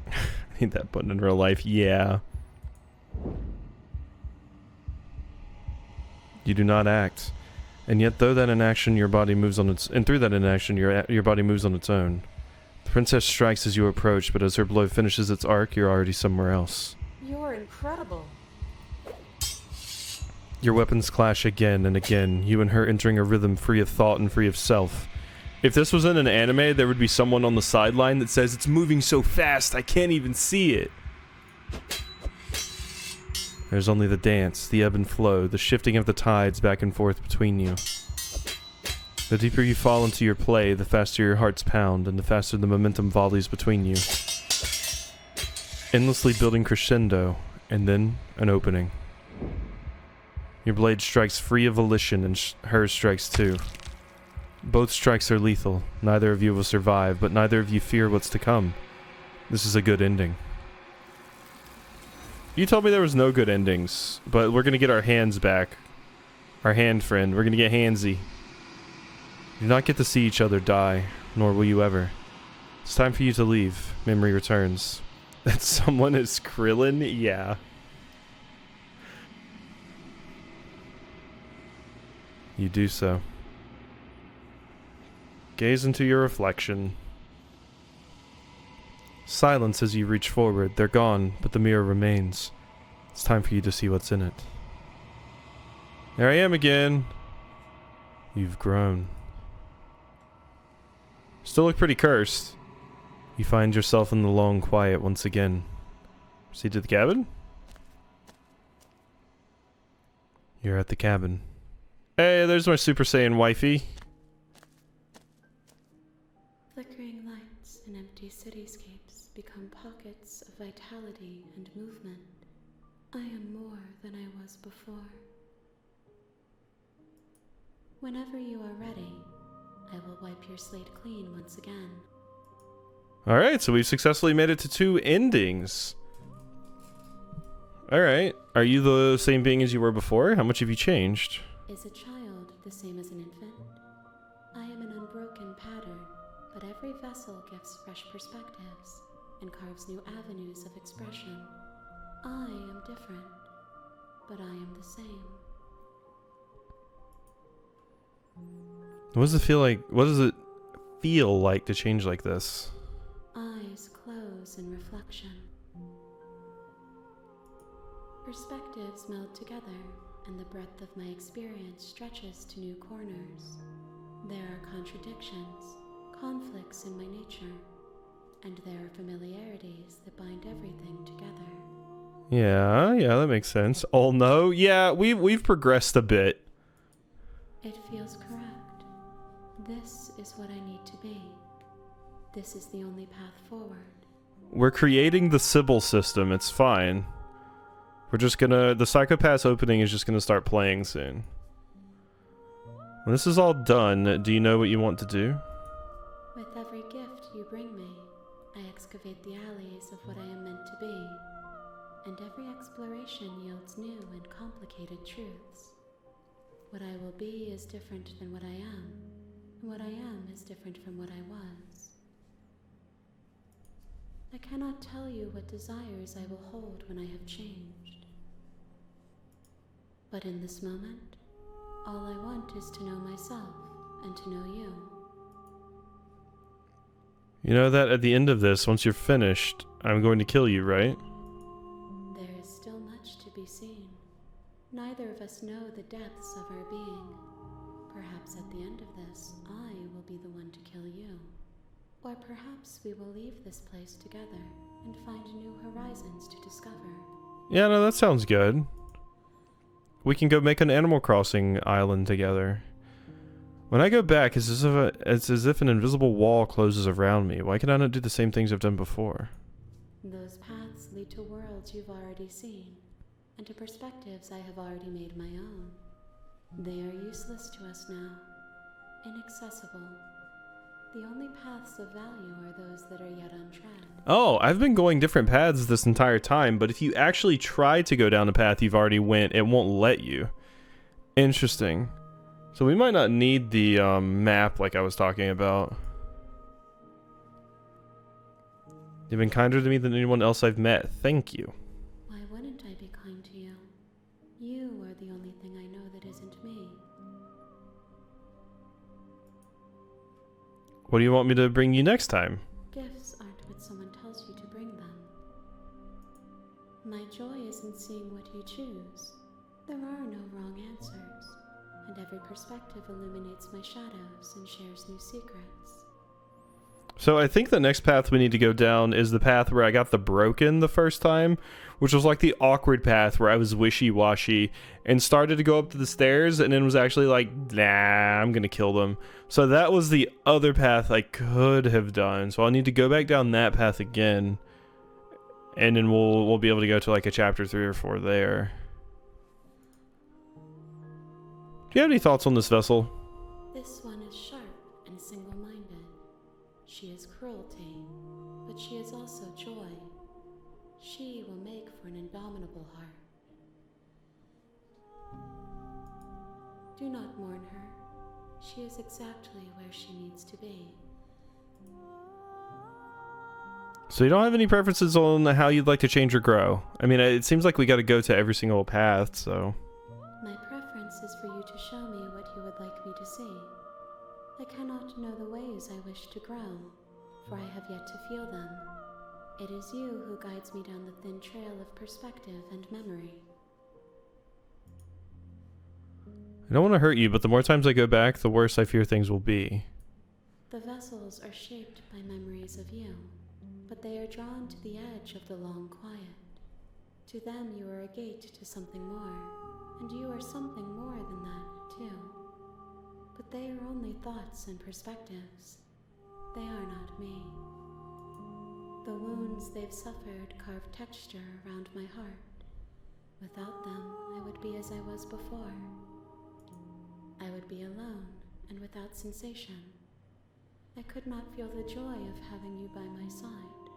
I need that button in real life. Yeah. You do not act. And yet, though that inaction, your body moves on its, and through that inaction, your body moves on its own. The princess strikes as you approach, but as her blow finishes its arc, you're already somewhere else. You're incredible. Your weapons clash again and again, you and her entering a rhythm free of thought and free of self. If this was in an anime, there would be someone on the sideline that says, "It's moving so fast, I can't even see it." There's only the dance, the ebb and flow, the shifting of the tides back and forth between you. The deeper you fall into your play, the faster your hearts pound, and the faster the momentum volleys between you. Endlessly building crescendo, and then an opening. Your blade strikes free of volition, and hers strikes too. Both strikes are lethal. Neither of you will survive, but neither of you fear what's to come. This is a good ending. You told me there was no good endings, but we're gonna get our hands back. Our hand friend. We're gonna get handsy. You do not get to see each other die, nor will you ever. It's time for you to leave. Memory returns. That someone is Krillin? Yeah. You do so. Gaze into your reflection. Silence as you reach forward. They're gone, but the mirror remains. It's time for you to see what's in it. There I am again. You've grown. Still look pretty cursed. You find yourself in the long quiet once again. Proceed to the cabin? You're at the cabin. Hey, there's my Super Saiyan wifey. Flickering lights in empty cityscapes become pockets of vitality and movement. I am more than I was before. Whenever you are ready, I will wipe your slate clean once again. Alright, so we've successfully made it to 2 endings. Alright, are you the same being as you were before? How much have you changed? Is a child the same as an infant? I am an unbroken pattern, but every vessel gives fresh perspectives and carves new avenues of expression. I am different, but I am the same. What does it feel like? What does it feel like to change like this? Eyes close in reflection. Perspectives meld together, and the breadth of my experience stretches to new corners. There are contradictions, conflicts in my nature, and there are familiarities that bind everything together. Yeah, that makes sense. Oh no, yeah, we've progressed a bit. It feels correct. This is what I need to be. This is the only path forward. We're creating the Sybil system, it's fine. We're just gonna, the Psycho-Pass opening is just gonna start playing soon. When this is all done, do you know what you want to do? With every gift you bring me, I excavate the alleys of what I am meant to be, and every exploration yields new and complicated truths. What I will be is different than what I am, and what I am is different from what I was. I cannot tell you what desires I will hold when I have changed. But in this moment, all I want is to know myself and to know you. You know that at the end of this, once you're finished, I'm going to kill you, right? There is still much to be seen. Neither of us know the depths of our being. Perhaps at the end of this, I will be the one to kill you. Or perhaps we will leave this place together and find new horizons to discover. Yeah, no, that sounds good. We can go make an Animal Crossing island together. When I go back, it's as if an invisible wall closes around me. Why can I not do the same things I've done before? Those paths lead to worlds you've already seen, and to perspectives I have already made my own. They are useless to us now, inaccessible. The only paths of value are those that are yet untread. Oh, I've been going different paths this entire time, but if you actually try to go down the path you've already went, it won't let you. Interesting. So we might not need the map like I was talking about. You've been kinder to me than anyone else I've met. Thank you. Why wouldn't I be kind to you? You are the only thing I know that isn't me. What do you want me to bring you next time? Gifts aren't what someone tells you to bring them. My joy is in seeing what you choose. There are no wrong answers, and every perspective illuminates my shadows and shares new secrets. So I think the next path we need to go down is the path where I got the broken the first time, which was like the awkward path where I was wishy-washy and started to go up to the stairs and then was actually like, nah, I'm gonna kill them. So that was the other path I could have done. So I'll need to go back down that path again, and then we'll be able to go to like a chapter 3 or 4 there. Do you have any thoughts on this vessel? This one is sharp and single-minded. She is cruelty, but she is also joy. She will make for an indomitable heart. Do not mourn her. She is exactly where she needs to be. So you don't have any preferences on how you'd like to change or grow? I mean, it seems like we got to go to every single path, so... My preference is for you to show me what you would like me to see. I cannot know the ways I wish to grow, for I have yet to feel them. It is you who guides me down the thin trail of perspective and memory. I don't want to hurt you, but the more times I go back, the worse I fear things will be. The vessels are shaped by memories of you, but they are drawn to the edge of the long quiet. To them you are a gate to something more, and you are something more than that, too. But they are only thoughts and perspectives. They are not me. The wounds they've suffered carve texture around my heart. Without them, I would be as I was before. I would be alone and without sensation. I could not feel the joy of having you by my side,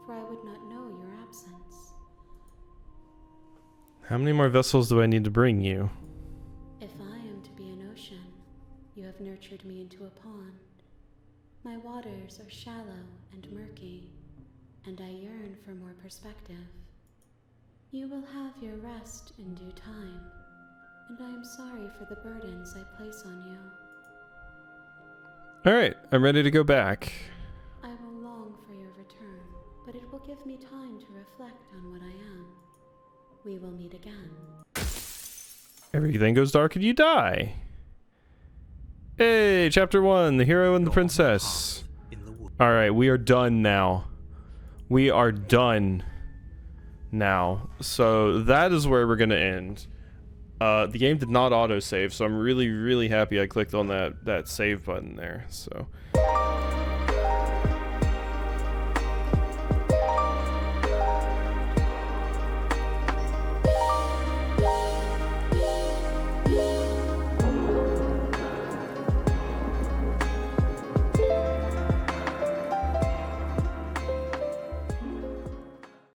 for I would not know your absence. How many more vessels do I need to bring you? If I am to be an ocean, you have nurtured me into a pond. My waters are shallow and murky, and I yearn for more perspective. You will have your rest in due time, and I am sorry for the burdens I place on you. Alright, I'm ready to go back. I will long for your return, but it will give me time to reflect on what I am. We will meet again. Everything goes dark and you die. Hey, chapter 1, the hero and the princess. Alright, we are done now. We are done now. So that is where we're going to end. The game did not autosave, so I'm really, really happy I clicked on that save button there. So